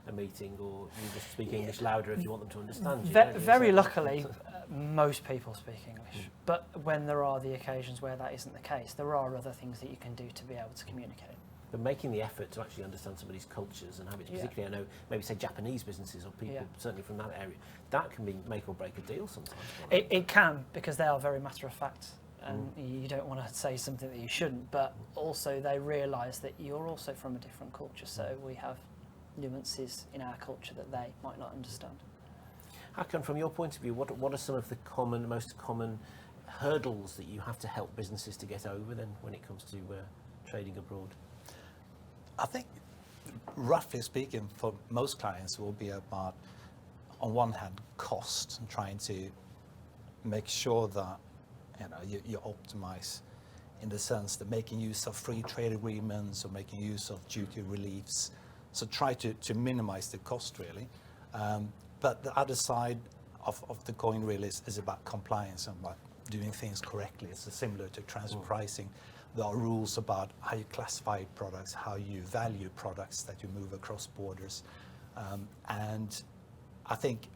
S2: a meeting, or you just speak English louder if you want them to understand you.
S18: Very luckily, most people speak English. But when there are the occasions where that isn't the case, there are other things that you can do to be able to communicate.
S2: But making the effort to actually understand somebody's cultures and habits, particularly I know maybe say Japanese businesses or people certainly from that area, that can be make or break a deal sometimes.
S18: It can, because they are very matter of fact. And you don't want to say something that you shouldn't, but also they realise that you're also from a different culture, so we have nuances in our culture that they might not understand.
S2: Hakan, from your point of view, what are some of the most common hurdles that you have to help businesses to get over then when it comes to trading abroad?
S16: I think, roughly speaking, for most clients will be about, on one hand, cost, and trying to make sure that you optimize in the sense that making use of free trade agreements or making use of duty reliefs. So try to minimize the cost really. But the other side of the coin really is about compliance and about doing things correctly. It's similar to transfer pricing. There are rules about how you classify products, how you value products that you move across borders. And I think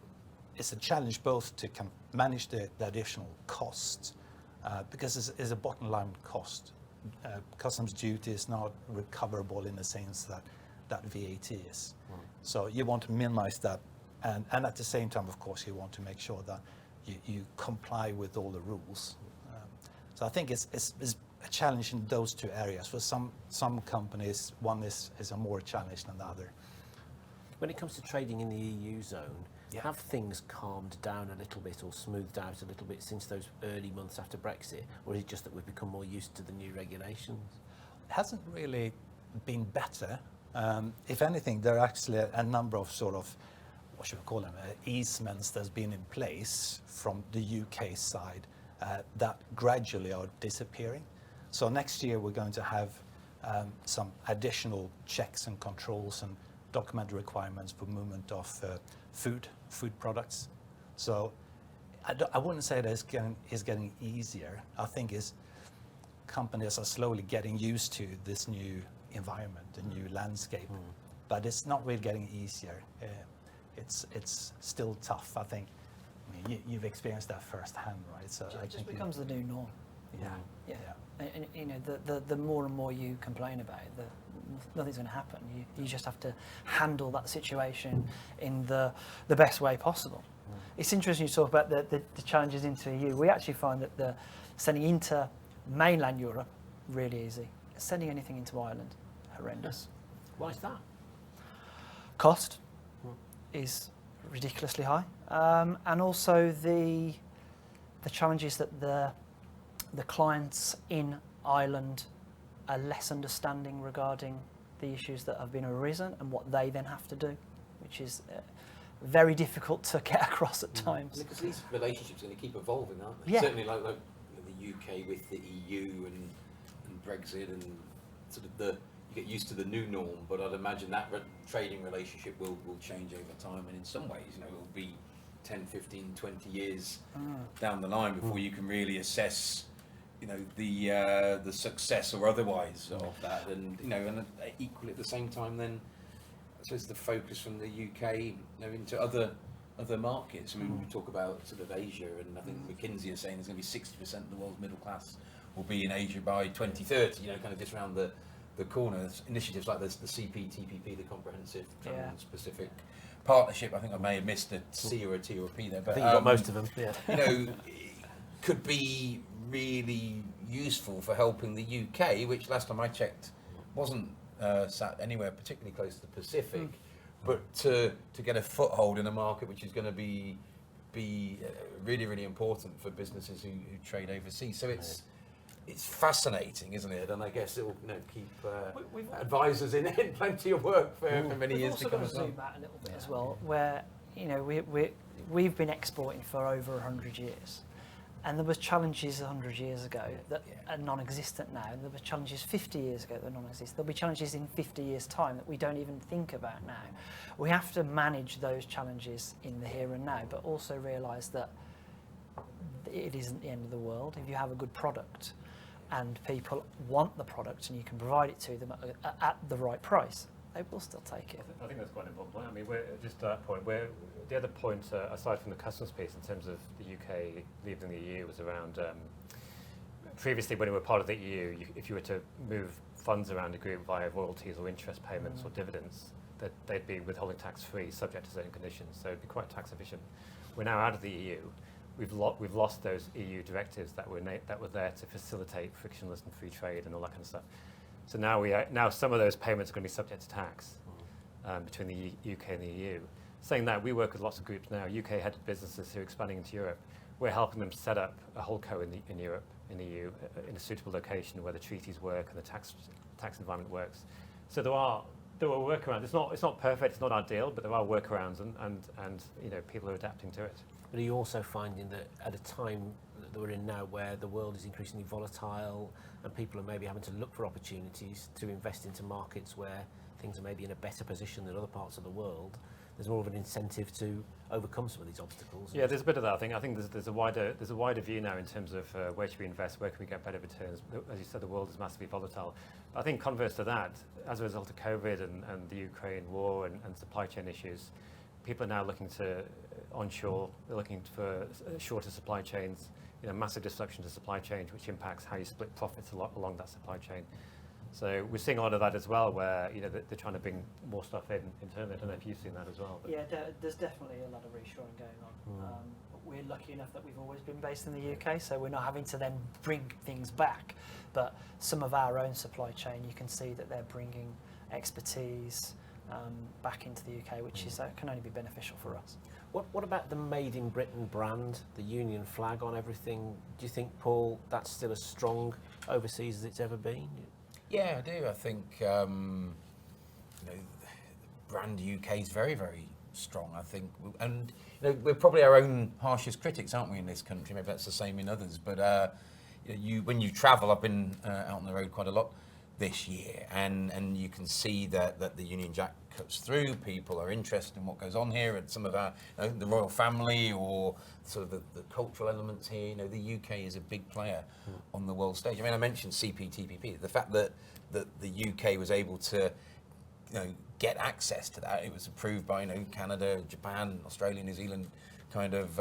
S16: it's a challenge both to kind of manage the additional costs, because it's a bottom line cost. Customs duty is not recoverable in the sense that VAT is. So you want to minimize that, and at the same time, of course, you want to make sure that you comply with all the rules. So I think it's a challenge in those two areas. For some companies, one is a more challenge than the other.
S2: When it comes to trading in the EU zone, have things calmed down a little bit or smoothed out a little bit since those early months after Brexit, or is it just that we've become more used to the new regulations?
S16: It hasn't really been better. If anything, there are actually a number of sort of, what should we call them, easements that's been in place from the UK side that gradually are disappearing. So next year we're going to have some additional checks and controls and document requirements for movement of food products. So I wouldn't say that it's getting easier. I think companies are slowly getting used to this new environment, the new landscape, but it's not really getting easier. It's still tough, I think. I mean, you've experienced that firsthand, right? So
S18: It just becomes the new norm.
S16: Yeah.
S18: And you know, the more and more you complain about it, nothing's going to happen. You just have to handle that situation in the best way possible. It's interesting you talk about the challenges into EU. We actually find that the sending into mainland Europe really easy. Sending anything into Ireland, horrendous.
S2: Why is that?
S18: Cost is ridiculously high, and also the challenges that the clients in Ireland are less understanding regarding the issues that have been arisen and what they then have to do, which is very difficult to get across at times.
S15: Because these relationships are going to keep evolving, aren't they?
S18: Yeah.
S15: Certainly like the UK with the EU and Brexit and sort of you get used to the new norm, but I'd imagine that trading relationship will change over time, and in some ways, you know, it will be 10, 15, 20 years down the line before you can really assess, you know, the success or otherwise of that, and you know, and equally at the same time, then I suppose the focus from the UK, you know, into other markets. I mean, we talk about sort of Asia, and I think McKinsey is saying there's going to be 60% of the world's middle class will be in Asia by 2030. You know, kind of just around the corner. There's initiatives like this, the CPTPP, the Comprehensive Trans-Pacific Partnership. I think I may have missed a C or a T or a P there, but
S2: I think you got most of them. Yeah.
S15: You know, could be really useful for helping the UK, which last time I checked wasn't sat anywhere particularly close to the Pacific, but to get a foothold in a market which is going to be really, really important for businesses who trade overseas. So it's fascinating, isn't it? And I guess it will, you know, keep advisors in plenty of work for many years to come as well.
S18: Zoom out a little bit as well, where you know we've been exporting for over 100 years, and there was challenges 100 years ago that are non-existent now, and there were challenges 50 years ago that are non-existent. There'll be challenges in 50 years' time that we don't even think about now. We have to manage those challenges in the here and now, but also realise that it isn't the end of the world. If you have a good product and people want the product and you can provide it to them at the right price, they will still take it.
S17: I think that's quite an important point. I mean, we're just at that point. The other point, aside from the customs piece, in terms of the UK leaving the EU, was around previously when we were part of the EU, if you were to move funds around the group via royalties or interest payments or dividends, that they'd be withholding tax-free, subject to certain conditions. So it'd be quite tax efficient. We're now out of the EU. We've lost those EU directives that were there to facilitate frictionless and free trade and all that kind of stuff. So now some of those payments are going to be subject to tax between the UK and the EU. Saying that, we work with lots of groups now, UK-headed businesses who are expanding into Europe. We're helping them set up a holdco in Europe, in the EU, in a suitable location where the treaties work and the tax environment works. So there are workarounds. It's not perfect, it's not ideal, but there are workarounds, and you know, people are adapting to it.
S2: But are you also finding that at a time that we're in now, where the world is increasingly volatile and people are maybe having to look for opportunities to invest into markets where things are maybe in a better position than other parts of the world, there's more of an incentive to overcome some of these obstacles?
S17: Yeah, there's a bit of that. I think there's a wider view now in terms of where should we invest, where can we get better returns. As you said, the world is massively volatile. But I think converse to that, as a result of COVID and the Ukraine war and supply chain issues, people are now looking to onshore. They're looking for shorter supply chains. You know, massive disruption to supply chain, which impacts how you split profits along that supply chain. So we're seeing a lot of that as well, where you know they're trying to bring more stuff in internally. I don't know if you've seen that as well. But.
S18: Yeah, there's definitely a lot of reshoring going on. We're lucky enough that we've always been based in the UK, so we're not having to then bring things back. But some of our own supply chain, you can see that they're bringing expertise back into the UK, which can only be beneficial for us.
S2: What about the Made in Britain brand, the Union flag on everything? Do you think, Paul, that's still as strong overseas as it's ever been?
S15: Yeah, I do. I think you know, brand UK is very, very strong. I think, and you know, we're probably our own harshest critics, aren't we, in this country? Maybe that's the same in others. But you know, when you travel, I've been out on the road quite a lot. this year, and you can see that the Union Jack cuts through. People are interested in what goes on here, and some of our the royal family or sort of the cultural elements here. You know, the UK is a big player on the world stage. I mean, I mentioned CPTPP. The fact that the UK was able to get access to that, it was approved by Canada, Japan, Australia, New Zealand, kind of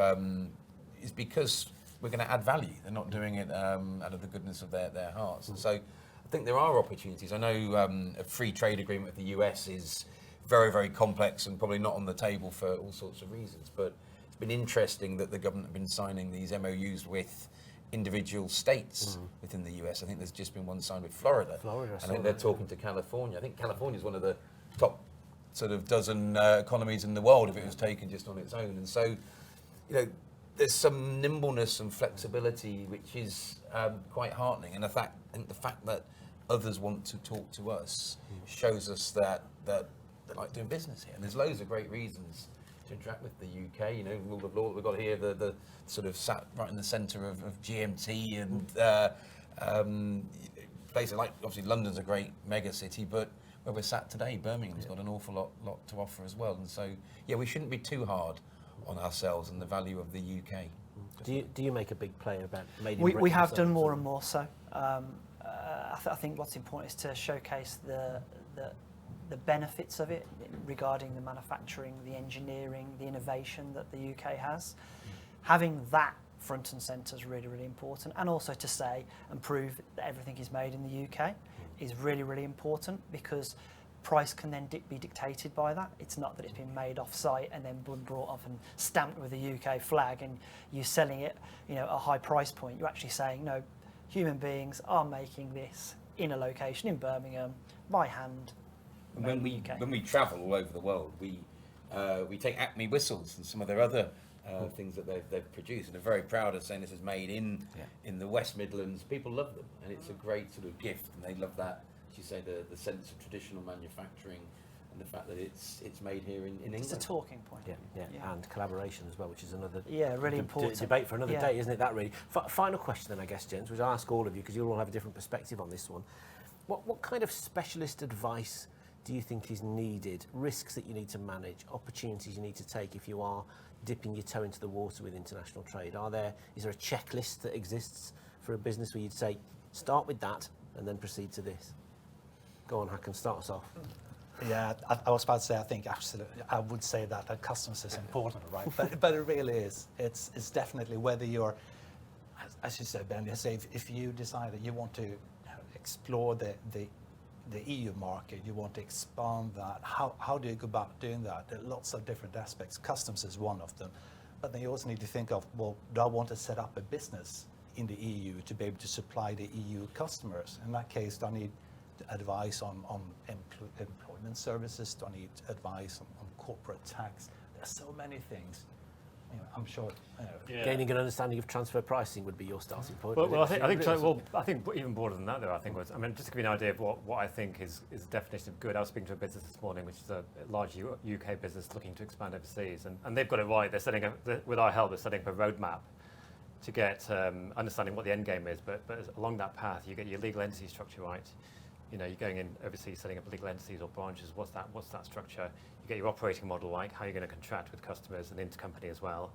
S15: is because we're going to add value. They're not doing it out of the goodness of their hearts. And so I think there are opportunities. I know a free trade agreement with the US is very, very complex and probably not on the table for all sorts of reasons. But it's been interesting that the government have been signing these MOUs with individual states within the US. I think there's just been one signed with Florida. And I think they're talking to California. I think California is one of the top sort of dozen economies in the world if it was taken just on its own. And so, there's some nimbleness and flexibility which is quite heartening. And I think the fact that others want to talk to us shows us that they like doing business here. And there's loads of great reasons to interact with the UK. Rule of law that we've got here, the sort of sat right in the centre of GMT and places like, obviously London's a great mega city, but where we're sat today, Birmingham's got an awful lot to offer as well. And so, we shouldn't be too hard on ourselves and the value of the UK.
S2: Do you make a big play about made in
S18: We
S2: Britain
S18: have
S2: or
S18: done
S2: something?
S18: more and more so. I think what's important is to showcase the benefits of it regarding the manufacturing, the engineering, the innovation that the UK has. Having that front and centre is really, really important, and also to say and prove that everything is made in the UK is really, really important, because price can then be dictated by that. It's not that it's been made off-site and then brought off and stamped with a UK flag and you're selling it, at a high price point. You're actually saying, no, human beings are making this in a location in Birmingham by hand.
S15: When we travel all over the world, we take Acme whistles and some of their other things that they've produced, and are very proud of saying this is made in the West Midlands. People love them, and it's a great sort of gift, and they love that. As you say, the sense of traditional manufacturing and the fact that it's made here in England.
S18: It's a talking point.
S2: And collaboration as well, which is another
S18: really important
S2: debate for another day, isn't it? That really. Final question then, I guess, gents, which I'll ask all of you because you all have a different perspective on this one. What kind of specialist advice do you think is needed? Risks that you need to manage, opportunities you need to take if you are dipping your toe into the water with international trade? Is there a checklist that exists for a business where you'd say, start with that and then proceed to this? Go on, Hakan, start us off.
S16: Yeah, I was about to say, I think absolutely, I would say that customers is important, right? but it really is. It's definitely whether you're, as you said, Ben, if you decide that you want to explore the EU market, you want to expand that, how do you go about doing that? There are lots of different aspects. Customs is one of them. But then you also need to think of, well, do I want to set up a business in the EU to be able to supply the EU customers? In that case, do I need advice on employment services? Do I need advice on corporate tax? There's so many things. I'm sure.
S2: Gaining an understanding of transfer pricing would be your starting point.
S17: I think even broader than that, though. Just to give you an idea of what I think is the definition of good. I was speaking to a business this morning, which is a large UK business looking to expand overseas, and they've got it right. With our help, they're setting up a roadmap to get understanding what the end game is. But along that path, you get your legal entity structure right. You're going in overseas, setting up legal entities or branches. What's that structure? You get your operating model right, how you're going to contract with customers and intercompany as well.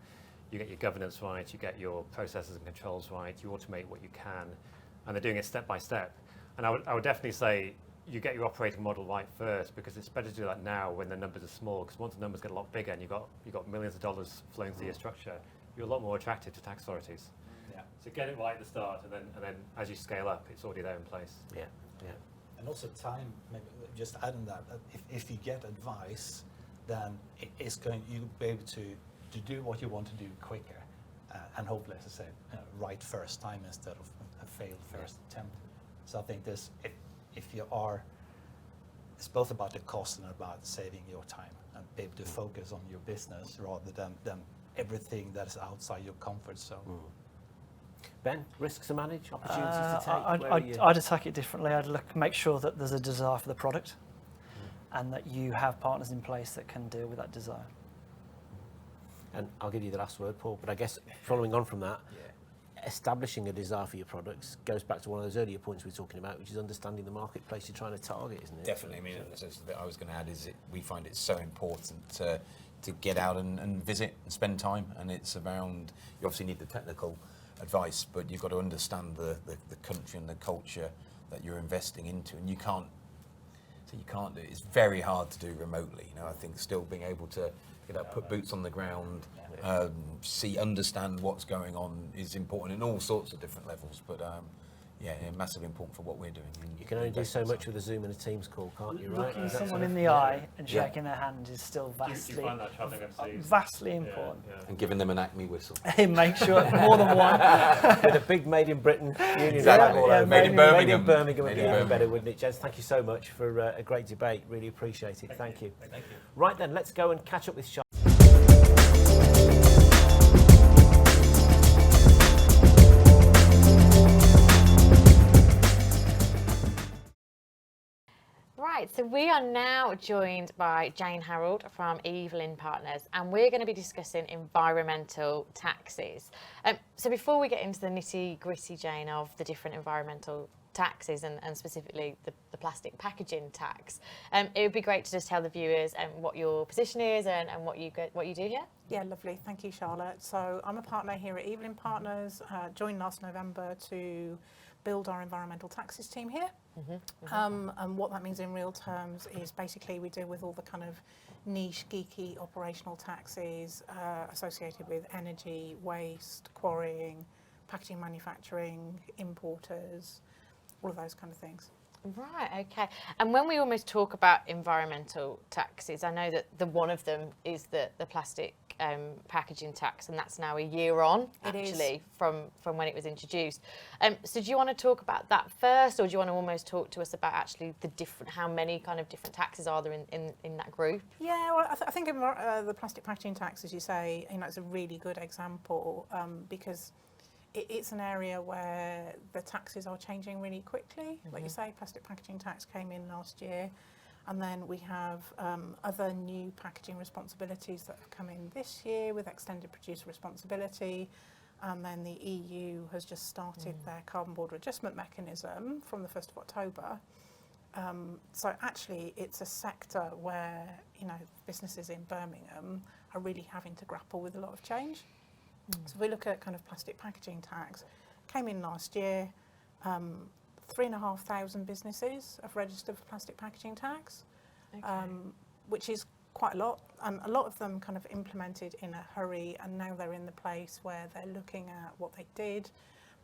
S17: You get your governance right, you get your processes and controls right, you automate what you can, and they're doing it step by step. And I would definitely say you get your operating model right first, because it's better to do that now when the numbers are small, because once the numbers get a lot bigger and you've got millions of dollars flowing through your structure, you're a lot more attractive to tax authorities. Yeah. So get it right at the start, and then as you scale up, it's already there in place.
S2: Yeah.
S16: And also time, maybe just adding that, if you get advice, then you'll be able to do what you want to do quicker, and hopefully, as I said, right first time instead of a failed first attempt. So I think if you are, it's both about the cost and about saving your time and be able to focus on your business rather than everything that is outside your comfort zone.
S2: Ben, risks to manage, opportunities to take?
S18: I'd attack it differently. I'd make sure that there's a desire for the product and that you have partners in place that can deal with that desire.
S2: And I'll give you the last word, Paul, but I guess following on from that, establishing a desire for your products goes back to one of those earlier points we were talking about, which is understanding the marketplace you're trying to target, isn't it?
S15: Definitely. I mean, that's the bit I was going to add is we find it so important to get out and visit and spend time, and it's around, you obviously need the technical advice, but you've got to understand the country and the culture that you're investing into, and you can't do it. It's very hard to do remotely. You know, I think still being able to put boots on the ground, understand what's going on is important in all sorts of different levels. But massively important for what we're doing.
S2: You can only do so much with a Zoom and a Teams call, can't you? Right?
S18: Looking someone in the eye and shaking their hand is still vastly important.
S15: And giving them an Acme whistle.
S18: Make sure more than one.
S2: With a big Made in Britain Union
S15: Exactly.
S2: flag all over.
S15: Made in Birmingham.
S2: Made in Birmingham would
S15: Made
S2: be
S15: in
S2: even
S15: Birmingham.
S2: better, wouldn't it, gents? Thank you so much for a great debate. Really appreciate it. Thank you.
S6: Thank you.
S2: Right then, let's go and catch up with Charlotte.
S1: Right, so we are now joined by Jane Harold from Evelyn Partners, and we're going to be discussing environmental taxes. So before we get into the nitty-gritty, Jane, of the different environmental taxes and specifically the plastic packaging tax, it would be great to just tell the viewers what your position is and what you do here.
S12: Yeah, lovely. Thank you, Charlotte. So I'm a partner here at Evelyn Partners, joined last November to build our environmental taxes team here. And what that means in real terms is basically we deal with all the kind of niche, geeky operational taxes associated with energy, waste, quarrying, packaging manufacturing, importers, all of those kind of things.
S1: Right, okay. And when we almost talk about environmental taxes, I know that one of them is the plastic packaging tax, and that's now a year on, actually, from when it was introduced. So do you want to talk about that first, or do you want to almost talk to us about actually how many kind of different taxes are there in that group?
S12: Yeah, well, I think the plastic packaging tax, as you say, it's a really good example because it's an area where the taxes are changing really quickly. Like you say, plastic packaging tax came in last year, and then we have other new packaging responsibilities that have come in this year with extended producer responsibility, and then the EU has just started their carbon border adjustment mechanism from the 1st of October. So actually it's a sector where businesses in Birmingham are really having to grapple with a lot of change. So if we look at kind of plastic packaging tax, came in last year, 3,500 businesses have registered for plastic packaging tax, which is quite a lot. And a lot of them kind of implemented in a hurry, and now they're in the place where they're looking at what they did,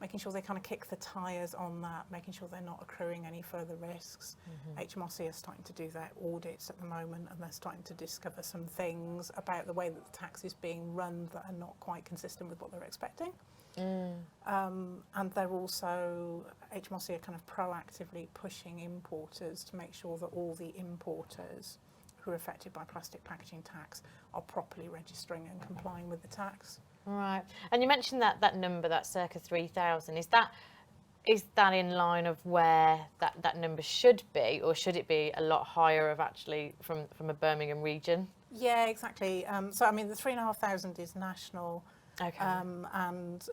S12: making sure they kind of kick the tyres on that, making sure they're not accruing any further risks. HMRC are starting to do their audits at the moment, and they're starting to discover some things about the way that the tax is being run that are not quite consistent with what they're expecting. And they're also, HMRC are kind of proactively pushing importers to make sure that all the importers who are affected by plastic packaging tax are properly registering and complying with the tax.
S1: Right, and you mentioned that number, that circa 3,000. Is that in line of where that number should be, or should it be a lot higher of actually from a Birmingham region?
S12: Yeah, exactly. So I mean, the 3,500 is national, and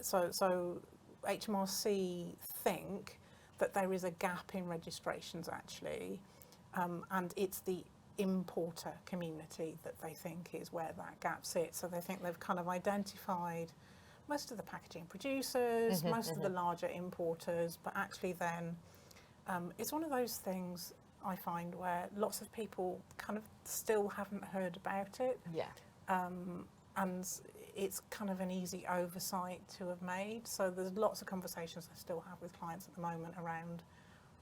S12: so HMRC think that there is a gap in registrations actually, and it's the importer community that they think is where that gap sits. So they think they've kind of identified most of the packaging producers, most of the larger importers, but actually then it's one of those things I find where lots of people kind of still haven't heard about it. And it's kind of an easy oversight to have made. So there's lots of conversations I still have with clients at the moment around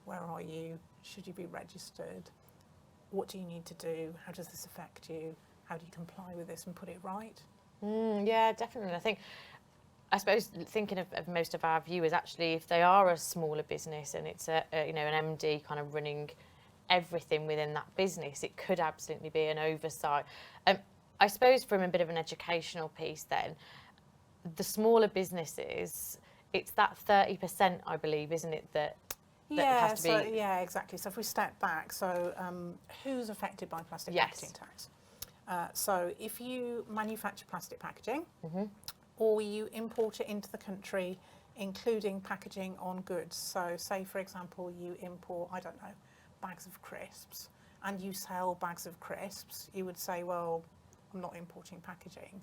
S12: where are you, should you be registered? What do you need to do? How does this affect you? How do you comply with this and put it right?
S1: Yeah, definitely. I suppose thinking of most of our viewers, actually, if they are a smaller business and it's an MD kind of running everything within that business, it could absolutely be an oversight. I suppose from a bit of an educational piece then, the smaller businesses, it's that 30%, I believe, isn't it, that has to be...
S12: Yeah, exactly. So if we step back, so who's affected by plastic packaging tax? So if you manufacture plastic packaging,
S19: or you import it into the country, including packaging on goods. So say, for example, you import, I don't know, bags of crisps, and you sell bags of crisps, you would say, well, I'm not importing packaging.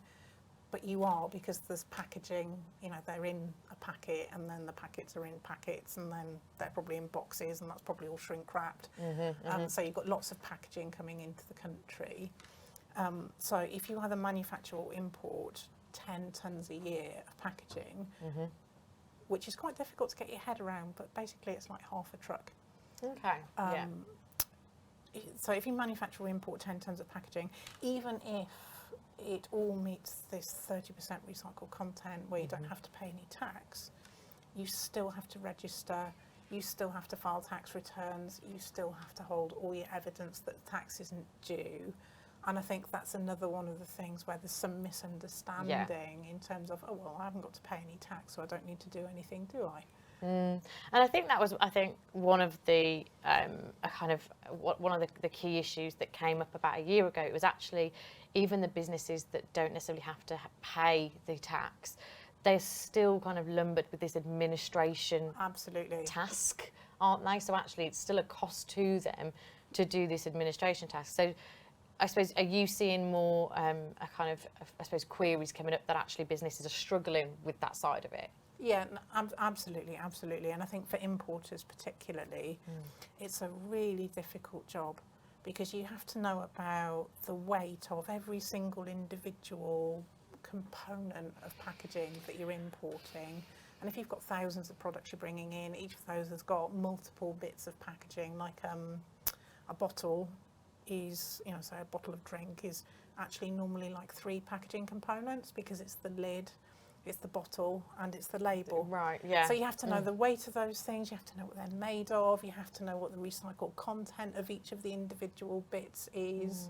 S19: But you are, because there's packaging, you know, they're in a packet, and then the packets are in packets, and then they're probably in boxes, and that's probably all shrink wrapped. So you've got lots of packaging coming into the country. So if you either manufacture or import 10 tonnes a year of packaging, which is quite difficult to get your head around, but basically it's like half a truck.
S1: Okay. Yeah.
S19: So if you manufacture or import 10 tonnes of packaging, even if it all meets this 30% recycled content where you don't have to pay any tax, you still have to register, you still have to file tax returns, you still have to hold all your evidence that the tax isn't due. And I think that's another one of the things where there's some misunderstanding in terms of, oh, well, I haven't got to pay any tax, so I don't need to do anything, do I?
S1: And I think that was, one of the one of the key issues that came up about a year ago. It was actually even the businesses that don't necessarily have to pay the tax, they're still kind of lumbered with this administration task, aren't they? So actually, it's still a cost to them to do this administration task. So I suppose, are you seeing more queries coming up that actually businesses are struggling with that side of it?
S19: Yeah, absolutely. And I think for importers particularly, it's a really difficult job, because you have to know about the weight of every single individual component of packaging that you're importing. And if you've got thousands of products you're bringing in, each of those has got multiple bits of packaging, like a bottle is, so a bottle of drink is actually normally like 3 packaging components, because it's the lid, it's the bottle, and it's the label.
S1: Right, yeah.
S19: So you have to know the weight of those things, you have to know what they're made of, you have to know what the recycled content of each of the individual bits is.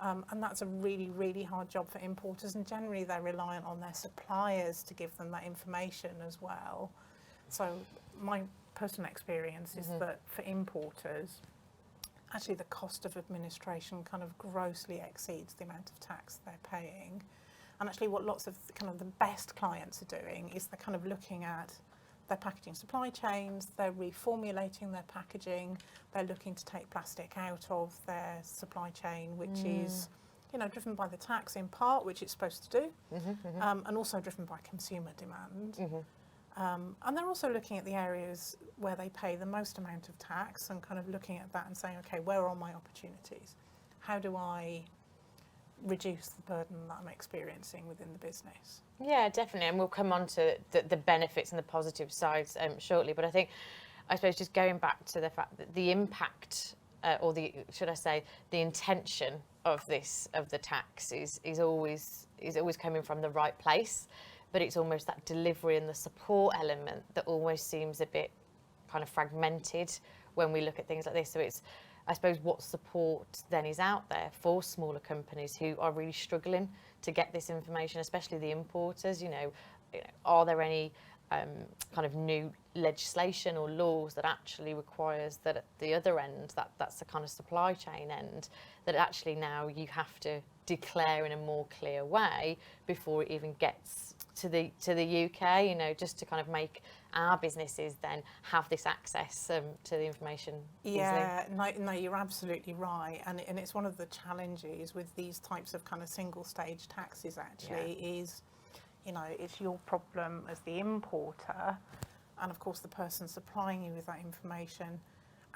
S19: And that's a really, really hard job for importers, and generally they're reliant on their suppliers to give them that information as well. So my personal experience is that for importers, actually the cost of administration kind of grossly exceeds the amount of tax they're paying. And actually what lots of kind of the best clients are doing is they're kind of looking at their packaging supply chains, they're reformulating their packaging, they're looking to take plastic out of their supply chain, which is, driven by the tax in part, which it's supposed to do, and also driven by consumer demand. And they're also looking at the areas where they pay the most amount of tax and kind of looking at that and saying, okay, where are my opportunities? How do I reduce the burden that I'm experiencing within the business?
S1: Yeah, definitely, and we'll come on to the benefits and the positive sides shortly. But I suppose just going back to the fact that the impact, or should I say, the intention of the tax is always coming from the right place, but it's almost that delivery and the support element that almost seems a bit kind of fragmented when we look at things like this. So it's, I suppose, what support then is out there for smaller companies who are really struggling to get this information, especially the importers. Are there any kind of new legislation or laws that actually requires that at the other end, that's the kind of supply chain end, that actually now you have to declare in a more clear way before it even gets to the UK, just to kind of make our businesses then have this access to the information easily.
S19: Yeah, no, you're absolutely right, and it's one of the challenges with these types of kind of single stage taxes actually is, it's your problem as the importer, and of course the person supplying you with that information,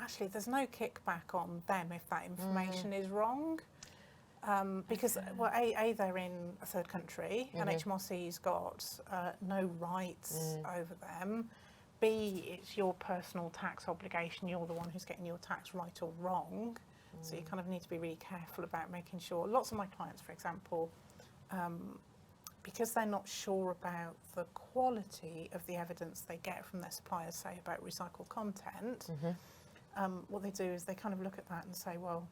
S19: actually there's no kickback on them if that information is wrong. Because, well, A, they're in a third country, and HMRC's got no rights over them. B, it's your personal tax obligation. You're the one who's getting your tax right or wrong. So you kind of need to be really careful about making sure. Lots of my clients, for example, because they're not sure about the quality of the evidence they get from their suppliers, say, about recycled content, what they do is they kind of look at that and say, well,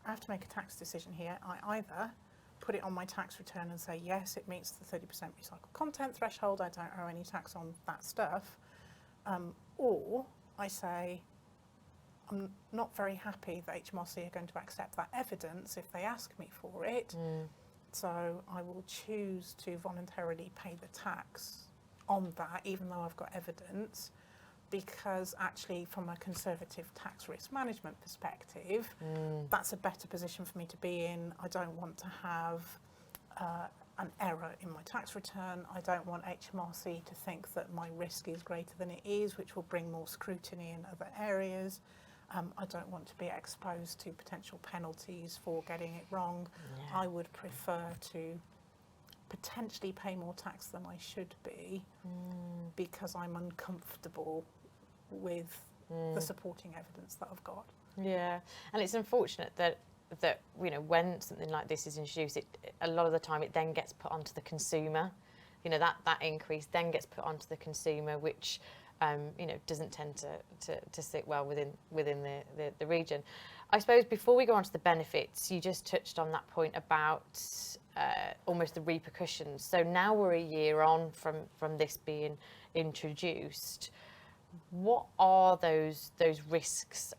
S19: I have to make a tax decision here. I either put it on my tax return and say, yes, it meets the 30% recycled content threshold, I don't owe any tax on that stuff, or I say, I'm not very happy that HMRC are going to accept that evidence if they ask me for it, So I will choose to voluntarily pay the tax on that, even though I've got evidence, because actually from a conservative tax risk management perspective, that's a better position for me to be in. I don't want to have an error in my tax return. I don't want HMRC to think that my risk is greater than it is, which will bring more scrutiny in other areas. I don't want to be exposed to potential penalties for getting it wrong.
S1: Yeah.
S19: I would prefer to potentially pay more tax than I should be because I'm uncomfortable with the supporting evidence that I've got.
S1: Yeah, and it's unfortunate that you know, when something like this is introduced, a lot of the time it then gets put onto the consumer. You know, that increase then gets put onto the consumer, which you know, doesn't tend to sit well within the region. I suppose before we go on to the benefits, you just touched on that point about almost the repercussions. So now we're a year on from this being introduced. What are those risks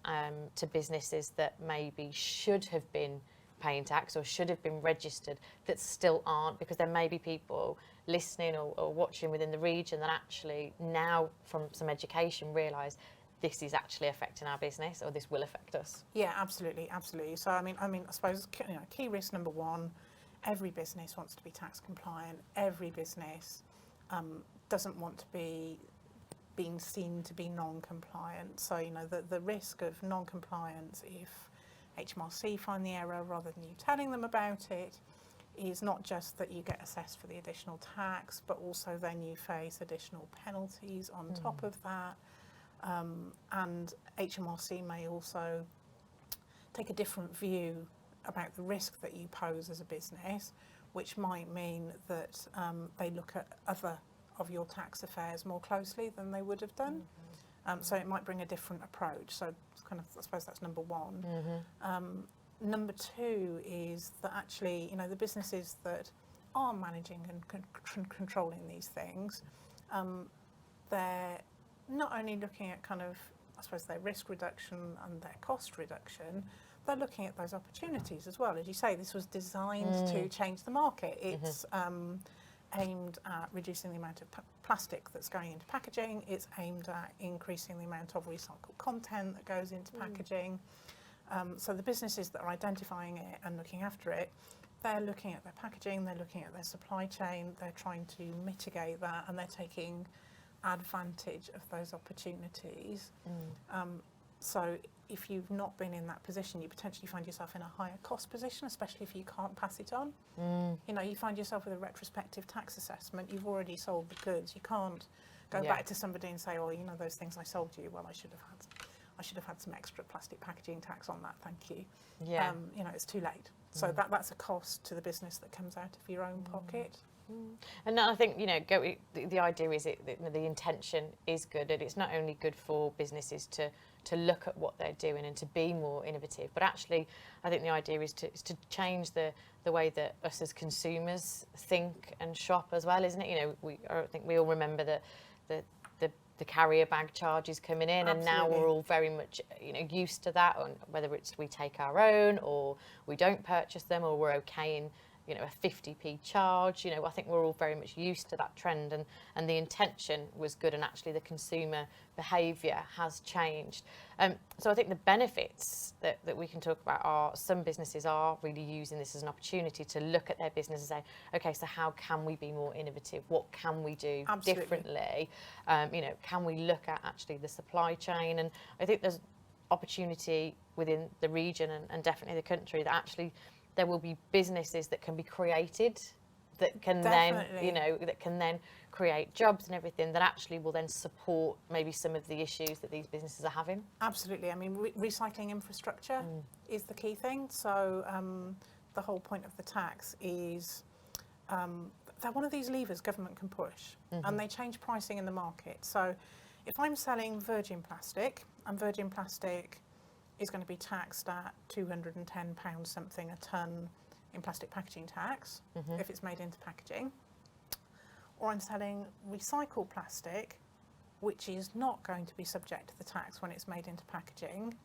S1: to businesses that maybe should have been paying tax or should have been registered that still aren't? Because there may be people listening or watching within the region that actually now, from some education, realise this is actually affecting our business, or this will affect us.
S19: Yeah, absolutely, absolutely. So I mean, I suppose, you know, key risk number one: every business wants to be tax compliant. Every business doesn't want to be being seen to be non-compliant. So, you know, the risk of non-compliance, if HMRC find the error rather than you telling them about it, is not just that you get assessed for the additional tax, but also then you face additional penalties on top of that. And HMRC may also take a different view about the risk that you pose as a business, which might mean that they look at other of your tax affairs more closely than they would have done. So it might bring a different approach. So it's kind of, I suppose that's number one. Number two is that actually, you know, the businesses that are managing and controlling these things, they're not only looking at kind of, I suppose, their risk reduction and their cost reduction, they're looking at those opportunities as well. As you say, this was designed to change the market. It's aimed at reducing the amount of plastic that's going into packaging. It's aimed at increasing the amount of recycled content that goes into packaging. So the businesses that are identifying it and looking after it, they're looking at their packaging, they're looking at their supply chain, they're trying to mitigate that, and they're taking advantage of those opportunities. So if you've not been in that position, you potentially find yourself in a higher cost position, especially if you can't pass it on. You know, you find yourself with a retrospective tax assessment, you've already sold the goods. You can't go back to somebody and say, oh, you know, those things I sold you, well, I should have had some extra plastic packaging tax on that, thank you.
S1: Yeah.
S19: You know, it's too late. So that's a cost to the business that comes out of your own pocket.
S1: And I think, you know, the idea is the intention is good, and it's not only good for businesses to look at what they're doing and to be more innovative, but actually I think the idea is to change the way that us as consumers think and shop as well, isn't it? You know, I think we all remember the carrier bag charges coming in, and now we're all very much, you know, used to that, on whether it's we take our own or we don't purchase them, or we're okay in, you know, a 50p charge. You know, I think we're all very much used to that trend, and the intention was good, and actually the consumer behaviour has changed. So I think the benefits that we can talk about are, some businesses are really using this as an opportunity to look at their business and say, okay, so how can we be more innovative? What can we do differently? You know, can we look at actually the supply chain? And I think there's opportunity within the region and definitely the country that actually there will be businesses that can be created that can then, you know, that can then create jobs and everything that actually will then support maybe some of the issues that these businesses are having.
S19: Absolutely. I mean, recycling infrastructure is the key thing. So the whole point of the tax is they're one of these levers government can push, and they change pricing in the market. So if I'm selling virgin plastic, and virgin plastic is going to be taxed at £210 something a tonne in plastic packaging tax if it's made into packaging, or I'm selling recycled plastic, which is not going to be subject to the tax when it's made into packaging,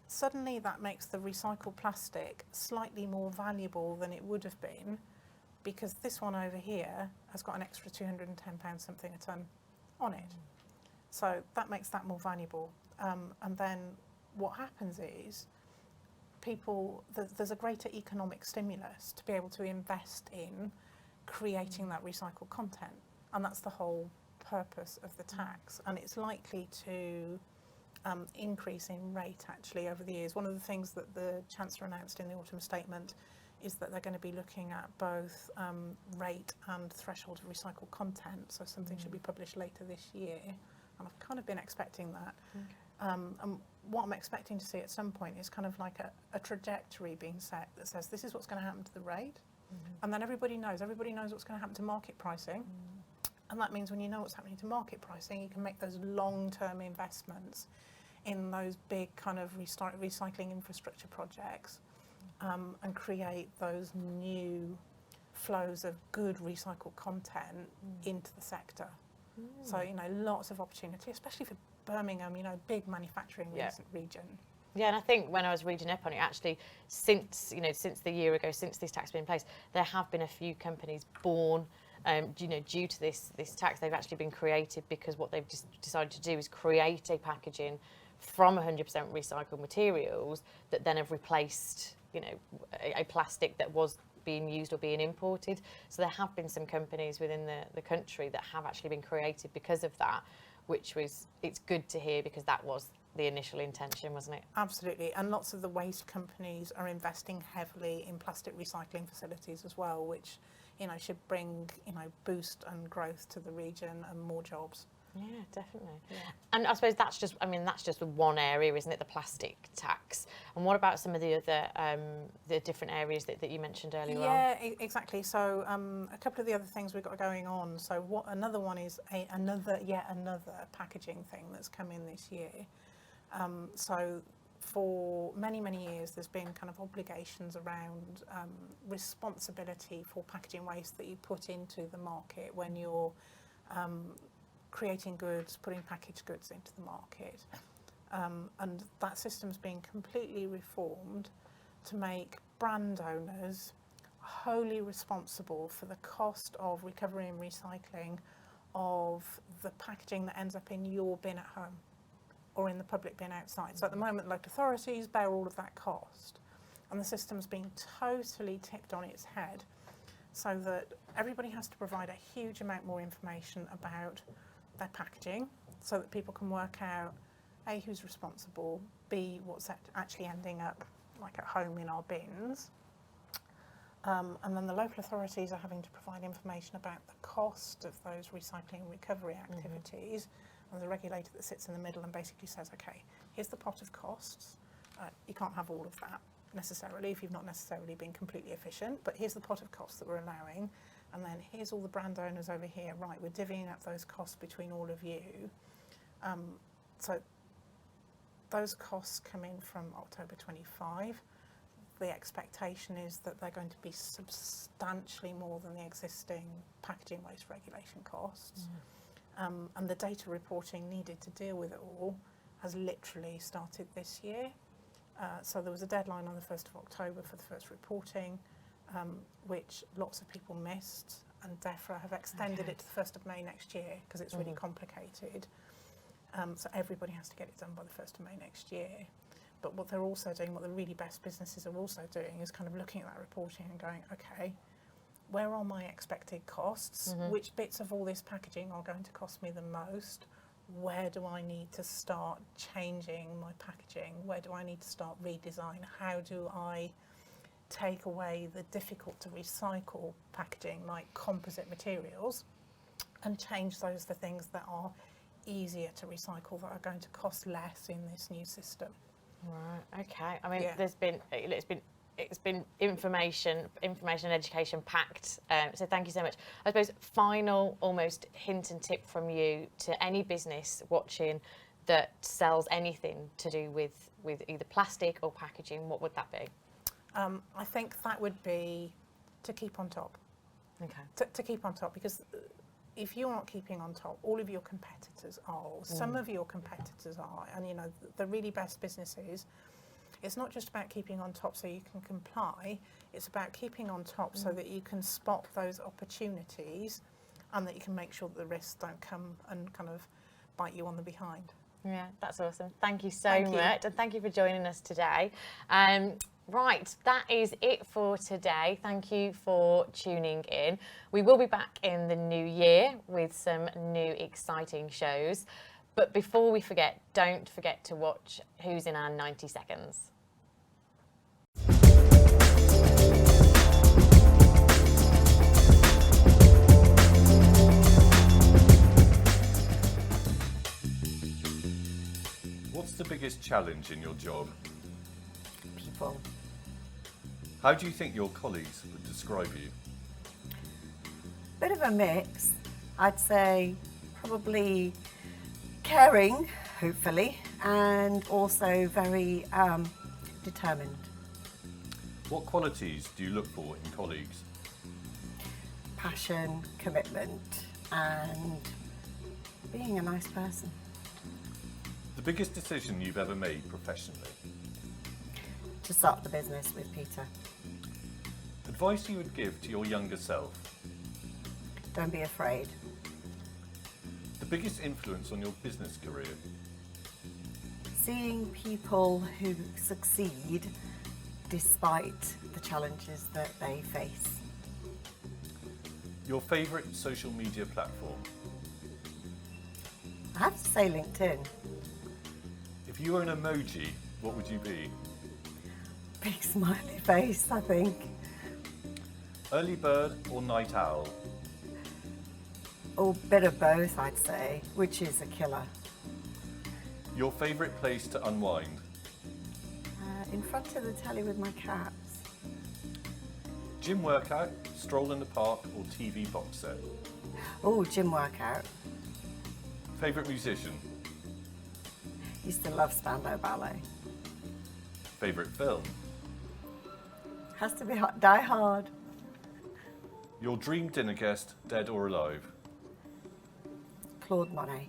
S19: suddenly that makes the recycled plastic slightly more valuable than it would have been, because this one over here has got an extra £210 something a tonne on it. So that makes that more valuable. And then what happens is there's a greater economic stimulus to be able to invest in creating that recycled content. And that's the whole purpose of the tax. And it's likely to increase in rate actually over the years. One of the things that the Chancellor announced in the autumn statement is that they're going to be looking at both rate and threshold of recycled content. So something should be published later this year. And I've kind of been expecting that. Okay. And what I'm expecting to see at some point is kind of like a trajectory being set that says this is what's going to happen to the rate. And then everybody knows what's going to happen to market pricing. And that means when you know what's happening to market pricing, you can make those long-term investments in those big kind of recycling infrastructure projects and create those new flows of good recycled content into the sector. So, you know, lots of opportunity, especially for Birmingham, you know, big manufacturing region.
S1: Yeah, and I think when I was reading up on it, actually, since the year ago, since this tax has been in place, there have been a few companies born, due to this tax. They've actually been created because what they've decided to do is create a packaging from 100% recycled materials that then have replaced, a plastic that was being used or being imported. So there have been some companies within the country that have actually been created because of that, it's good to hear because that was the initial intention, wasn't it?
S19: Absolutely, and lots of the waste companies are investing heavily in plastic recycling facilities as well, which, should bring, boost and growth to the region and more jobs.
S1: Yeah, definitely. Yeah. And I suppose that's just one area, isn't it, the plastic tax? And what about some of the other, the different areas that you mentioned earlier on?
S19: Yeah, exactly. So a couple of the other things we've got going on. So another one is yet another packaging thing that's come in this year. So for many, many years, there's been kind of obligations around responsibility for packaging waste that you put into the market when you're creating goods, putting packaged goods into the market. And that system's being completely reformed to make brand owners wholly responsible for the cost of recovery and recycling of the packaging that ends up in your bin at home or in the public bin outside. So at the moment, local authorities bear all of that cost. And the system's being totally tipped on its head so that everybody has to provide a huge amount more information about their packaging so that people can work out A, who's responsible, B, what's actually ending up like at home in our bins. And then the local authorities are having to provide information about the cost of those recycling and recovery activities. And the regulator that sits in the middle and basically says, okay, here's the pot of costs. You can't have all of that necessarily if you've not necessarily been completely efficient, but here's the pot of costs that we're allowing. And then here's all the brand owners over here. Right, we're divvying up those costs between all of you. So those costs come in from October 25. The expectation is that they're going to be substantially more than the existing packaging waste regulation costs. And the data reporting needed to deal with it all has literally started this year. So there was a deadline on the 1st of October for the first reporting, which lots of people missed, and DEFRA have extended it to the 1st of May next year because it's really complicated. So everybody has to get it done by the 1st of May next year. But what they're also doing, what the really best businesses are also doing, is kind of looking at that reporting and going, okay, where are my expected costs? Which bits of all this packaging are going to cost me the most? Where do I need to start changing my packaging? Where do I need to start redesign? How do I take away the difficult to recycle packaging like composite materials and change those for things that are easier to recycle, that are going to cost less in this new system?
S1: Right. Okay. I mean, it's been information and education packed. So thank you so much. I suppose final almost hint and tip from you to any business watching that sells anything to do with either plastic or packaging, what would that be?
S19: I think that would be to keep on top.
S1: Okay.
S19: To keep on top, because if you're not keeping on top, all of your competitors are. Some of your competitors are, and the really best businesses it's not just about keeping on top so you can comply, it's about keeping on top so that you can spot those opportunities and that you can make sure that the risks don't come and kind of bite you on the behind.
S1: Yeah, that's awesome. Thank you so
S19: Thank you.
S1: much, and thank you for joining us today. Right, that is it for today. Thank you for tuning in. We will be back in the new year with some new exciting shows. But before we forget, don't forget to watch Who's in Our 90 Seconds.
S20: What's the biggest challenge in your job?
S21: People.
S20: How do you think your colleagues would describe you?
S21: Bit of a mix. I'd say probably caring, hopefully, and also very determined.
S20: What qualities do you look for in colleagues?
S21: Passion, commitment, and being a nice person.
S20: The biggest decision you've ever made professionally?
S21: To start the business with Peter.
S20: Advice you would give to your younger self?
S21: Don't be afraid.
S20: The biggest influence on your business career?
S21: Seeing people who succeed despite the challenges that they face.
S20: Your favourite social media platform?
S21: I have to say LinkedIn.
S20: If you were an emoji, what would you be?
S21: Big smiley face, I think.
S20: Early bird or night owl?
S21: Or bit of both, I'd say, which is a killer.
S20: Your favourite place to unwind?
S21: In front of the telly with my cats.
S20: Gym workout, stroll in the park or TV box set?
S21: Oh, gym workout.
S20: Favourite musician?
S21: Used to love Spandau Ballet.
S20: Favourite film?
S21: Has to be Die Hard.
S20: Your dream dinner guest, dead or alive?
S21: Claude Monet.